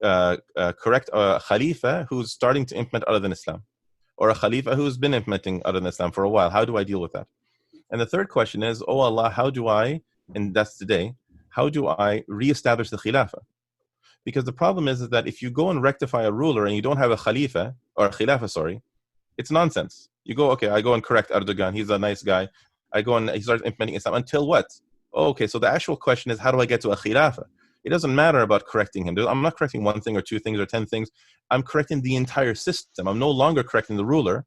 correct a khalifa who's starting to implement other than Islam? Or a khalifa who's been implementing other than Islam for a while? How do I deal with that? And the third question is, oh Allah, how do I reestablish the khilafah? Because the problem is that if you go and rectify a ruler and you don't have a khalifa, or a khilafah, sorry, it's nonsense. You go, okay, I go and correct Erdogan. He's a nice guy. I go and he starts implementing Islam. Until what? Oh, okay, so the actual question is, how do I get to a khilafah? It doesn't matter about correcting him. I'm not correcting one thing or two things or 10 things. I'm correcting the entire system. I'm no longer correcting the ruler.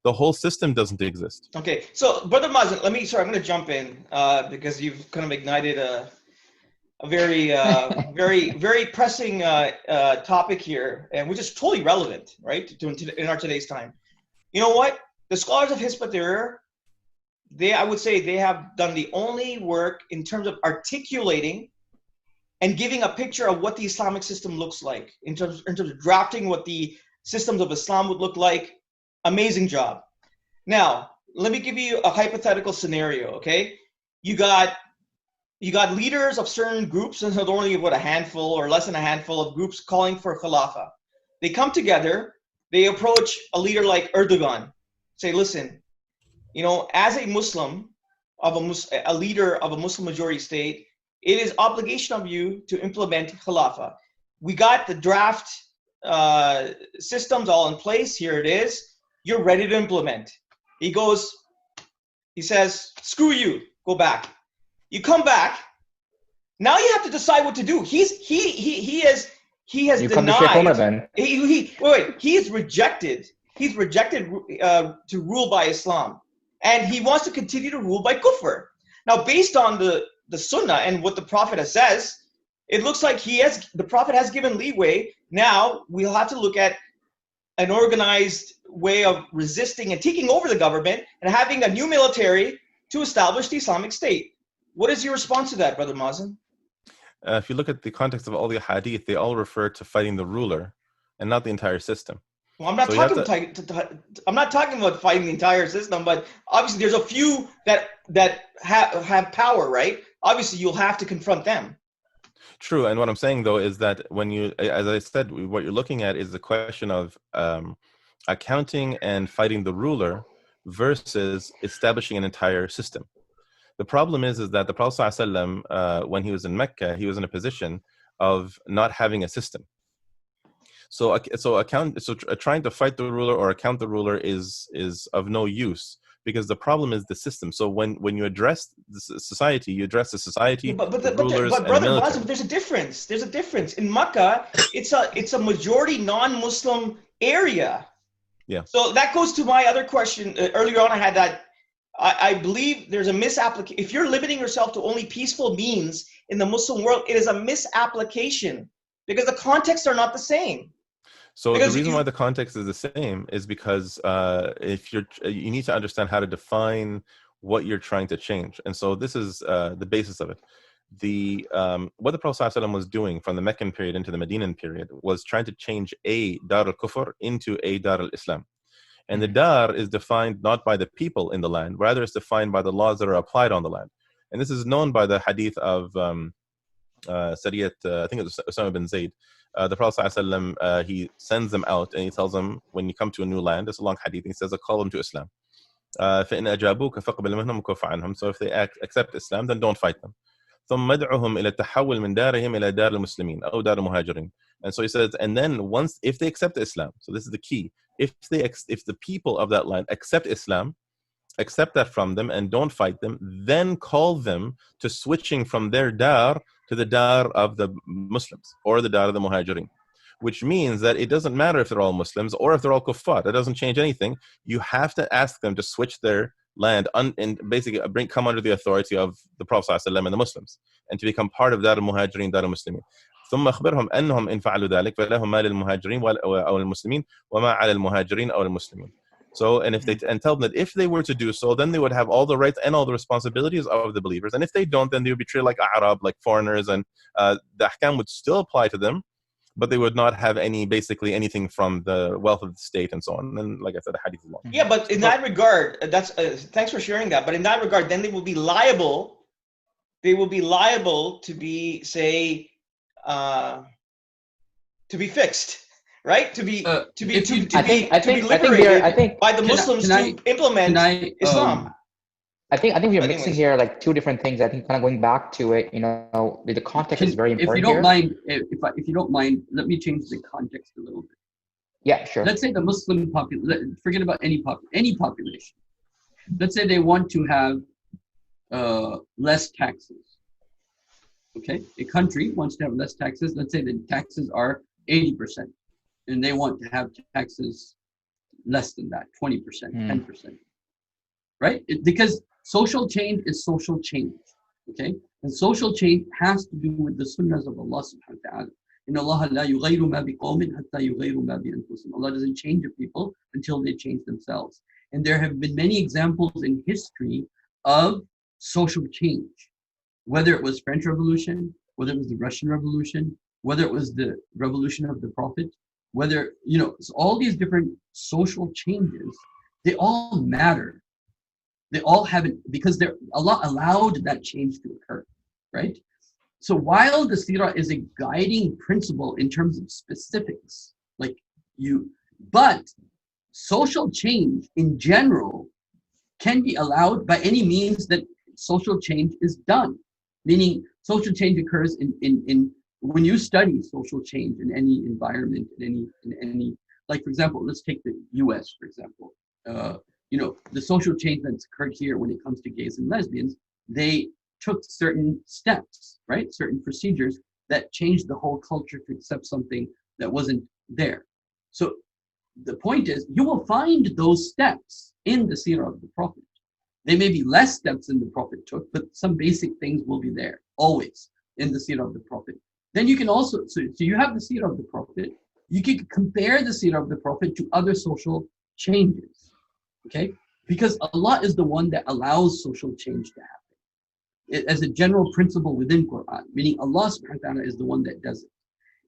The whole system doesn't exist. Okay, so Brother Mazin, I'm going to jump in because you've kind of ignited a very, very pressing topic here, and which is totally relevant, right, in our today's time. You know what? The scholars of Hizb Tahrir, I would say they have done the only work in terms of articulating and giving a picture of what the Islamic system looks like, in terms of drafting what the systems of Islam would look like. Amazing job. Now, let me give you a hypothetical scenario, okay? You got leaders of certain groups, and only a handful or less than a handful of groups calling for Khilafah. They come together, they approach a leader like Erdogan, say, listen, as a Muslim, a leader of a Muslim majority state, it is obligation of you to implement Khilafah. We got the draft systems all in place. Here it is. You're ready to implement. He says, screw you, go back. You come back. Now you have to decide what to do. He has You denied. come to Sheikh Omar then. He is rejected. He's rejected to rule by Islam, and he wants to continue to rule by kufr. Now, based on the Sunnah and what the Prophet says, it looks like the Prophet has given leeway. Now we'll have to look at an organized way of resisting and taking over the government and having a new military to establish the Islamic State. What is your response to that, Brother Mazin? If you look at the context of all the hadith, they all refer to fighting the ruler and not the entire system. Well, I'm not talking about fighting the entire system, but obviously there's a few that have power, right? Obviously, you'll have to confront them. True, and what I'm saying though is that when you, as I said, what you're looking at is the question of accounting and fighting the ruler versus establishing an entire system. The problem is that the Prophet ﷺ, when he was in Mecca, he was in a position of not having a system. So trying to fight the ruler or account the ruler is of no use, because the problem is the system. So when you address the society, you address the society, but rulers, but Brother and Mazin, there's a difference. There's a difference. In Makkah, it's a majority non-Muslim area. Yeah. So that goes to my other question. Earlier on, I had that. I believe there's a misapplication. If you're limiting yourself to only peaceful means in the Muslim world, it is a misapplication because the contexts are not the same. So the reason why the context is the same is because you need to understand how to define what you're trying to change. And so this is the basis of it. What the Prophet ﷺ was doing from the Meccan period into the Medinan period was trying to change a Dar al-Kufr into a Dar al-Islam. And the Dar is defined not by the people in the land, rather it's defined by the laws that are applied on the land. And this is known by the hadith of Sariyat, I think it was Usama bin Zayd. The Prophet ﷺ, he sends them out and he tells them, when you come to a new land, it's a long hadith, he says, call them to Islam. فَإِنْ أَجَابُوكَ فَقْبَلْ مِنْهُمْ وَكُفَّ عَنْهُم. So if they accept Islam, then don't fight them. ثُمَّ ادْعُهُمْ إِلَى التَّحَوُّلِ مِنْ دَارِهِمْ إِلَى دَارِ الْمُسْلِمِينَ أو دَارِ الْمُهَاجِرِينَ. And so he says, and then if they accept Islam, so this is the key, if the people of that land accept Islam, accept that from them and don't fight them, then call them to switching from their dar to the dar of the Muslims or the dar of the Muhajirin. Which means that it doesn't matter if they're all Muslims or if they're all kuffar. That doesn't change anything. You have to ask them to switch their land and basically come under the authority of the Prophet ﷺ and the Muslims, and to become part of Dar al-Muhajirin, Dar al-Muslimin. ثم أخبرهم أنهم إن فعلوا ذلك فلهم ما للمهاجرين أو المسلمين وما على المهاجرين أو المسلمين. So, and tell them that if they were to do so, then they would have all the rights and all the responsibilities of the believers. And if they don't, then they would be treated like Arab, like foreigners, and the ahkam would still apply to them, but they would not have basically anything from the wealth of the state and so on. And like I said, the hadith is long. Yeah, but in that regard, thanks for sharing that. But in that regard, then they will be liable. They will be liable to be, say, to be fixed, right? To be liberated by the Muslims to implement Islam. I think we're mixing here like two different things. I think kind of going back to it, the context is very important. If you don't mind, let me change the context a little bit. Yeah, sure. Let's say the Muslim population, forget about any population. Let's say they want to have less taxes. Okay, a country wants to have less taxes. Let's say the taxes are 80%, and they want to have taxes less than that, 20%, 10%. Right? Because social change is social change. Okay? And social change has to do with the sunnahs of Allah subhanahu wa ta'ala. إِنَّ اللَّهَ لَا يُغَيْرُ مَا بِقَوْمٍ حَتَّى يُغَيْرُ مَا بِأَنفُسِهِمْ. Allah doesn't change a people until they change themselves. And there have been many examples in history of social change. Whether it was French Revolution, whether it was the Russian Revolution, whether it was the revolution of the Prophet, whether, so all these different social changes, they all matter. They all have it because Allah allowed that change to occur, right? So while the seerah is a guiding principle in terms of specifics, but social change in general can be allowed by any means that social change is done. Meaning social change occurs in when you study social change in any environment, in any, like for example, let's take the U.S. for example. You know, the social change that's occurred here when it comes to gays and lesbians, they took certain steps, right? Certain procedures that changed the whole culture to accept something that wasn't there. So the point is, you will find those steps in the seerah of the Prophet. They may be less steps than the Prophet took, but some basic things will be there, always, in the seerah of the Prophet. Then you can also, so you have the seerah of the Prophet, you can compare the seerah of the Prophet to other social changes, okay? Because Allah is the one that allows social change to happen. As a general principle within Quran, meaning Allah subhanahu wa ta'ala is the one that does it.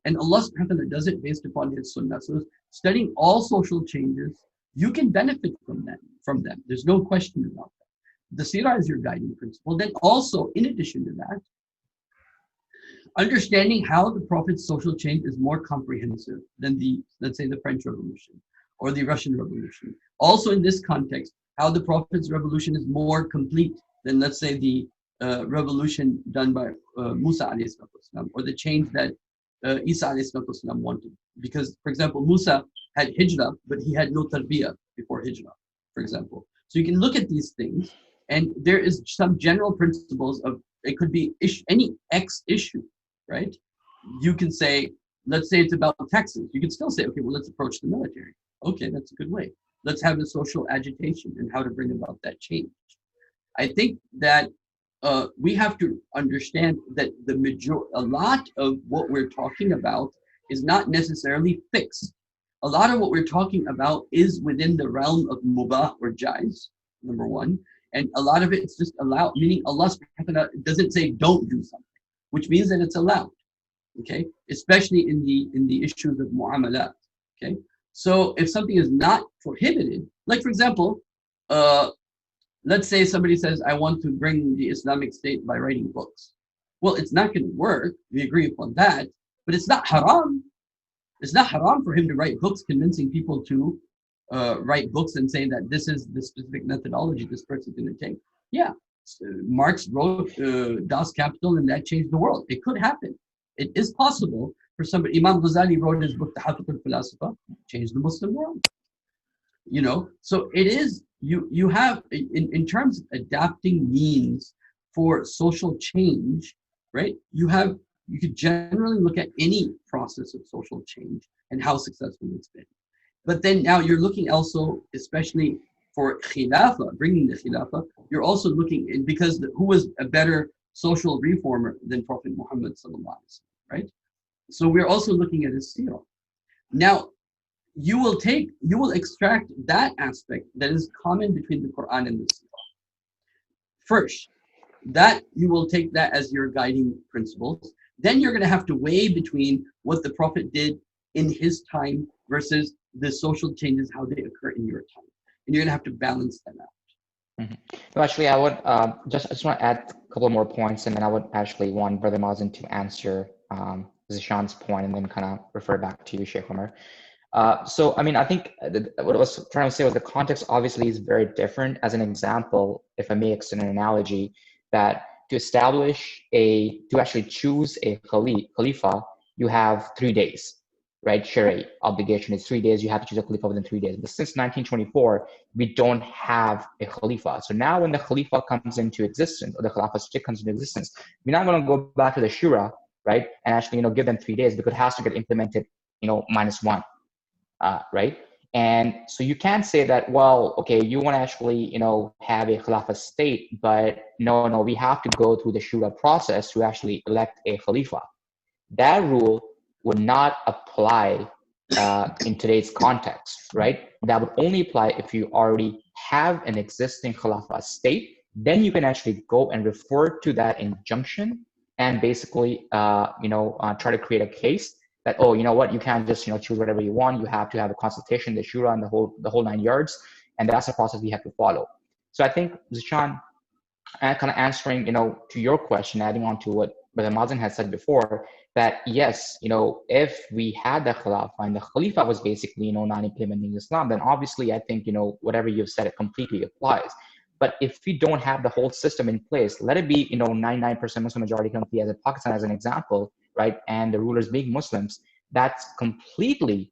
And Allah subhanahu wa ta'ala does it based upon His sunnah. So studying all social changes, you can benefit from them. There's no question about that. The seerah is your guiding principle. Then also, in addition to that, understanding how the Prophet's social change is more comprehensive than the, let's say, the French Revolution or the Russian Revolution. Also in this context, how the Prophet's revolution is more complete than, let's say, the revolution done by Musa alayhi salatu, or the change that Isa alayhi salatu wanted. Because, for example, Musa had hijrah, but he had no tarbiyah before hijrah, for example. So you can look at these things, and there is some general principles of, it could be any X issue, right? You can say, let's say it's about taxes. You can still say, okay, well, let's approach the military. Okay, that's a good way. Let's have a social agitation and how to bring about that change. I think that we have to understand that a lot of what we're talking about is not necessarily fixed. A lot of what we're talking about is within the realm of mubah or jaiz, number one. And a lot of it is just allowed, meaning Allah subhanahu wa ta'ala doesn't say don't do something, which means that it's allowed, okay? Especially in the issues of mu'amalat, okay? So if something is not prohibited, like for example, let's say somebody says, I want to bring the Islamic State by writing books. Well, it's not going to work. We agree upon that, but it's not haram. It's not haram for him to write books, convincing people to write books and say that this is the specific methodology this person's going to take. Yeah, Marx wrote Das Kapital, and that changed the world. It could happen. It is possible for somebody. Imam Ghazali wrote his book, Tahrir al-Falasifa, changed the Muslim world. You know, so it is, you have, in terms of adapting means for social change, right? You could generally look at any process of social change and how successful it's been. But then now you're looking also, especially for Khilafah, bringing the Khilafah, you're also looking in, because who was a better social reformer than Prophet Muhammad sallallahu alaihi wasallam, right? So we're also looking at his seerah. Now, you will extract that aspect that is common between the Quran and the seerah. First, that you will take that as your guiding principles. Then you're going to have to weigh between what the Prophet did in his time versus the social changes, how they occur in your time. And you're going to have to balance that out. Mm-hmm. No, actually, I would I just want to add a couple more points, and then I would actually want Brother Mazin to answer Zishan's point, and then kind of refer back to you, Sheikh Omar. So, I mean, I think what I was trying to say was the context obviously is very different. As an example, if I may extend an analogy, that to actually choose a Khalifa, you have 3 days, right? Shari'ah obligation is 3 days. You have to choose a Khalifa within 3 days. But since 1924, we don't have a Khalifa. So now when the Khalifa comes into existence, or the Khilafah state comes into existence, we're not going to go back to the Shura, right? And actually, give them 3 days, because it has to get implemented, -1. Right? And so you can't say that, well, okay, you want to actually, have a Khilafah state, but no, we have to go through the Shura process to actually elect a Khalifa. That rule would not apply in today's context, right? That would only apply if you already have an existing Khilafah state. Then you can actually go and refer to that injunction and basically, try to create a case that, oh, you know what, you can't just, choose whatever you want. You have to have a consultation, the shura, and the whole 9 yards. And that's a process we have to follow. So I think, Zishan, kind of answering, to your question, adding on to what Brother Mazin had said before, that yes, if we had the Khilafah and the Khalifa was basically, not implementing Islam, then obviously I think, whatever you've said, it completely applies. But if we don't have the whole system in place, let it be, 99% Muslim majority country as Pakistan as an example, right, and the rulers being Muslims, that's completely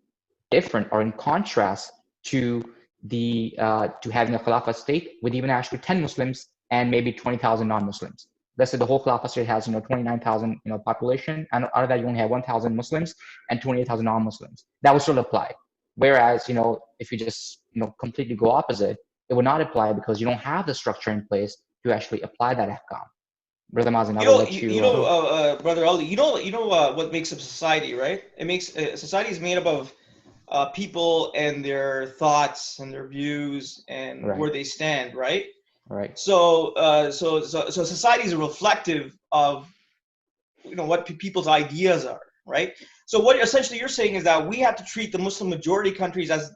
different or in contrast to the to having a Khilafah state with even actually 10 Muslims and maybe 20,000 non-Muslims. Let's say the whole Khilafah state has 29,000 population, and out of that you only have 1,000 Muslims and 28,000 non-Muslims. That would still apply. Whereas if you just completely go opposite, it would not apply because you don't have the structure in place to actually apply that ahkam. Brother Mazin, I will let you. Brother Ali, what makes up society, right? It makes society is made up of people and their thoughts and their views and Right. where they stand, right? Right. So society is a reflective of what people's ideas are, right? So what essentially you're saying is that we have to treat the Muslim majority countries as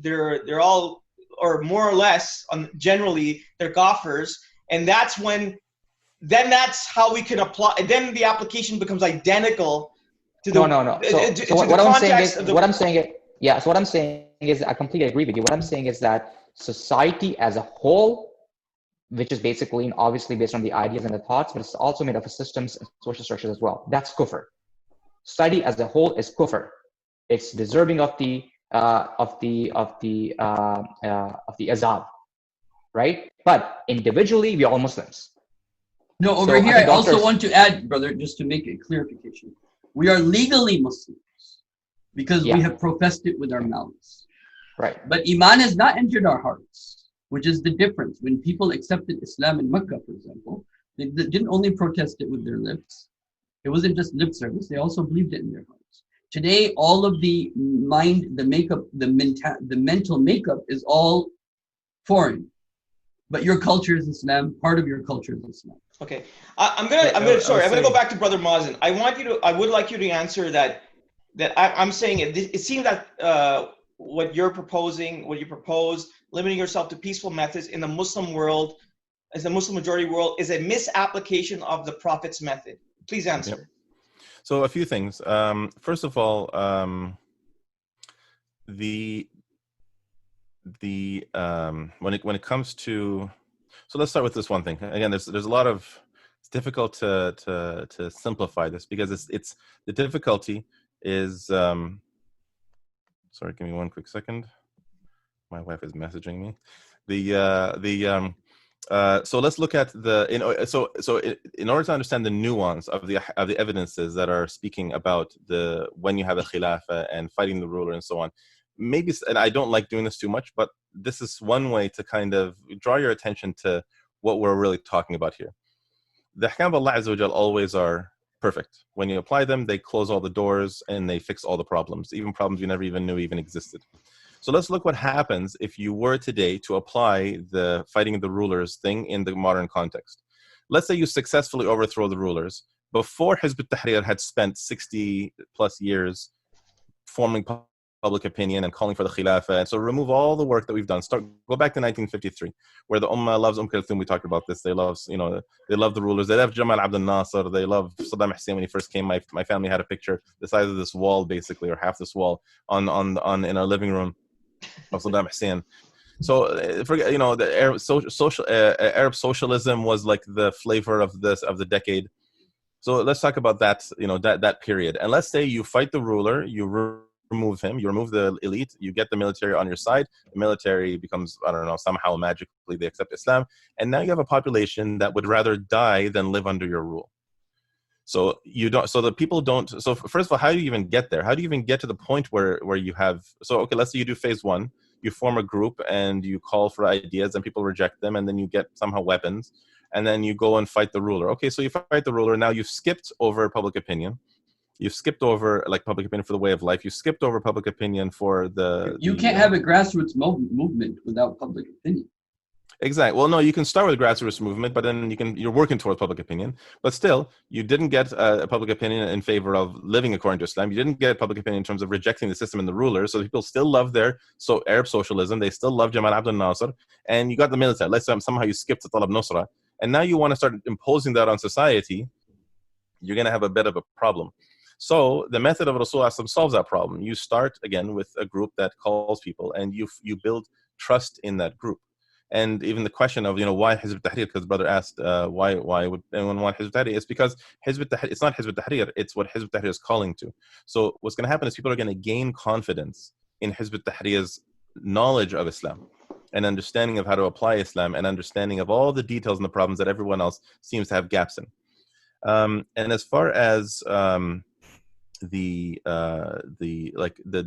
they're all, or more or less, generally they're kafirs, and that's how we can apply. And then the application becomes identical to the no. So what I'm saying is, So what I'm saying is, I completely agree with you. What I'm saying is that society as a whole, which is basically and obviously based on the ideas and the thoughts, but it's also made up of systems and social structures as well. That's kufr. Society as a whole is kufr. It's deserving of the azab, right? But individually, we are all Muslims. No, over here, I also want to add, brother, just to make a clarification. We are legally Muslims because we have professed it with our mouths. Right. But Iman has not entered our hearts, which is the difference. When people accepted Islam in Makkah, for example, they didn't only protest it with their lips. It wasn't just lip service. They also believed it in their hearts. Today, all of the mind, the makeup, the mental makeup is all foreign. But your culture is Islam. Part of your culture is Islam. Okay, I'm gonna go back to Brother Mazin. I would like you to answer that I'm saying it seems that what you propose, limiting yourself to peaceful methods in the Muslim world, as the Muslim majority world, is a misapplication of the Prophet's method. Please answer. Yep. So a few things. First of all, when it comes to, so let's start with this one thing. Again, there's a lot of, it's difficult to simplify this because it's the difficulty is sorry, give me one quick second. My wife is messaging me. So let's look at in order to understand the nuance of the evidences that are speaking about when you have a Khilafah and fighting the ruler and so on. Maybe, and I don't like doing this too much, but this is one way to kind of draw your attention to what we're really talking about here. The ahkam of Allah Azza wa Jal always are perfect. When you apply them, they close all the doors and they fix all the problems, even problems you never even knew even existed. So let's look what happens if you were today to apply the fighting the rulers thing in the modern context. Let's say you successfully overthrow the rulers. Before Hizb Tahrir had spent 60 plus years forming public opinion and calling for the Khilafah. And so remove all the work that we've done. Go back to 1953, where the Ummah loves Kulthum. We talked about this. They love, they love the rulers. They love Jamal Abdel Nasser. They love Saddam Hussein. When he first came, my family had a picture the size of this wall, basically, or half this wall on in our living room of Saddam Hussein. So the Arab socialism was like the flavor of the decade. So let's talk about that, that period. And let's say you fight the ruler, you remove him, you remove the elite, you get the military on your side, the military becomes, I don't know, somehow magically they accept Islam, and now you have a population that would rather die than live under your rule. So the people don't, so first of all, how do you even get there? How do you even get to the point where you have, so okay, let's say you do phase one, you form a group and you call for ideas and people reject them, and then you get somehow weapons, and then you go and fight the ruler. Okay, so you fight the ruler, now you've skipped over public opinion. You've skipped over public opinion for the way of life. You skipped over public opinion for You can't have a grassroots movement without public opinion. Exactly. Well, no, you can start with a grassroots movement, but then you're working towards public opinion. But still, you didn't get a public opinion in favor of living according to Islam. You didn't get public opinion in terms of rejecting the system and the rulers. So people still love Arab socialism. They still love Jamal Abdel Nasser. And you got the military. Let's say somehow you skipped the Talab Nusra. And now you want to start imposing that on society. You're going to have a bit of a problem. So the method of Rasulullah solves that problem. You start again with a group that calls people, and you build trust in that group. And even the question of, why Hizb Tahrir, because brother asked, why would anyone want Hizb Tahrir? It's because Hizb Tahrir, it's not Hizb Tahrir, it's what Hizb Tahrir is calling to. So what's going to happen is people are going to gain confidence in Hizb Tahrir's knowledge of Islam and understanding of how to apply Islam and understanding of all the details and the problems that everyone else seems to have gaps in. And as far as the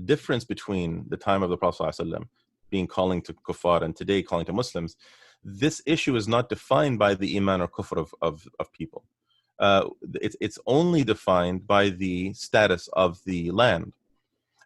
difference between the time of the Prophet ﷺ being calling to kuffar and today calling to Muslims, this issue is not defined by the iman or kufr of people. It's only defined by the status of the land.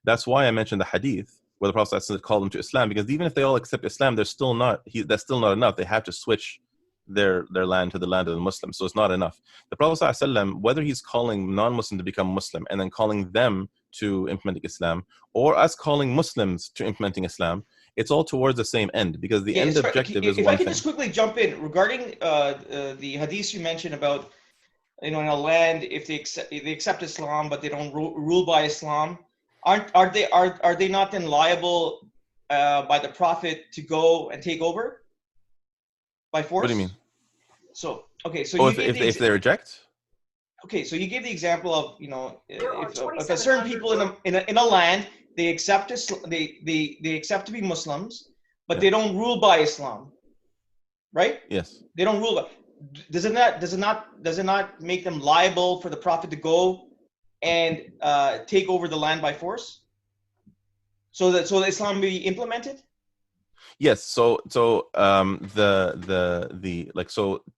That's why I mentioned the hadith where the Prophet ﷺ called them to Islam, because even if they all accept Islam, that's still not enough. They have to switch their land to the land of the Muslims. So it's not enough. The Prophet ﷺ, whether he's calling non-Muslim to become Muslim and then calling them to implementing Islam, or us calling Muslims to implementing Islam, it's all towards the same end, because the end objective is one thing. If I can just quickly jump in regarding the hadith you mentioned about, in a land, if they accept Islam but they don't rule by Islam, are they not then liable by the Prophet to go and take over by force? What do you mean? So okay, so if they reject. Okay, so you give the example of if a certain people in a land, they accept they accept to be Muslims, but they don't rule by Islam, right? Yes. They don't rule by. Does it not make them liable for the Prophet to go and take over the land by force, so that Islam be implemented? Yes. So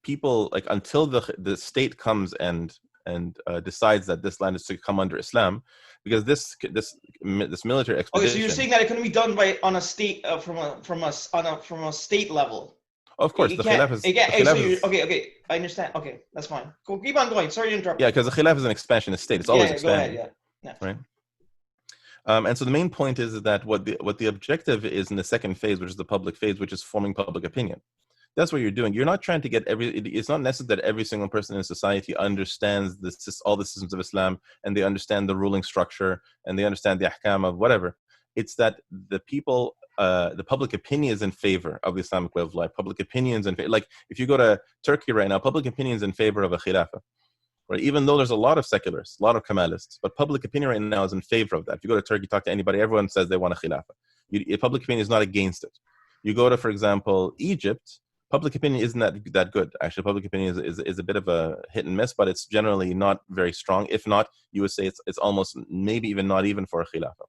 people, like, until the state comes and decides that this land is to come under Islam, because this military expedition. Okay, so you're saying that it couldn't be done on a state from a state level. Of course, the Khilafah is... Okay, I understand. Okay, that's fine. Cool, keep on going. Sorry to interrupt. Yeah, because the Khilafah is an expansionist state. It's always expanding. Go ahead, yeah. Right. And so the main point is that what the objective is in the second phase, which is the public phase, which is forming public opinion. That's what you're doing. You're not trying to get it's not necessary that every single person in society understands all the systems of Islam, and they understand the ruling structure, and they understand the ahkam of whatever. It's that the people, the public opinion is in favor of the Islamic way of life. Public opinions in favor. Like, if you go to Turkey right now, public opinion is in favor of a Khilafah. Right? Even though there's a lot of secularists, a lot of Kemalists, but public opinion right now is in favor of that. If you go to Turkey, talk to anybody, everyone says they want a Khilafah. Public opinion is not against it. You go to, for example, Egypt, public opinion isn't that good. Actually, public opinion is a bit of a hit and miss, but it's generally not very strong. If not, you would say it's almost maybe even not even for a Khilafah.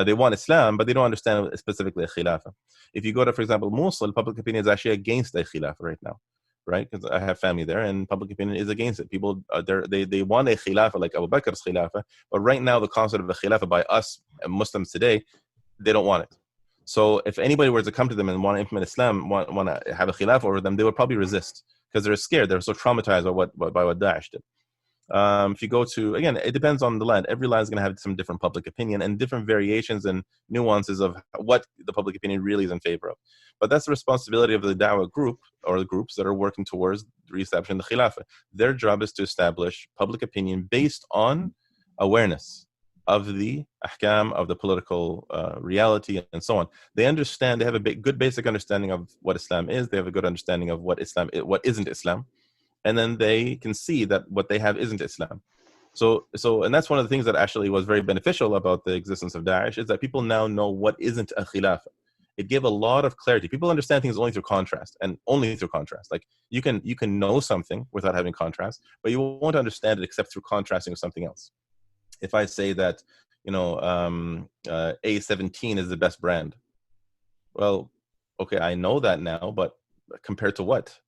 They want Islam, but they don't understand specifically a Khilafah. If you go to, for example, Mosul, public opinion is actually against a Khilafah right now. Right, because I have family there, and public opinion is against it. People, they want a Khilafah like Abu Bakr's Khilafah, but right now the concept of a Khilafah by us Muslims today, they don't want it. So if anybody were to come to them and want to implement Islam, want to have a Khilafah over them, they would probably resist, because they're scared. They're so traumatized by what Daesh did. If you go to, again, it depends on the land. Every land is going to have some different public opinion and different variations and nuances of what the public opinion really is in favor of. But that's the responsibility of the Dawah group, or the groups that are working towards reestablishing the Khilafah. Their job is to establish public opinion based on awareness of the ahkam, of the political reality, and so on. They understand, they have a good basic understanding of what Islam is. They have a good understanding of what isn't Islam. And then they can see that what they have isn't Islam. So, and that's one of the things that actually was very beneficial about the existence of Daesh, is that people now know what isn't a Khilafah. It gave a lot of clarity. People understand things only through contrast, and only through contrast. Like, you can know something without having contrast, but you won't understand it except through contrasting with something else. If I say that, A17 is the best brand, well, okay, I know that now, but compared to what?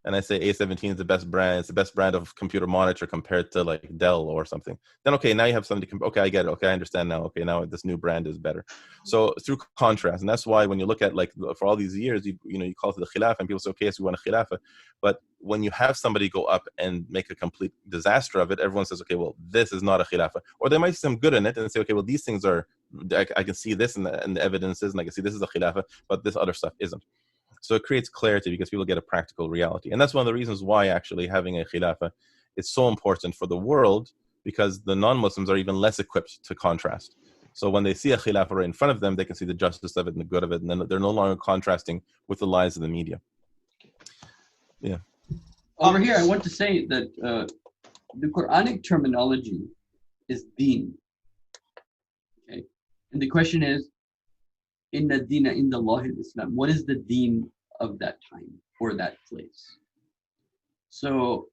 And I say A17 is the best brand. It's the best brand of computer monitor compared to like Dell or something. Then, okay, now you have something to okay, I get it. Okay, I understand now. Okay, now this new brand is better. So through contrast, and that's why when you look at, like, for all these years, you call it the Khilafah, and people say, okay, so we want a Khilafah. But when you have somebody go up and make a complete disaster of it, everyone says, okay, well, this is not a Khilafah. Or they might see some good in it and say, okay, well, these things are, I can see this in the evidences, and I can see this is a Khilafah, but this other stuff isn't. So it creates clarity because people get a practical reality. And that's one of the reasons why actually having a Khilafah is so important for the world, because the non-Muslims are even less equipped to contrast. So when they see a khilafah right in front of them, they can see the justice of it and the good of it, and then they're no longer contrasting with the lies of the media. Yeah. Over here, I want to say that the Quranic terminology is deen. Okay, and the question is, Inna Dina Inda Allah Islam. What is the deen of that time or that place? So,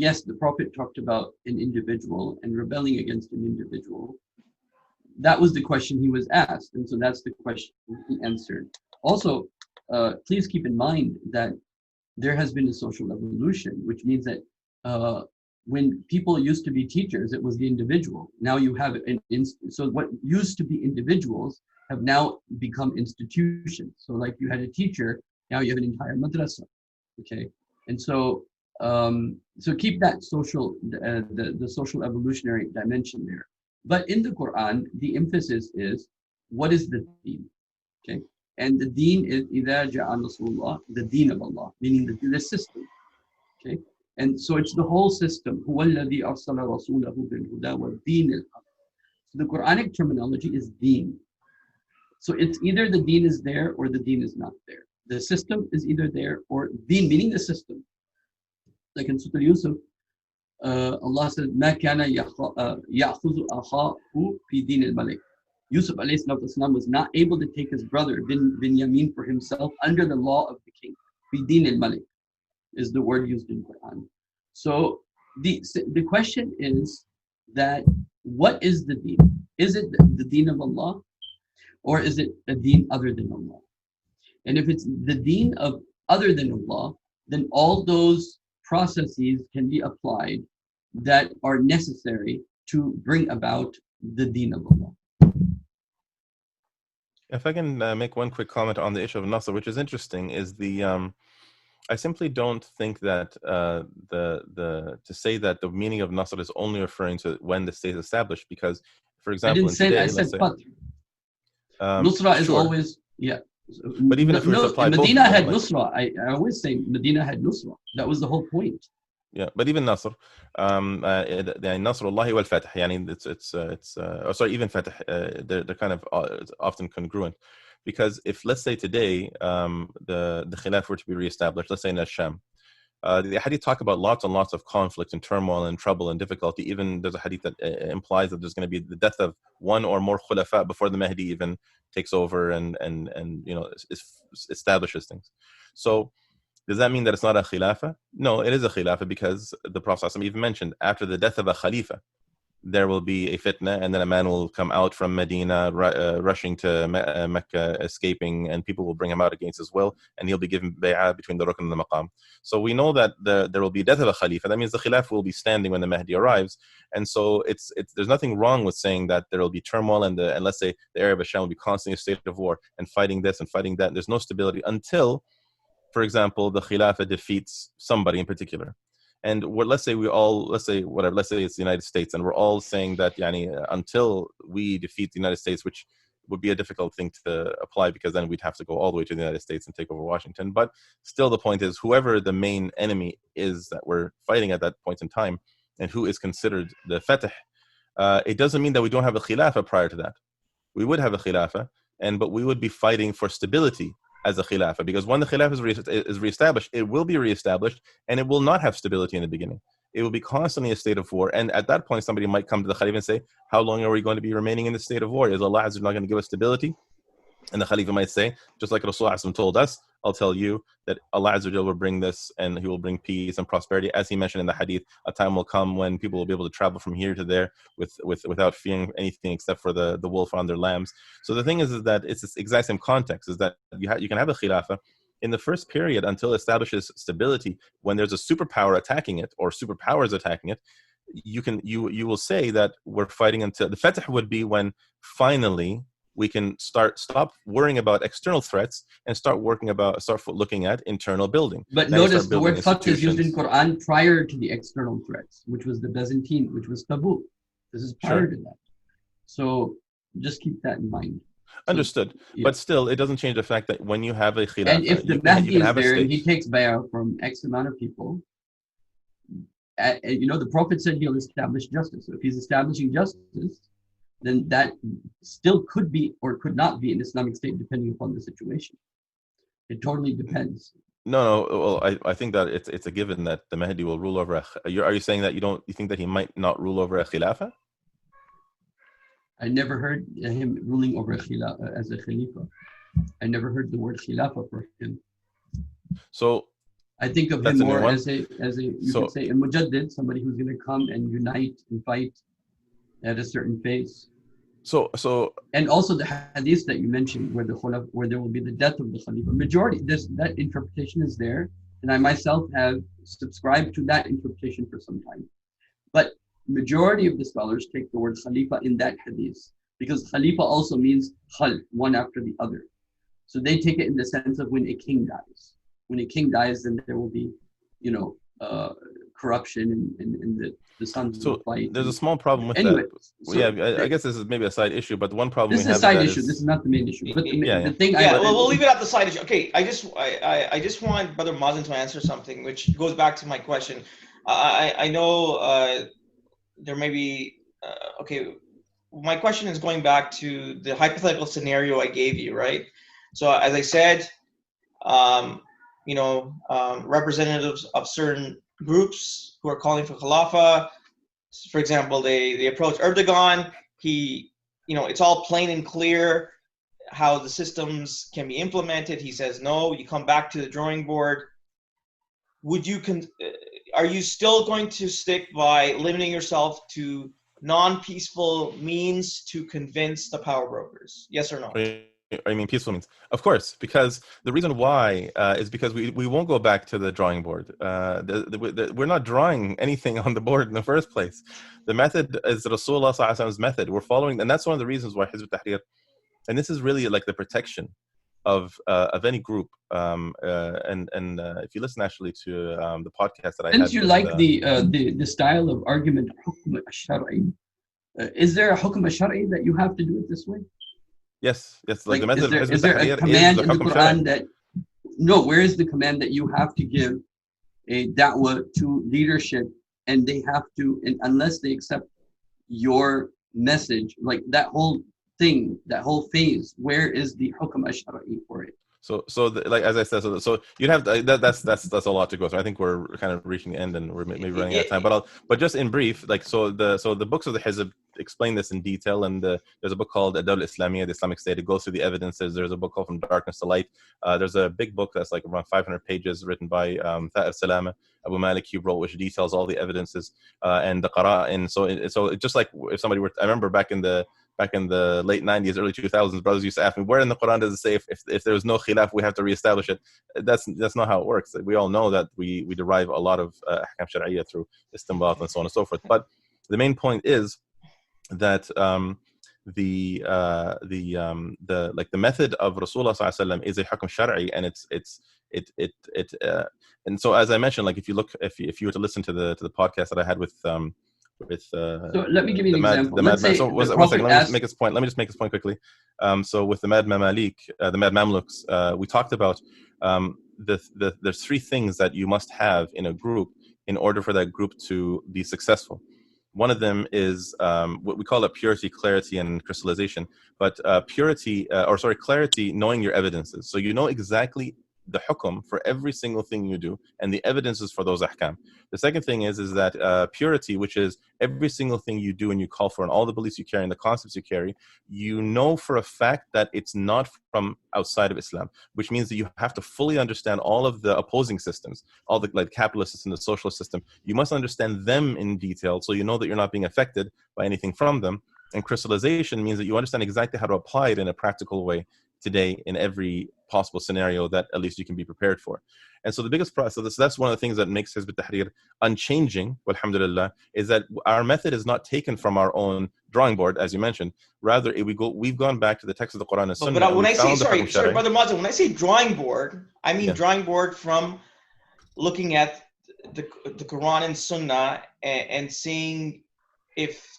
yes, the Prophet talked about an individual and rebelling against an individual. That was the question he was asked, and so that's the question he answered. Also, please keep in mind that there has been a social evolution, which means that when people used to be teachers, it was the individual. Now you have so what used to be individuals have now become institutions. So like you had a teacher, now you have an entire madrasa. Okay, and so so keep that social the social evolutionary dimension there. But in the Quran, the emphasis is what is the deen? Okay, and the deen is إِذَا جَاءَ نَصْرُ اللَّهِ, the deen of Allah, meaning the system. Okay, and so it's the whole system. هُوَ الَّذِي أَرْسَلَ رَسُولَهُ بِالْهُدَى وَالدِّينِ الْحَقِّ. So the Quranic terminology is deen. So it's either the deen is there or the deen is not there. The system is either there or deen, meaning the system. Like in Surah Yusuf, Allah says, مَا كَانَ يَأْخُذُ أَخَاهُ فِي دِينِ الْمَلِكِ. Yusuf ﷺ was not able to take his brother Binyamin for himself under the law of the king. فِي دِينِ الْمَلِكِ is the word used in Quran. So the question is that what is the deen? Is it the deen of Allah or is it a deen other than Allah? And if it's the deen of other than Allah, then all those processes can be applied that are necessary to bring about the deen of Allah. If I can make one quick comment on the issue of Nasr, which is interesting, is I simply don't think that to say that the meaning of Nasr is only referring to when the state is established, because, for example, I said Fatr. Nusra is always, yeah. But even if we apply Medina both had them, Nusra. I always say Medina had Nusra. That was the whole point. Yeah, but even Nasr, Nasrullahi wal Fath, sorry, even Fath, they're kind of often congruent, because if, let's say today, the Khilafah were to be reestablished, let's say in Al-Sham, the hadith talk about lots and lots of conflict and turmoil and trouble and difficulty. Even there's a hadith that implies that there's going to be the death of one or more khulafa before the Mahdi even takes over and establishes things. So does that mean that it's not a khilafah? No, it is a khilafah, because the Prophet ﷺ even mentioned after the death of a khalifa, there will be a fitna, and then a man will come out from Medina, rushing to Mecca, escaping, and people will bring him out against his will, and he'll be given bay'ah between the rukn and the maqam. So we know that there will be death of a khalifa. That means the khilafah will be standing when the Mahdi arrives. And so there's nothing wrong with saying that there will be turmoil, and let's say the area of Sham will be constantly a state of war and fighting this and fighting that. There's no stability until, for example, the Khilafah defeats somebody in particular. And let's say it's the United States, and we're all saying that until we defeat the United States, which would be a difficult thing to apply, because then we'd have to go all the way to the United States and take over Washington. But still, the point is, whoever the main enemy is that we're fighting at that point in time, and who is considered the Fatih, it doesn't mean that we don't have a Khilafah prior to that. We would have a Khilafah, but we would be fighting for stability as a khilafah, because when the khilafah is reestablished, it will be reestablished, and it will not have stability in the beginning. It will be constantly a state of war, and at that point, somebody might come to the Khalifa and say, how long are we going to be remaining in the state of war? Is Allah Azza not going to give us stability? And the Khalifa might say, just like Rasulullah told us, I'll tell you that Allah Azza will bring this, and He will bring peace and prosperity. As He mentioned in the hadith, a time will come when people will be able to travel from here to there without fearing anything except for the wolf on their lambs. So the thing is that it's this exact same context, is that you can have a khilafah in the first period until it establishes stability. When there's a superpower attacking it, or superpowers attacking it, you will say that we're fighting until the Fatih would be when finally we can stop worrying about external threats and start looking at internal building. But then notice the word Fath is used in Quran prior to the external threats, which was the Byzantine, which was Tabuk. This is prior to that. So just keep that in mind. Understood. Yeah. But still, it doesn't change the fact that when you have a khilafah, and if the Mahdi is there and he takes bay'ah from X amount of people, the Prophet said he'll establish justice. So if he's establishing justice, then that still could be or could not be an Islamic state depending upon the situation. It totally depends. No. Well, I think that it's a given that the Mahdi will rule over. Are you saying that you think that he might not rule over a Khilafah? I never heard him ruling over as a Khalifa. I never heard the word Khilafah for him. So I think of him more as a you could say a mujaddid, somebody who's going to come and unite and fight at a certain phase. So and also the hadith that you mentioned, where there will be the death of the Khalifa. Majority that interpretation is there, and I myself have subscribed to that interpretation for some time. But majority of the scholars take the word Khalifa in that hadith, because Khalifa also means khal, one after the other. So they take it in the sense of when a king dies. When a king dies, then there will be, corruption and the sons will fight. There's a small problem with that. I guess this is maybe a side issue, but the one problem this is a side issue. This is not the main issue. But the thing we'll leave it at the side issue. Okay, I just want Brother Mazin to answer something, which goes back to my question. I know there may be my question is going back to the hypothetical scenario I gave you, right? So as I said, representatives of certain groups who are calling for Khilafah, for example, they approach Erdogan. It's all plain and clear how the systems can be implemented. He says no. You come back to the drawing board. Are you still going to stick by limiting yourself to non-peaceful means to convince the power brokers? Yes or no? I mean, peaceful means, of course, because the reason why is because we won't go back to the drawing board. We're not drawing anything on the board in the first place. The method is Rasulullah Sallallahu Alaihi Wasallam's method. We're following, and that's one of the reasons why Hizb Tahrir, and this is really like the protection of any group. And if you listen actually to the podcast that I had. Since you like the style of argument, hukm al-shar'i, is there a hukm al-shar'i that you have to do it this way? Yes. Like the method is there a command in the Quran that where is the command that you have to give a da'wah to leadership, and they have to, and unless they accept your message, like that whole thing, that whole phase, where is the hukm al-shar'i for it? Like as I said, so you'd have to, that's a lot to go through. I think we're kind of reaching the end, and we're maybe running out of time. But just in brief, like the books of the Hizb explain this in detail, and there's a book called Dawah Islamiyya, the Islamic State. It goes through the evidences. There's a book called From Darkness to Light. There's a big book that's like around 500 pages, written by Salama Abu Malik. He wrote, which details all the evidences and the qara'in. So it just like if somebody were, I remember back in the late 90s, early 2000s, brothers used to ask me, where in the Quran does it say if there was no khilaf, we have to reestablish it? That's not how it works. We all know that we derive a lot of ahkam shar'iyya through istinbat and so on and so forth. But the main point is that the method of Rasulullah Sallallahu Alaihi Wasallam is a hukm shar'i, and and so as I mentioned, like if you were to listen to the podcast that I had with so let me give you an example. One second, let me just make this point. Let me just make this point quickly. So with the Mad Mamluks, we talked about there's three things that you must have in a group in order for that group to be successful. One of them is what we call it purity, clarity, and crystallization. But clarity, knowing your evidences. So you know exactly the hukum for every single thing you do and the evidences for those ahkam. The second thing is that purity, which is every single thing you do and you call for, and all the beliefs you carry and the concepts you carry, you know for a fact that it's not from outside of Islam, which means that you have to fully understand all of the opposing systems, all the like capitalist system, the socialist system. You must understand them in detail so you know that you're not being affected by anything from them. And crystallization means that you understand exactly how to apply it in a practical way today in every possible scenario that at least you can be prepared for. And so the biggest process, that's one of the things that makes Hizb Tahrir unchanging, alhamdulillah, is that our method is not taken from our own drawing board, as you mentioned. Rather, we've gone back to the text of the Quran and Sunnah. But when I say, sorry, Brother Mazin, when I say drawing board, I mean drawing board from looking at the Quran and Sunnah and seeing if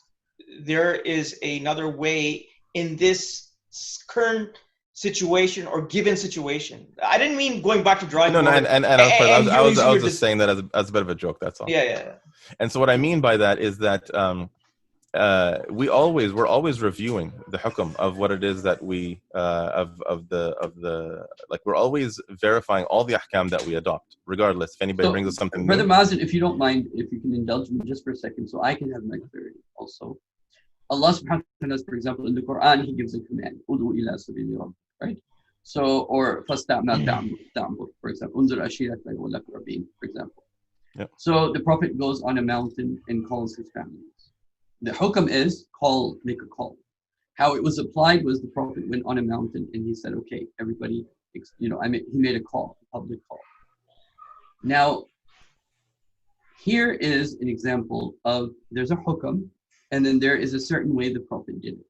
there is another way in this current situation or given situation. I didn't mean going back to drawing board. I was just saying that as a bit of a joke. That's all. Yeah. And so what I mean by that is that we're always reviewing the hukum of what it is that we like we're always verifying all the ahkam that we adopt, regardless if anybody brings us something Brother new. Mazin, if you don't mind, if you can indulge me just for a second, so I can have my clarity also. Allah subhanahu wa ta'ala, for example, in the Quran, He gives a command, "Ud'u ila sabili rabbik," right? So, or "Fasta'ma ta'bud," for example, "Unzur ashiratak wal aqrabin," for example. Yep. So the Prophet goes on a mountain and calls his family. The hukam is make a call. How it was applied was the Prophet went on a mountain and he said, okay, everybody, he made a call, a public call. Now, here is an example of there's a hukam and then there is a certain way the Prophet did it.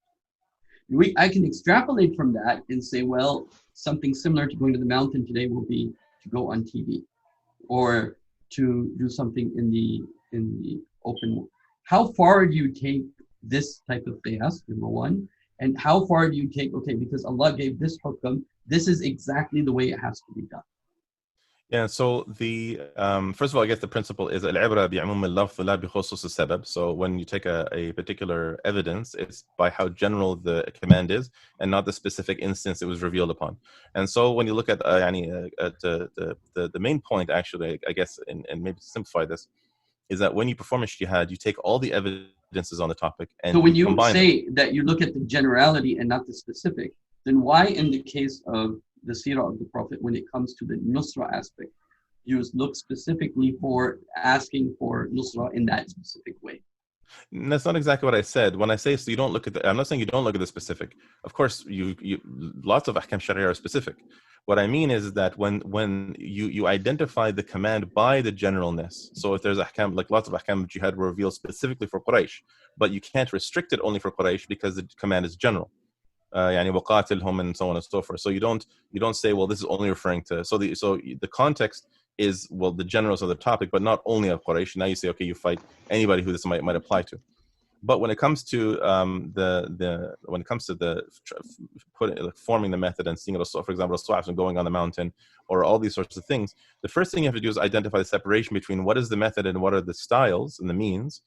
I can extrapolate from that and say, well, something similar to going to the mountain today will be to go on TV or to do something in the open. How far do you take this type of qiyas, number one? And how far do you take, okay, because Allah gave this hukam, this is exactly the way it has to be done? Yeah, so the first of all, I guess the principle is al-ibra bi'umum al-lafz la bi khusus al-sabab. So when you take a particular evidence, it's by how general the command is and not the specific instance it was revealed upon. And so when you look at the main point, actually, I guess, and maybe to simplify this, is that when you perform ijtihad, you take all the evidences on the topic and so when you combine say that you look at the generality and not the specific, then why in the case of the seerah of the Prophet, when it comes to the nusra aspect, you look specifically for asking for nusra in that specific way? That's not exactly what I said. When I say so, you don't look at I'm not saying you don't look at the specific. Of course, you lots of ahkam sharia are specific. What I mean is that when you identify the command by the generalness. So if there's ahkam, like lots of ahkam jihad were revealed specifically for Quraysh, but you can't restrict it only for Quraysh because the command is general. يعني وقاتلهم and so on and so forth. So you don't say, well, this is only referring to so the context is, well, the generals of the topic, but not only of Quraysh. Now you say, okay, you fight anybody who this might apply to. But when it comes to forming the method and seeing Rasul, for example, Rasul going on the mountain or all these sorts of things, the first thing you have to do is identify the separation between what is the method and what are the styles and the means.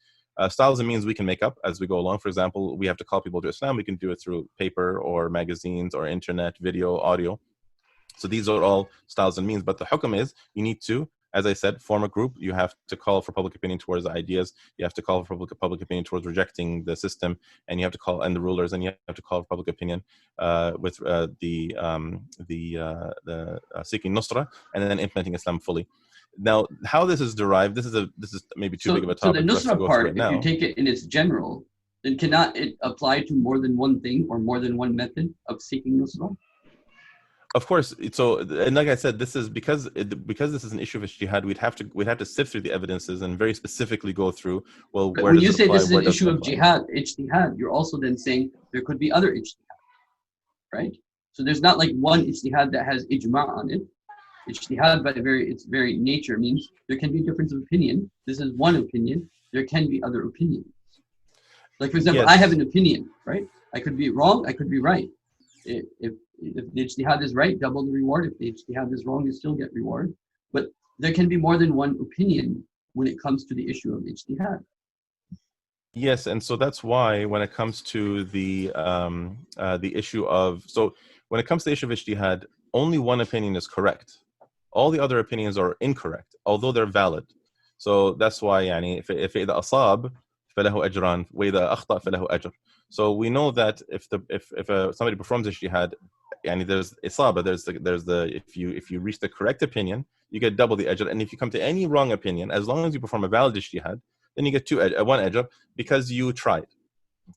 Styles and means we can make up as we go along. For example, we have to call people to Islam. We can do it through paper or magazines or internet, video, audio. So these are all styles and means. But the hukam is you need to, as I said, form a group. You have to call for public opinion towards the ideas. You have to call for public opinion towards rejecting the system, and you have to call and the rulers, and you have to call for public opinion with seeking nusra and then implementing Islam fully. Now, how this is derived, this is maybe too big of a topic for us to go through it now. If you take it in its general, then cannot it apply to more than one thing or more than one method of seeking nusra? Of course. So, and like I said, this is because this is an issue of ijtihad. We'd have to sift through the evidences and very specifically go through. Well, but where when you does it say apply, this is where an doesn't issue of apply? ijtihad, you're also then saying there could be other ijtihad, right? So there's not like one ijtihad that has ijma' on it. Ijtihad by its very nature means there can be a difference of opinion. This is one opinion. There can be other opinions. Like, for example, Yes. I have an opinion, right? I could be wrong, I could be right. If the ijtihad is right, double the reward. If the ijtihad is wrong, you still get reward. But there can be more than one opinion when it comes to the issue of ijtihad. Yes, and so that's why when it comes to the issue of when it comes to the issue of ijtihad, only one opinion is correct. All the other opinions are incorrect, although they're valid. So that's why يعني if إذا أصاب فله أجران وإذا أخطأ فله أجر. So we know that if somebody performs ijtihad, and there's isaba, there's the if you reach the correct opinion, you get double the ajr, and if you come to any wrong opinion, as long as you perform a valid ijtihad, then you get one ajr because you tried.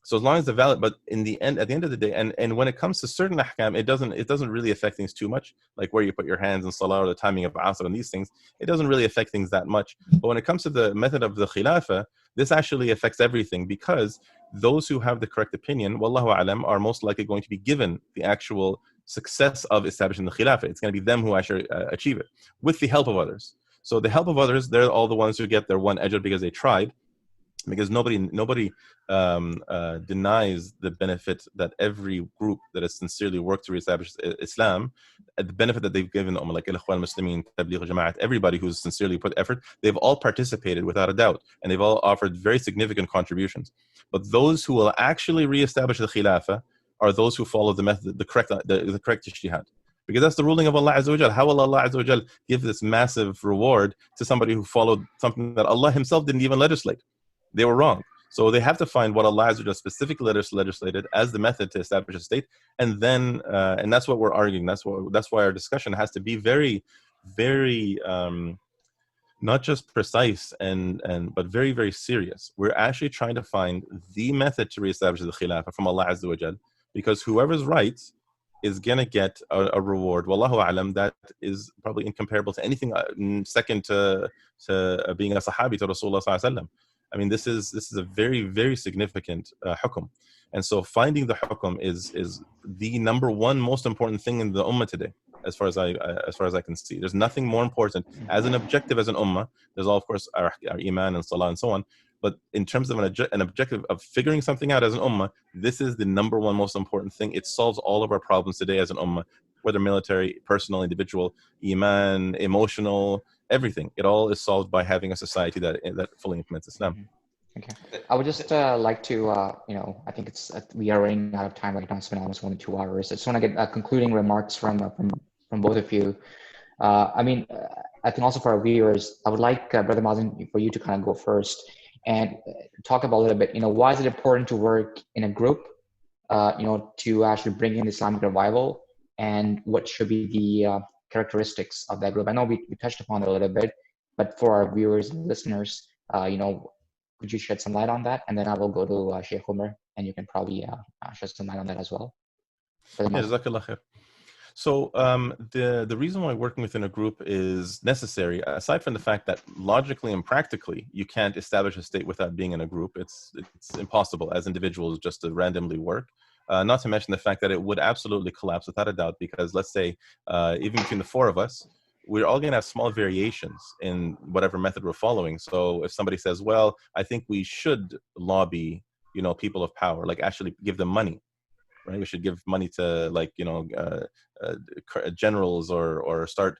So as long as the valid, but at the end of the day, and when it comes to certain ahkam, it doesn't really affect things too much, like where you put your hands in salah or the timing of asr and these things. It doesn't really affect things that much. But when it comes to the method of the Khilafah, this actually affects everything, because those who have the correct opinion, wallahu alam, are most likely going to be given the actual success of establishing the Khilafah. It's going to be them who actually achieve it with the help of others. So the help of others, they're all the ones who get their one ajr because they tried. because nobody denies the benefit that every group that has sincerely worked to reestablish Islam, the benefit that they've given the Ummah, like Ikhwan Muslimin, Tabligh Jama'at, everybody who's sincerely put effort, they've all participated without a doubt, and they've all offered very significant contributions. But those who will actually reestablish the Khilafah are those who follow the method, the correct ijtihad. Because that's the ruling of Allah Azza wa Jal. How will Allah Azza wa Jal give this massive reward to somebody who followed something that Allah Himself didn't even legislate? They were wrong. So they have to find what Allah Azza wa Jal specifically legislated as the method to establish a state, and then and that's what we're arguing. That's why our discussion has to be very, very not just precise but very, very serious. We're actually trying to find the method to reestablish the Khilafah from Allah Azza wa Jal, because whoever's right is going to get a reward, wallahu a'lam, that is probably incomparable to anything second to being a sahabi to Rasulullah sallallahu alaihi wasallam. I mean, this is a very, very significant hukum. And so finding the hukum is the number one most important thing in the ummah today, as far as I can see. There's nothing more important as an objective as an ummah. There's all, of course, our iman and salah and so on. But in terms of an objective of figuring something out as an ummah, this is the number one most important thing. It solves all of our problems today as an ummah, whether military, personal, individual, iman, emotional, everything. It all is solved by having a society that fully implements Islam. Okay. I would just like to, I think we are running out of time right now. It's been almost 1 to 2 hours. I just want to get concluding remarks from both of you. I think also for our viewers, I would like Brother Mazin, for you to kind of go first and talk about a little bit, why is it important to work in a group, to actually bring in Islamic revival, and what should be the characteristics of that group? I know we touched upon it a little bit, but for our viewers and listeners, could you shed some light on that? And then I will go to Sheikh Omar, and you can probably shed some light on that as well. Jazakallah khair. So the reason why working within a group is necessary, aside from the fact that logically and practically you can't establish a state without being in a group, it's impossible as individuals just to randomly work. Not to mention the fact that it would absolutely collapse without a doubt, because let's say even between the four of us, we're all going to have small variations in whatever method we're following. So if somebody says, well, I think we should lobby, people of power, like actually give them money. Right? We should give money to generals or start.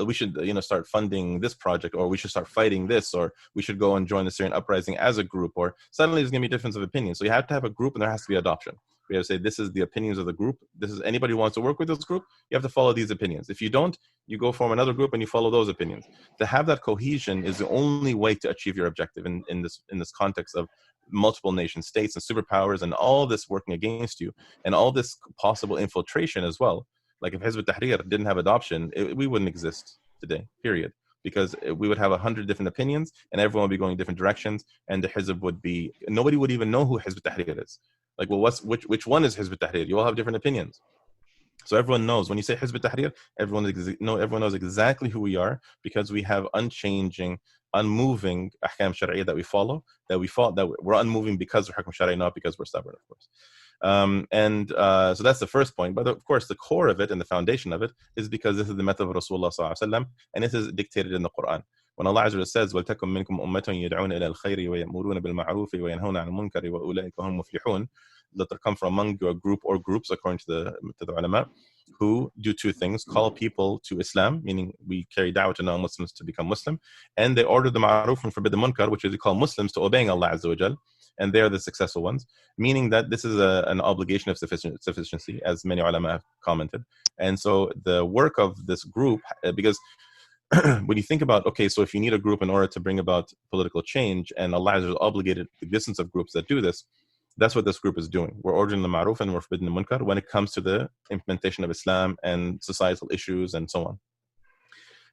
We should start funding this project, or we should start fighting this, or we should go and join the Syrian uprising as a group. Or suddenly there's going to be difference of opinion. So you have to have a group, and there has to be adoption. We have to say this is the opinions of the group. This is anybody who wants to work with this group. You have to follow these opinions. If you don't, you go form another group and you follow those opinions. To have that cohesion is the only way to achieve your objective in this context of multiple nation states and superpowers and all this working against you and all this possible infiltration as well. Like if Hizb Tahrir didn't have adoption, we wouldn't exist today, period. Because we would have 100 different opinions and everyone would be going different directions, and the Hizb nobody would even know who Hizb Tahrir is. Like, well, which one is Hizb Tahrir? You all have different opinions. So everyone knows when you say Hizb Tahrir, everyone knows exactly who we are, because we have unchanging, unmoving ahkam shari'ah that we follow, that we're unmoving because we're ahkam shari'ah, not because we're stubborn, of course. So that's the first point. But of course, the core of it and the foundation of it is because this is the method of Rasulullah sallallahu alaihi wasallam, and this is dictated in the Quran. When Allah Azza wa Jalla says, وَلْتَكُمْ مِنْكُمْ أُمَّةٌ يَدْعُونَ إِلَى الْخَيْرِ وَيَأْمُرُونَ بِالْمَعْرُوفِ وَيَنْهَوْنَ عَنِ الْمُنْكَرِ وَأُولَٰئِكَ هُمُ الْمُفْلِحُونَ. Let there come from among you a group or groups, according to the ulama, who do two things: call people to Islam, meaning we carry da'wah to non-Muslims to become Muslim, and they order the ma'ruf and forbid the munkar, which is they call Muslims to obeying Allah Azza wa Jal, and they are the successful ones, meaning that this is an obligation of sufficiency, as many ulama have commented. And so the work of this group, because when you think about, okay, so if you need a group in order to bring about political change, and Allah has obligated the existence of groups that do this, that's what this group is doing. We're ordering the ma'ruf and we're forbidding the munkar when it comes to the implementation of Islam and societal issues and so on.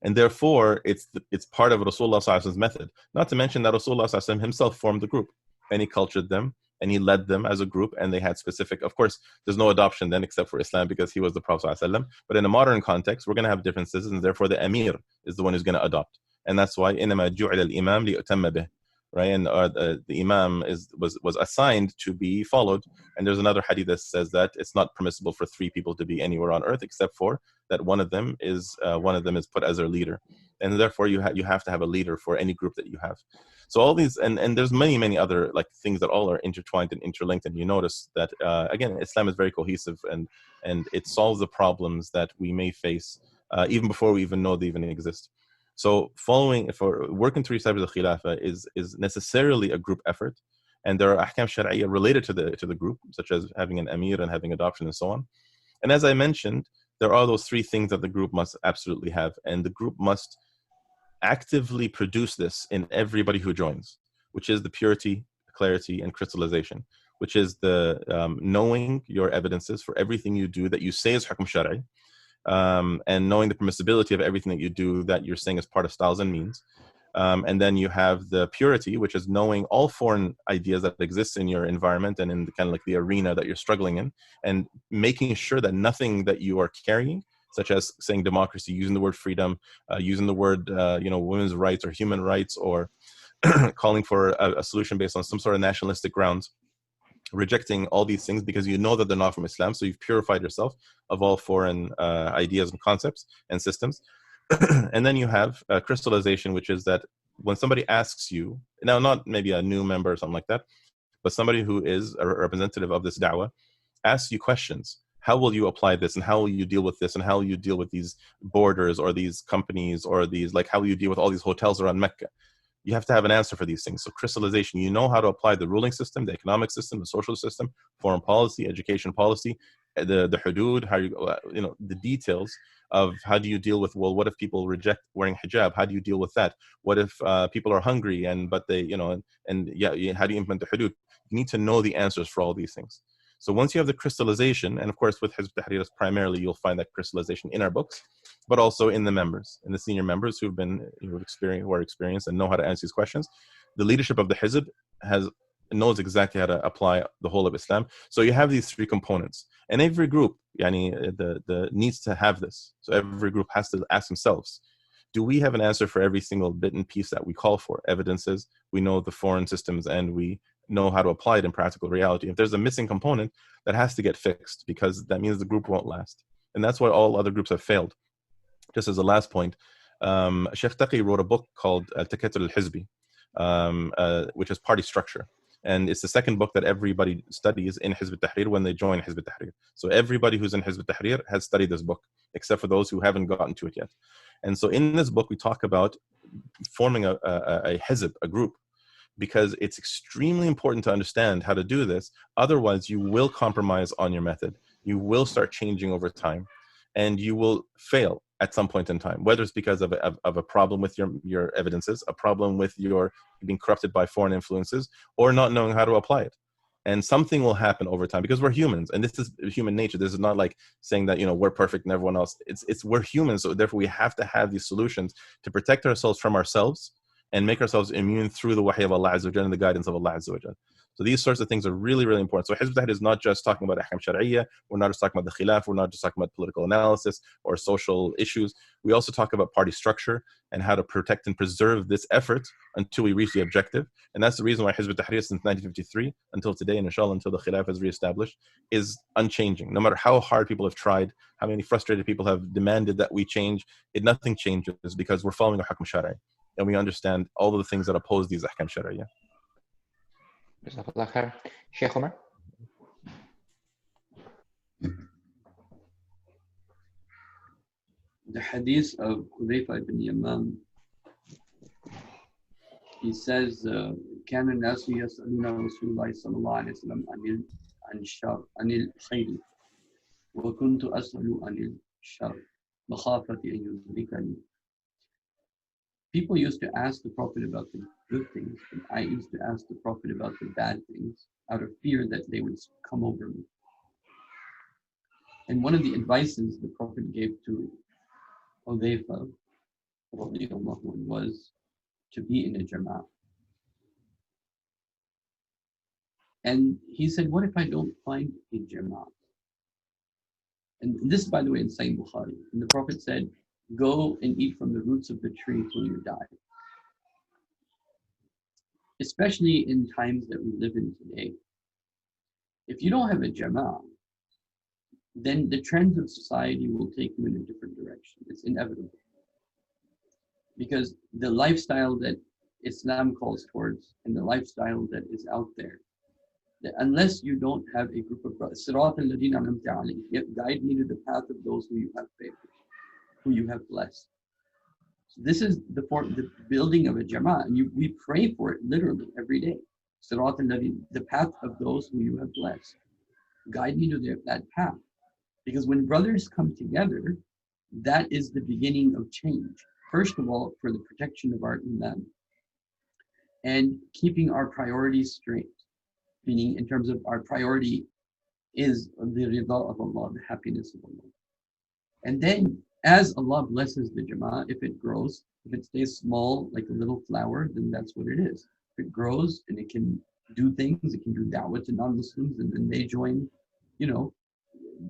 And therefore, it's part of Rasulullah sallallahu alaihi wasallam's method. Not to mention that Rasulullah sallallahu alaihi wasallam himself formed the group, and he cultured them, and he led them as a group, and they had specific, of course, there's no adoption then except for Islam because he was the Prophet sallallahu alaihi wasallam. But in a modern context, we're going to have differences, and therefore the Amir is the one who's going to adopt. And that's why إِنَّمَا جُعِلَ الْإِمَامِ لِيُؤْتَمَّ بِهِ. Right, and the Imam was assigned to be followed. And there's another hadith that says that it's not permissible for three people to be anywhere on earth except for that one of them is put as their leader. and therefore you have to have a leader for any group that you have. So all these, and there's many other like things that all are intertwined and interlinked, and you notice that again, Islam is very cohesive, and it solves the problems that we may face even before we even know they even exist. So working to reestablish the Khilafah is necessarily a group effort, and there are ahkam shari'ah related to the group, such as having an amir and having adoption and so on. And as I mentioned, there are those three things that the group must absolutely have, and the group must actively produce this in everybody who joins, which is the purity, clarity, and crystallization, which is the knowing your evidences for everything you do that you say is hukm shari, and knowing the permissibility of everything that you do that you're saying is part of styles and means. And then you have the purity, which is knowing all foreign ideas that exist in your environment and in the, kind of like the arena that you're struggling in, and making sure that nothing that you are carrying, such as saying democracy, using the word freedom, using the word women's rights or human rights, or calling for a solution based on some sort of nationalistic grounds, rejecting all these things because you know that they're not from Islam. So you've purified yourself of all foreign ideas and concepts and systems. And then you have crystallization, which is that when somebody asks you, now not maybe a new member or something like that, but somebody who is a representative of this da'wah, asks you questions. How will you apply this, and how will you deal with this, and how will you deal with these borders or these companies or these, like, how will you deal with all these hotels around Mecca? You have to have an answer for these things. So crystallization, you know how to apply the ruling system, the economic system, the social system, foreign policy, education policy, the hudud, how the details of how do you deal with, well, what if people reject wearing hijab? How do you deal with that? What if people are hungry but they, how do you implement the hudud? You need to know the answers for all these things. So once you have the crystallization, and of course with Hizb Tahrir primarily, you'll find that crystallization in our books, but also in the members, in the senior members who are experienced and know how to answer these questions. The leadership of the Hizb knows exactly how to apply the whole of Islam. So you have these three components, and every group needs to have this. So every group has to ask themselves, do we have an answer for every single bit and piece that we call for? Evidences, we know the foreign systems, and we know how to apply it in practical reality. If there's a missing component, that has to get fixed, because that means the group won't last. And that's why all other groups have failed. Just as a last point, Sheikh Taqi wrote a book called Al-Takatul Al-Hizbi, which is party structure. And it's the second book that everybody studies in Hizb Tahrir when they join Hizb Tahrir. So everybody who's in Hizb Tahrir has studied this book, except for those who haven't gotten to it yet. And so in this book, we talk about forming a Hizb, a group, because it's extremely important to understand how to do this. Otherwise, you will compromise on your method. You will start changing over time, and you will fail at some point in time, whether it's because of a problem with your evidences, a problem with your being corrupted by foreign influences, or not knowing how to apply it. And something will happen over time, because we're humans, and this is human nature. This is not like saying that we're perfect and everyone else. It's we're humans, so therefore we have to have these solutions to protect ourselves from ourselves and make ourselves immune through the wahy of Allah Azza wa Jalla and the guidance of Allah Azza wa Jalla. So these sorts of things are really, really important. So Hizb Tahrir is not just talking about ahkam shari'iyya. We're not just talking about the khilaf. We're not just talking about political analysis or social issues. We also talk about party structure and how to protect and preserve this effort until we reach the objective. And that's the reason why Hizb Tahrir since 1953 until today, and inshallah until the khilaf is reestablished, is unchanging. No matter how hard people have tried, how many frustrated people have demanded that we change, nothing changes, because we're following a hukm shari. And we understand all of the things that oppose these ahkam shari'iyya. Jazakallah khair. Sheikh Omar? The hadith of Hudayfa ibn Imam, he says, كان الناس يسألون رسول الله صلى الله عليه وسلم عن الخير وكنت أسأل عن الشر مخافة أن يدركني. People used to ask the Prophet about the good things, and I used to ask the Prophet about the bad things out of fear that they would come over me. And one of the advices the Prophet gave to Hudayfa was to be in a jama'ah. And he said, what if I don't find a jama'ah? And this, by the way, in Sahih Bukhari. And the Prophet said, go and eat from the roots of the tree till you die. Especially in times that we live in today. If you don't have a jama'ah, then the trends of society will take you in a different direction. It's inevitable. because the lifestyle that Islam calls towards and the lifestyle that is out there, that unless you don't have a group of brothers, guide me to the path of those who you have favored, who you have blessed. So this is the building of a jama'ah, and we pray for it literally every day. The path of those who you have blessed. Guide me to that path. Because when brothers come together, that is the beginning of change. First of all, for the protection of our Imam and keeping our priorities straight, meaning in terms of our priority is the rida of Allah, the happiness of Allah. And then as Allah blesses the jama'ah, if it grows, if it stays small like a little flower, then that's what it is. If it grows and it can do things, it can do da'wah to non-Muslims, and then they join,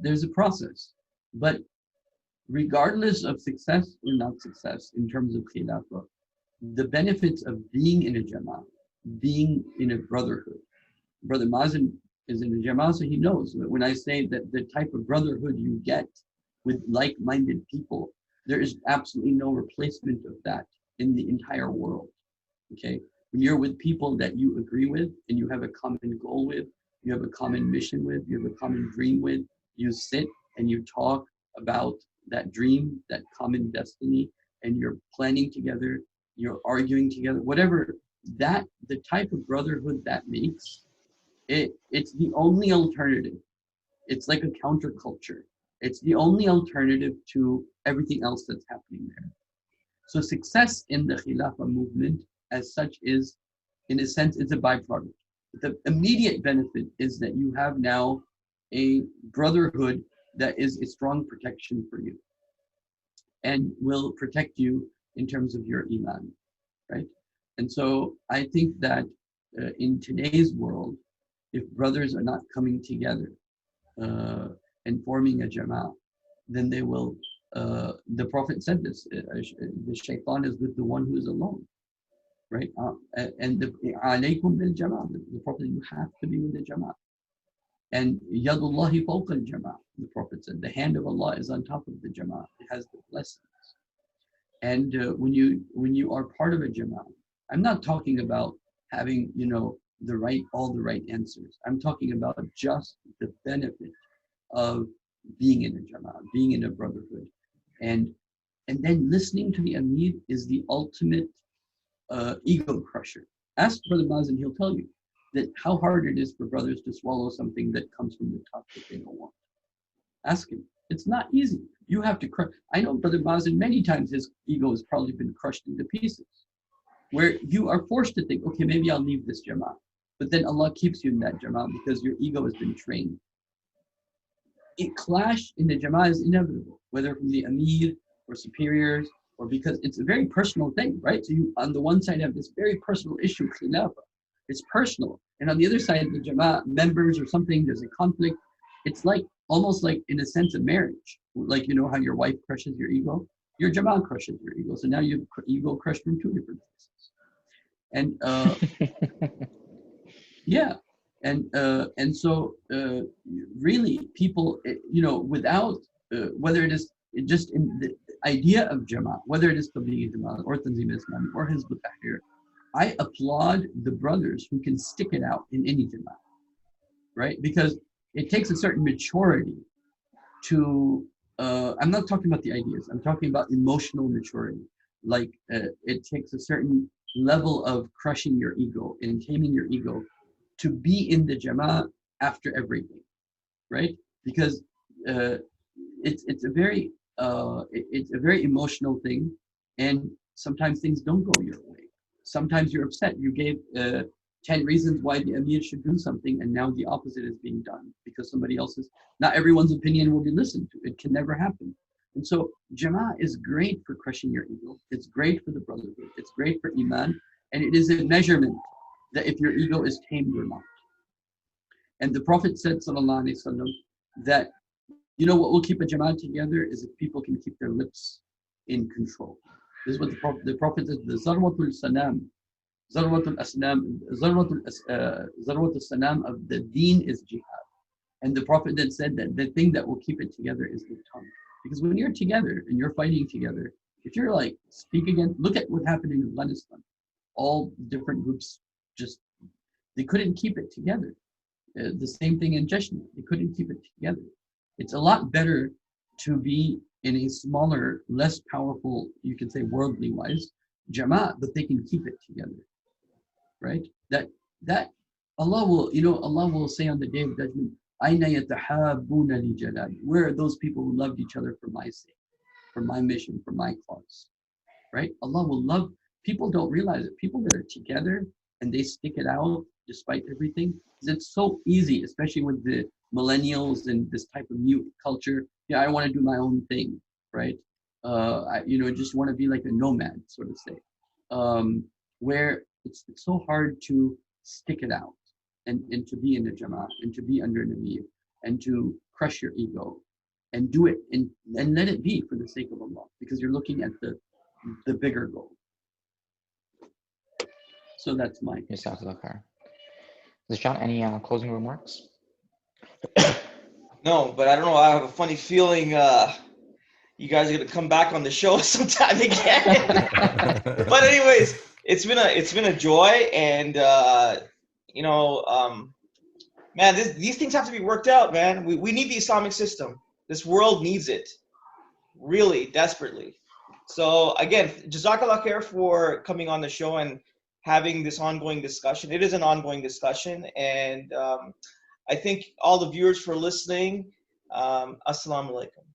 there's a process. But regardless of success or not success in terms of Khilafah, the benefits of being in a jama'ah, being in a brotherhood. Brother Mazin is in a jama'ah, so he knows that when I say that the type of brotherhood you get with like-minded people, there is absolutely no replacement of that in the entire world. Okay, when you're with people that you agree with and you have a common goal with, you have a common mission with, you have a common dream with, you sit and you talk about that dream, that common destiny, and you're planning together, you're arguing together, whatever that, the type of brotherhood that makes, it's the only alternative. It's like a counterculture. It's the only alternative to everything else that's happening there. So success in the Khilafah movement as such is, in a sense, it's a byproduct. The immediate benefit is that you have now a brotherhood that is a strong protection for you and will protect you in terms of your iman, right? And so I think that in today's world, if brothers are not coming together and forming a jama'ah, then they will, the Prophet said this, the shaitan is with the one who is alone, right? And alaykum bil jama'ah, the Prophet, you have to be with the jama'ah. And yadullahi fawqa al jama'ah, the Prophet said, the hand of Allah is on top of the jama'ah, it has the blessings. And when you are part of a jama'ah, I'm not talking about having, all the right answers. I'm talking about just the benefit of being in a jama'ah, being in a brotherhood. And then listening to the Amir is the ultimate ego crusher. Ask Brother Mazin, he'll tell you that how hard it is for brothers to swallow something that comes from the top that they don't want. Ask him. It's not easy. You have to crush. I know Brother Mazin, many times his ego has probably been crushed into pieces, where you are forced to think, okay, maybe I'll leave this jama'ah. But then Allah keeps you in that jama'ah because your ego has been trained. It clash in the jama'ah is inevitable, whether from the Amir or superiors, or because it's a very personal thing, right? So you, on the one side, have this very personal issue, Khilafah. It's personal. And on the other side, the jama'ah members or something, there's a conflict. It's like, almost like in a sense of marriage. Like, how your wife crushes your ego? Your jama'ah crushes your ego. So now your ego crushed from two different places. And yeah. And so really people, without, whether it is just in the idea of jama'ah, whether it is Tablighi Jama'ah or Tanzeem Islami or Hizb Tahrir, I applaud the brothers who can stick it out in any jama'ah, right? Because it takes a certain maturity to, I'm not talking about the ideas, I'm talking about emotional maturity. Like it takes a certain level of crushing your ego and taming your ego to be in the jama'ah after everything, right? Because it's a very emotional thing, and sometimes things don't go your way. Sometimes you're upset. You gave 10 reasons why the Amir should do something, and now the opposite is being done because somebody else's. Not everyone's opinion will be listened to. It can never happen. And so jama'ah is great for crushing your ego. It's great for the brotherhood. It's great for iman, and it is a measurement that if your ego is tamed or not. And the Prophet said, sallallahu alaihi wasallam, that what will keep a jama'ah together is if people can keep their lips in control. This is what the Prophet says, the zarwatul sanam, zarwatul sanam of the deen is jihad. And the Prophet then said that the thing that will keep it together is the tongue. Because when you're together and you're fighting together, if you're like speak again, look at what happened in Afghanistan. All different groups just, they couldn't keep it together. The same thing in Chechnya, they couldn't keep it together. It's a lot better to be in a smaller, less powerful, you can say worldly wise, Jama'at, but they can keep it together, right? That Allah will, Allah will say on the Day of Judgment, Aina yatahabbuna li jalali. Where are those people who loved each other for my sake, for my mission, for my cause, right? Allah will love, people don't realize it. People that are together and they stick it out despite everything, because it's so easy, especially with the millennials and this type of new culture. Yeah, I want to do my own thing, right? I just want to be like a nomad, so to say, where it's so hard to stick it out and to be in the Jama'ah and to be under an Amir and to crush your ego and do it and let it be for the sake of Allah, because you're looking at the bigger goal. So that's mine. Zishan, any closing remarks? No, but I don't know. I have a funny feeling you guys are gonna come back on the show sometime again. But anyways, it's been a joy, and man, these things have to be worked out, man. We need the Islamic system. This world needs it, really desperately. So again, Jazakallah khair for coming on the show and having this ongoing discussion. It is an ongoing discussion, and I thank all the viewers for listening. Assalamu alaikum.